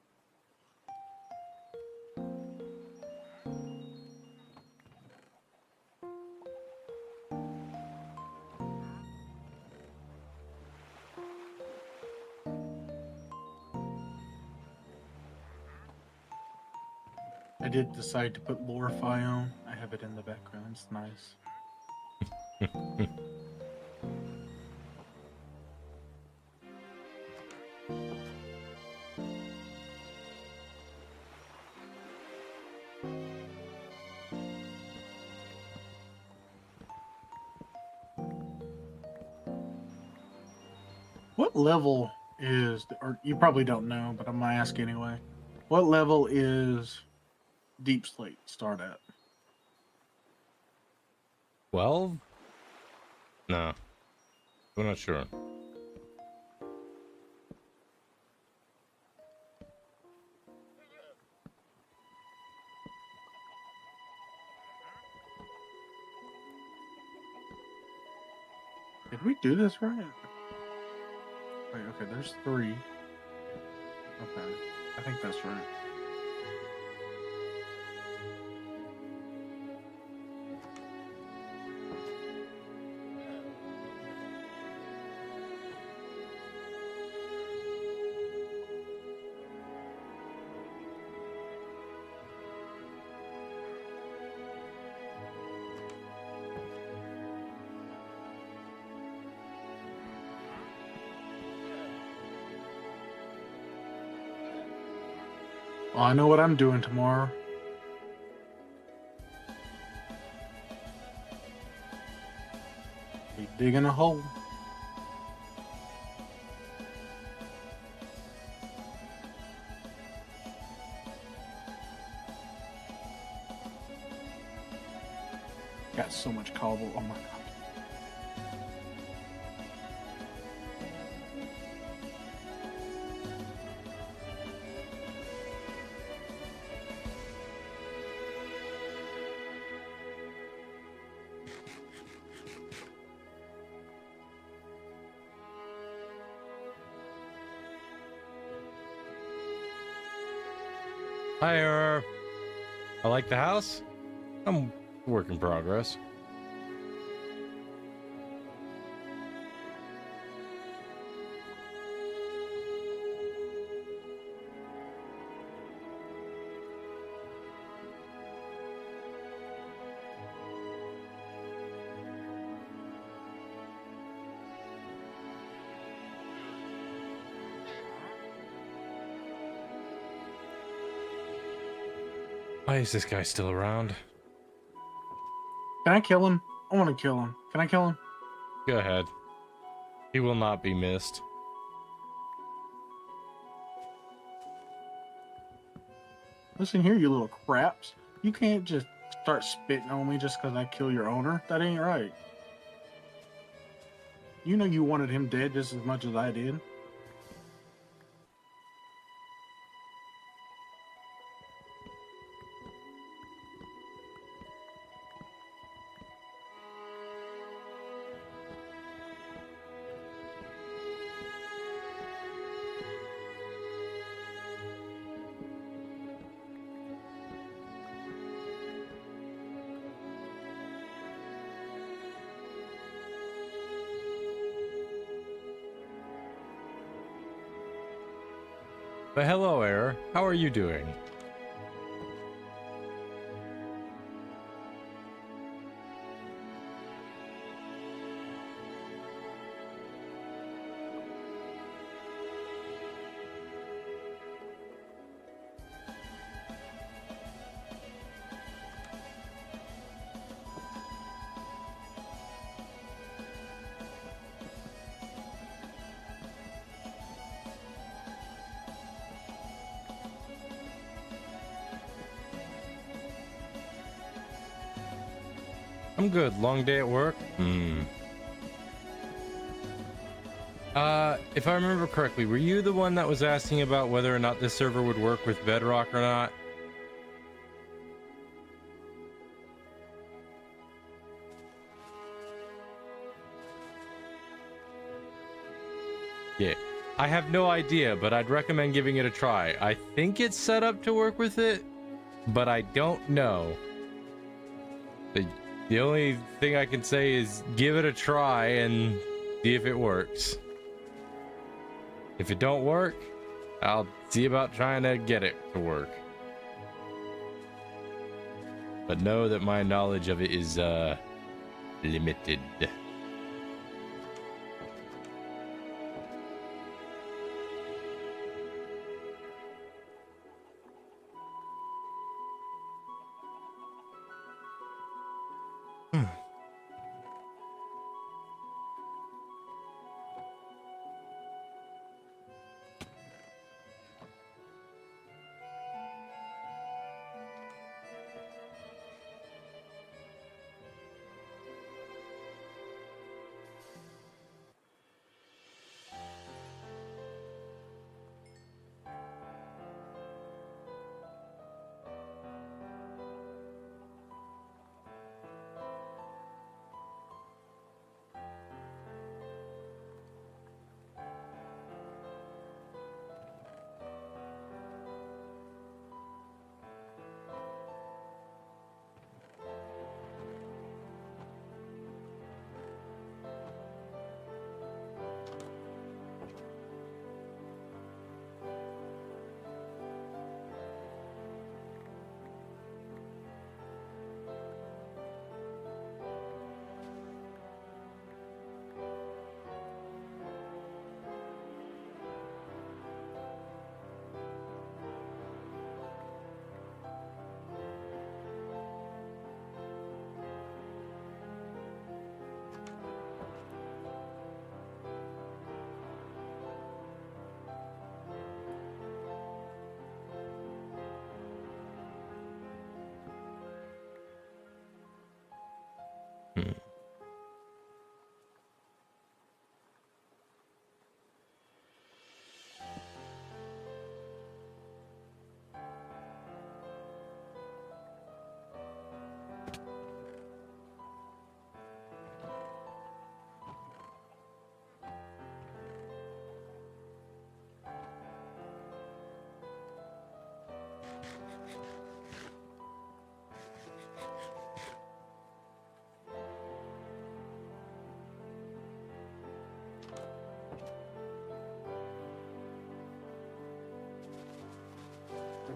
I did decide to put Lorify on. I have it in the background. It's nice. What level is, or you probably don't know, but I'm gonna ask anyway. What level is Deep Slate start at? 12? No. I'm not sure. Did we do this right? Wait, okay, there's 3. Okay, I think that's right. Well, I know what I'm doing tomorrow. Be digging a hole. Got so much cobble. Oh my god. Hi, I like the house. I'm work in progress. Why is this guy still around? Can I kill him? I want to kill him. Can I kill him? Go ahead. He will not be missed. Listen here, you little craps. You can't just start spitting on me just because I kill your owner. That ain't right. You know you wanted him dead just as much as I did. But hello, Error. How are you doing? I'm good. Long day at work? If I remember correctly, were you the one that was asking about whether or not this server would work with Bedrock or not? Yeah. I have no idea, but I'd recommend giving it a try. I think it's set up to work with it, but I don't know. The only thing I can say is give it a try and see if it works. If it don't work, I'll see about trying to get it to work. But know that my knowledge of it is limited.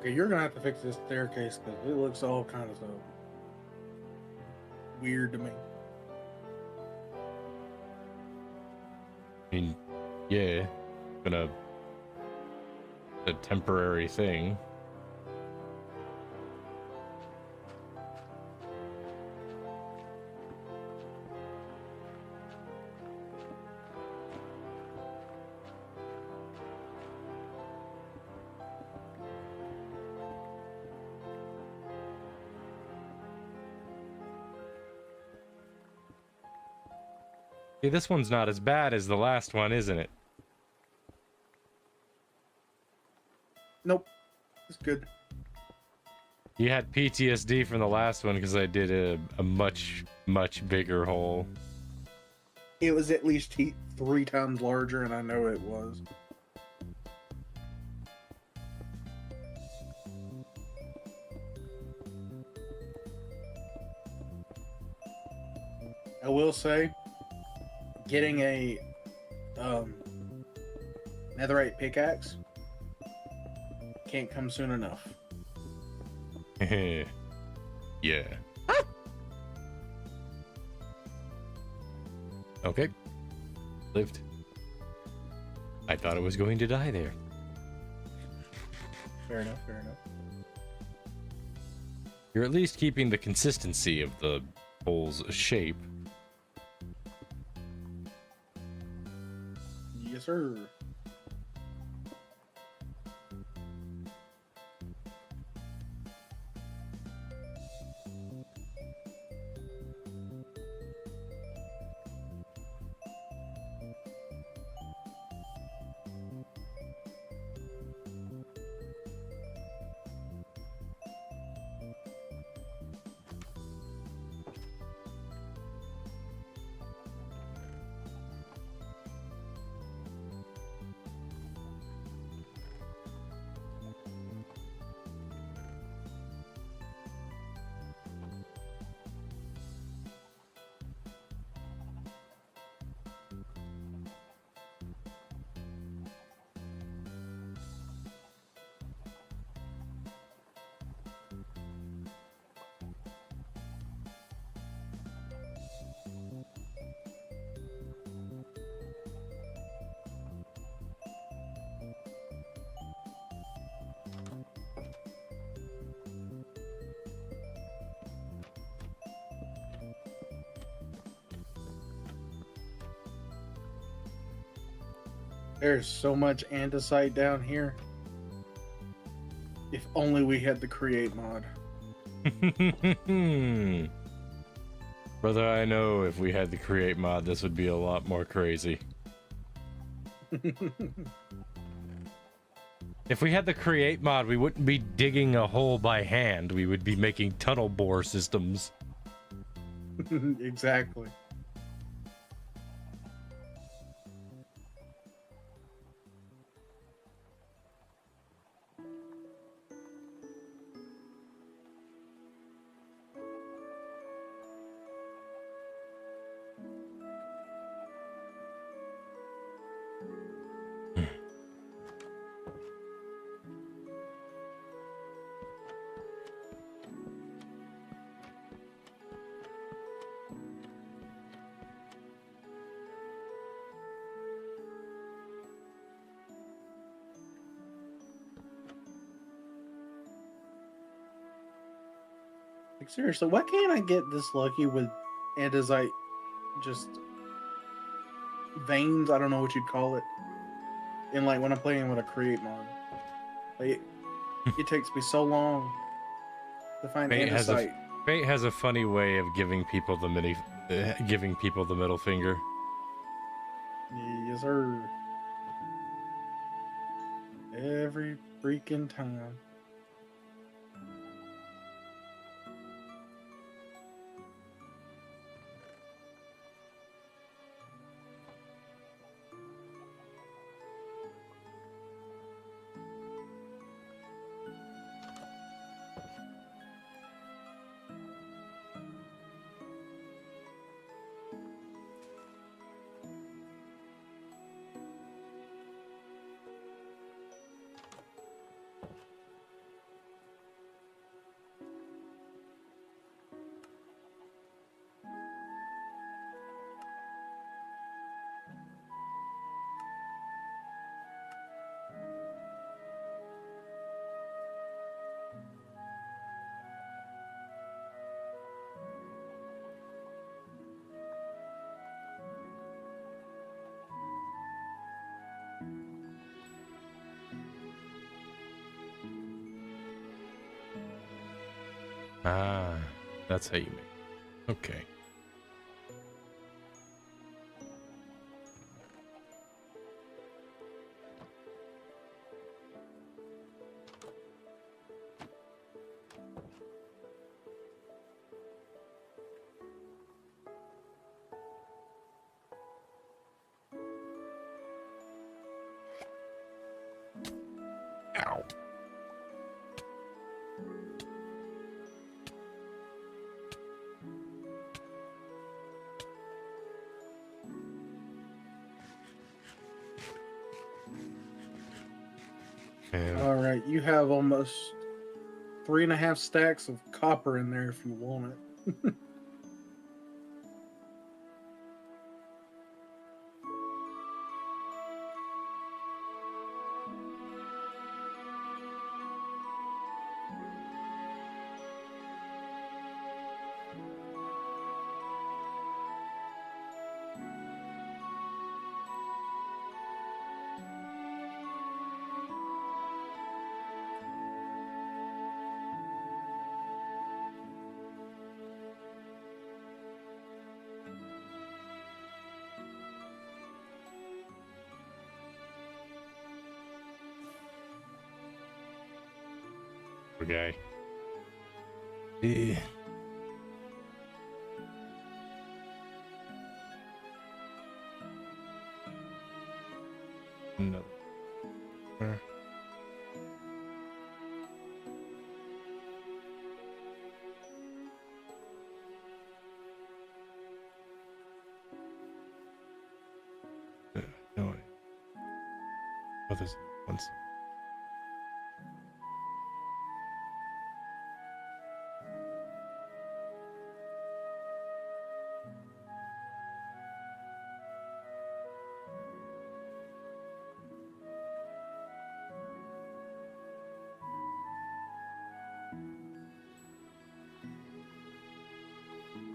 Okay, you're gonna have to fix this staircase because it looks all kind of so weird to me. I mean, yeah, a temporary thing. See, this one's not as bad as the last one, isn't it? Nope, it's good. You had PTSD from the last one because I did a much bigger hole. It was at least 3 times larger, and I know it was. I will say, getting a netherite pickaxe can't come soon enough. Yeah. Okay. Lived. I thought it was going to die there. Fair enough, fair enough. You're at least keeping the consistency of the hole's shape. Yes, sir. There's so much andesite down here. If only we had the create mod. Brother, I know if we had the create mod, this would be a lot more crazy. If we had the create mod, we wouldn't be digging a hole by hand. We would be making tunnel bore systems. Exactly. Like, seriously, why can't I get this lucky with andesite just veins? I don't know what you'd call it. And like when I'm playing with a create mod, like it takes me so long to find andesite. Fate has a funny way of giving people the middle finger. Yes, sir. Every freaking time. Ah, that's how you make. Okay. Ow. All right, you have almost 3.5 stacks of copper in there if you want it. Guy. Yeah. No. No. Oh, there's one.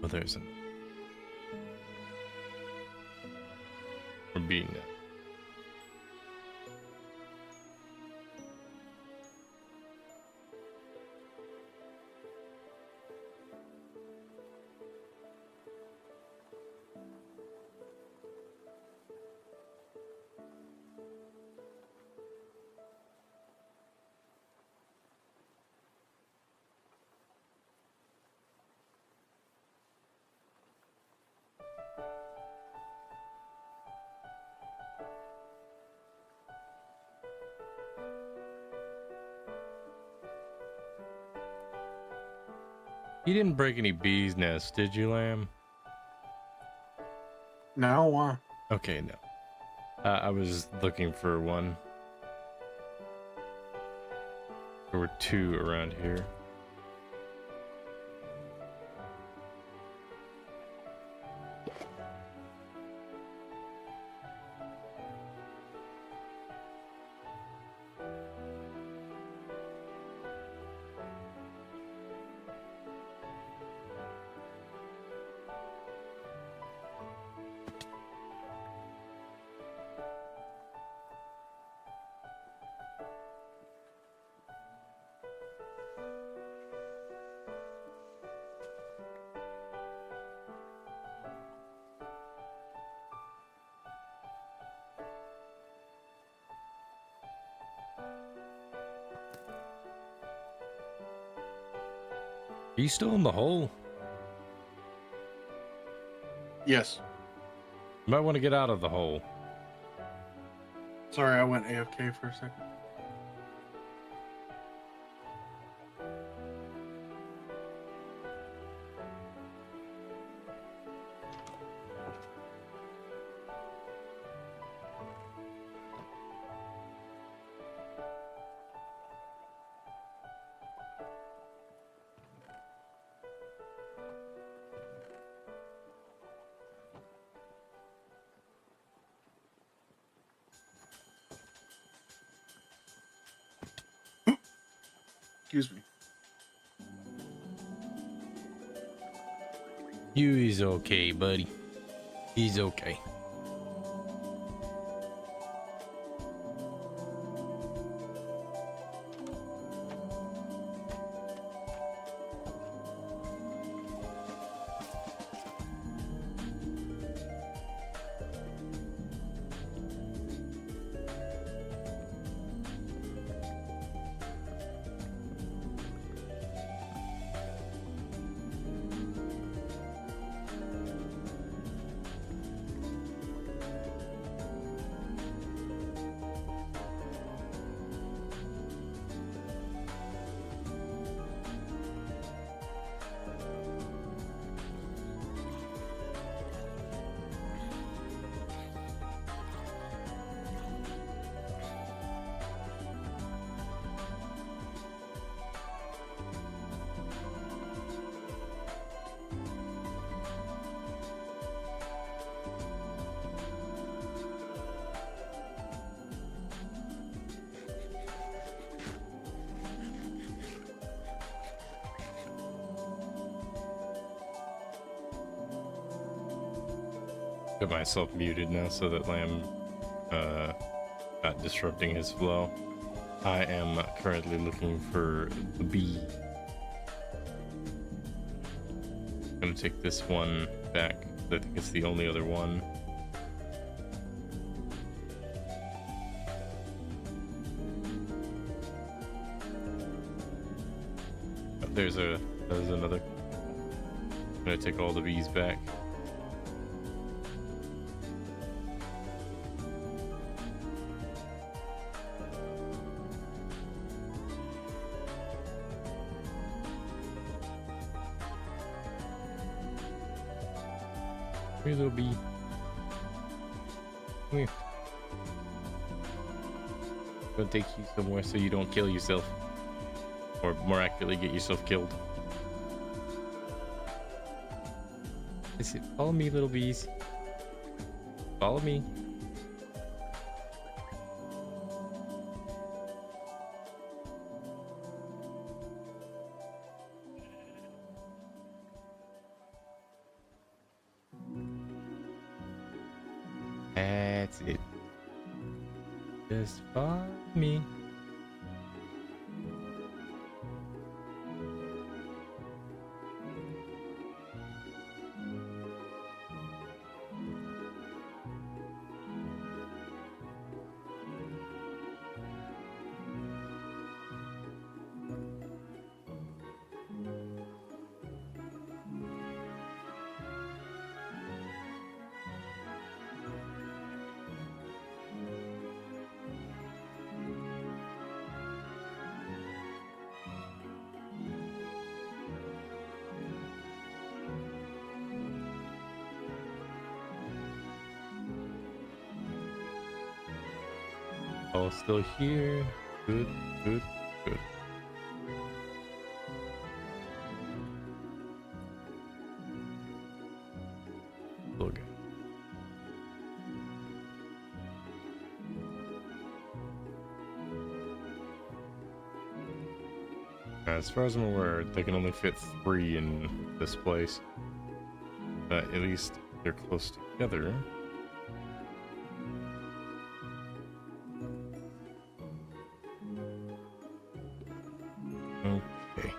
Oh, there's an. We're being that. You didn't break any bees' nests, did you, Lamb? No, why? Okay, no. I was looking for one. There were 2 around here. Are you still in the hole? Yes. You might want to get out of the hole. Sorry, I went AFK for a second. Excuse me. He's okay, buddy. He's okay. Got myself muted now so that Lamb not disrupting his flow. I am currently looking for the bee. I'm gonna take this one back. I think it's the only other one. Oh, there's another. I'm gonna take all the bees back. Here, little bee. Come here. I'm gonna take you somewhere so you don't kill yourself. Or more accurately, get yourself killed. Listen, follow me, little bees. Follow me. That's it. Just follow me. All still here. Good, good, good. Look. As far as I'm aware, they can only fit 3 in this place. But at least they're close together. Okay.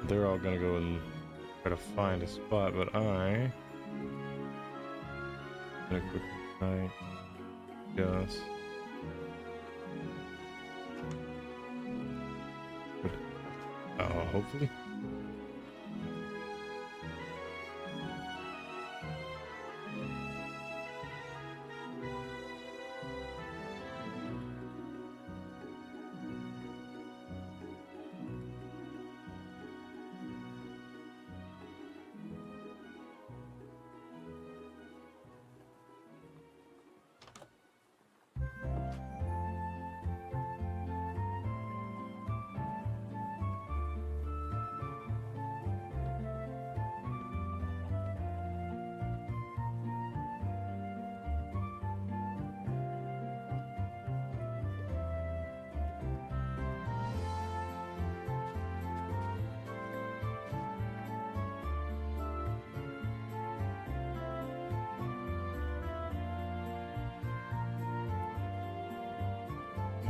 They're all gonna go and try to find a spot, but I'm gonna quickly just hopefully.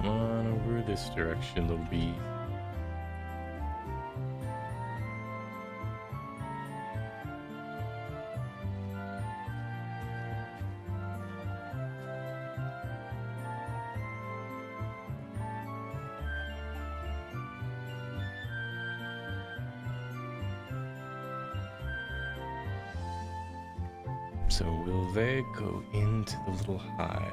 Come on over this direction, little bee. So will they go into the little hive?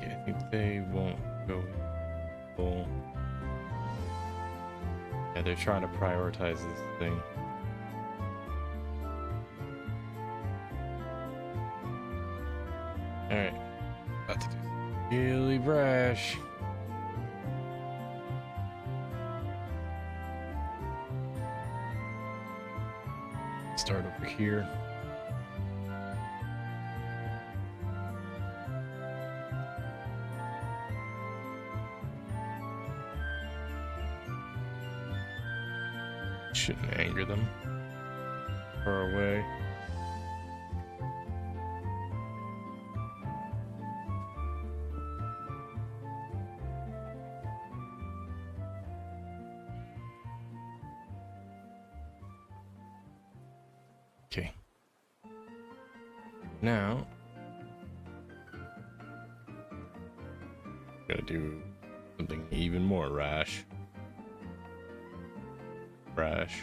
Yeah, I think they won't go full. Yeah, they're trying to prioritize this thing. Alright. About to do really brash. Start over here. Shouldn't anger them. Far away. Okay. Now, gotta do something even more rash. Rash.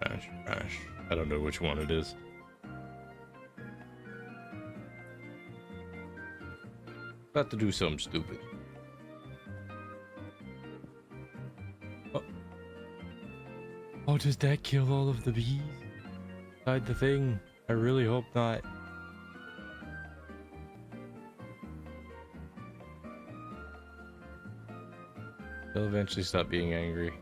I don't know which one it is. About to do something stupid. Oh, does that kill all of the bees inside the thing? I really hope not. They'll eventually stop being angry.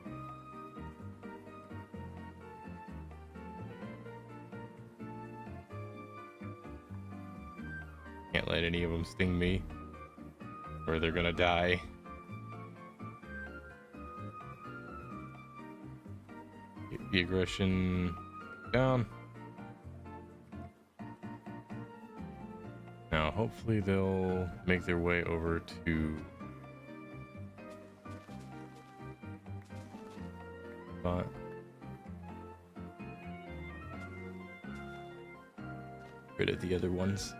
Can't let any of them sting me, or they're gonna die. Keep the aggression down. Now, hopefully they'll make their way over to spot. Rid of the other ones.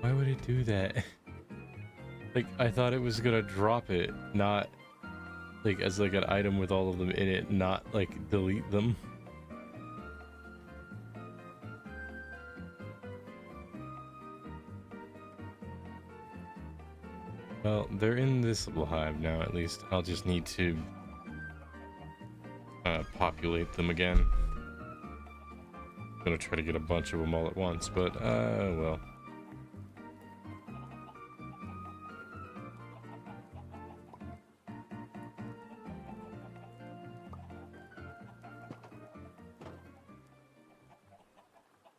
Why would it do that? Like, I thought it was gonna drop it, not like as like an item with all of them in it, not like delete them. Well, they're in this little hive now, at least. I'll just need to populate them again. I'm gonna try to get a bunch of them all at once, but well.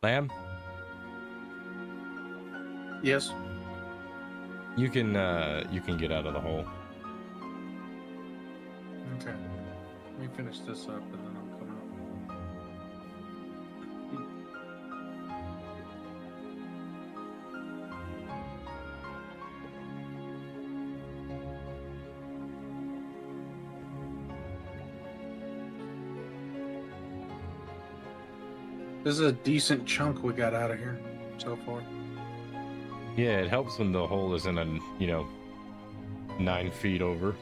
Lamb? Yes. You can get out of the hole. Okay. Let me finish this up and then I'll come out. This is a decent chunk we got out of here so far. Yeah, it helps when the hole isn't, 9 feet over.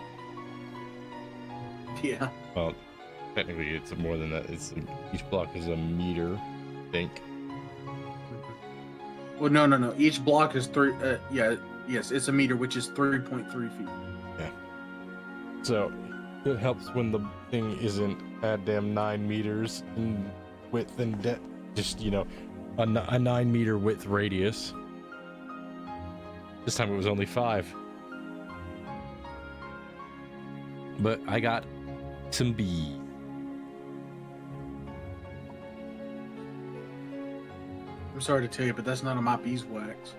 Yeah. Well, technically it's more than that. It's each block is a meter, I think. Well, no. Each block is yes, it's a meter, which is 3.3 feet. Yeah. So it helps when the thing isn't goddamn 9 meters in width and depth. Just, a 9 meter width radius. This time it was only 5. But I got some bees. I'm sorry to tell you, but that's none of my beeswax.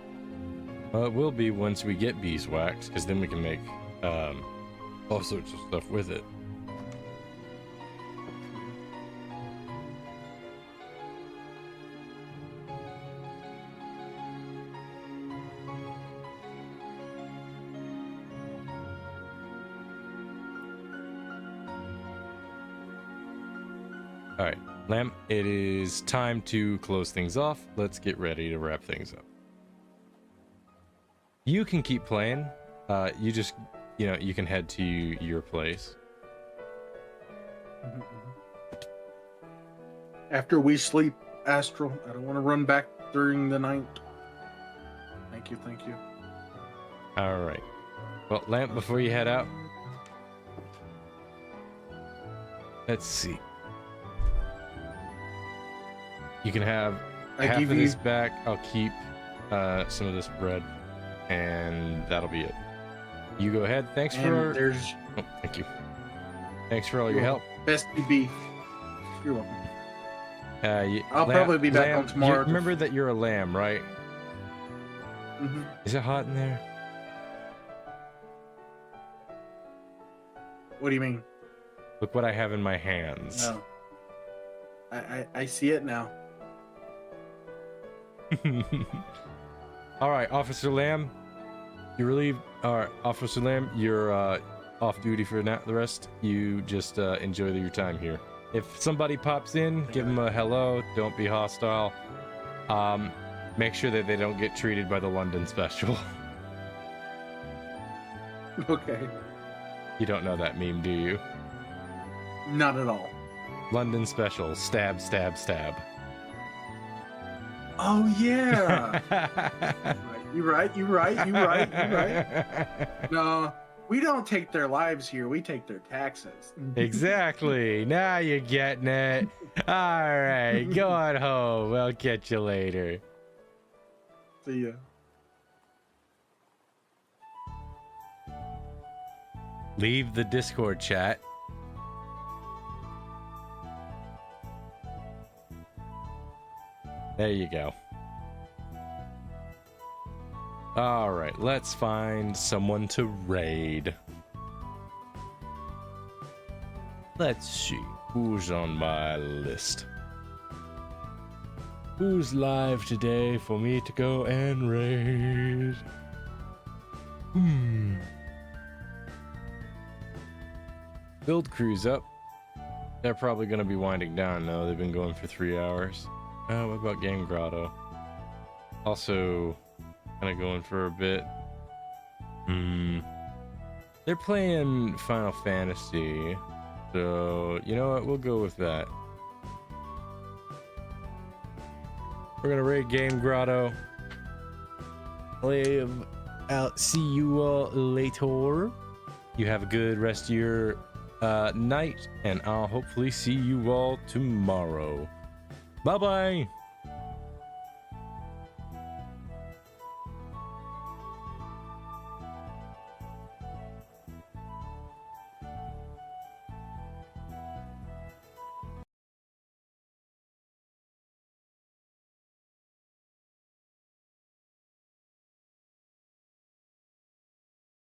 Well, it will be once we get beeswax, because then we can make all sorts of stuff with it. All right, Lamb, it is time to close things off. Let's get ready to wrap things up. You can keep playing. You just, you can head to your place. After we sleep, Astral, I don't want to run back during the night. Thank you. All right. Well, Lamp, before you head out, let's see. You can have half of this back. I'll keep some of this bread, and that'll be it. You go ahead. Thanks for. Oh, thank you. Thanks for all your help. Best beef. You're welcome. I'll probably be back on tomorrow. Remember that you're a lamb, right? Is it hot in there? What do you mean? Look what I have in my hands. No. I see it now. All right, Officer Lamb, you relieved. All right, Officer Lamb, you're off duty for the rest. You just enjoy your time here. If somebody pops in, give them a hello. Don't be hostile. Make sure that they don't get treated by the London special. Okay. You don't know that meme, do you? Not at all. London special. Stab, stab, stab. Oh yeah. You're right. No, we don't take their lives here. We take their taxes. Exactly. Now you're getting it. All right, go on home. I'll catch you later. See ya. Leave the Discord chat. There you go. All right, let's find someone to raid. Let's see who's on my list. Who's live today for me to go and raid? Build crew's up. They're probably going to be winding down now. They've been going for 3 hours. What about Game Grotto? Also, kind of going for a bit. They're playing Final Fantasy. So, you know what? We'll go with that. We're going to raid Game Grotto. Live out. See you all later. You have a good rest of your night, and I'll hopefully see you all tomorrow. Bye-bye.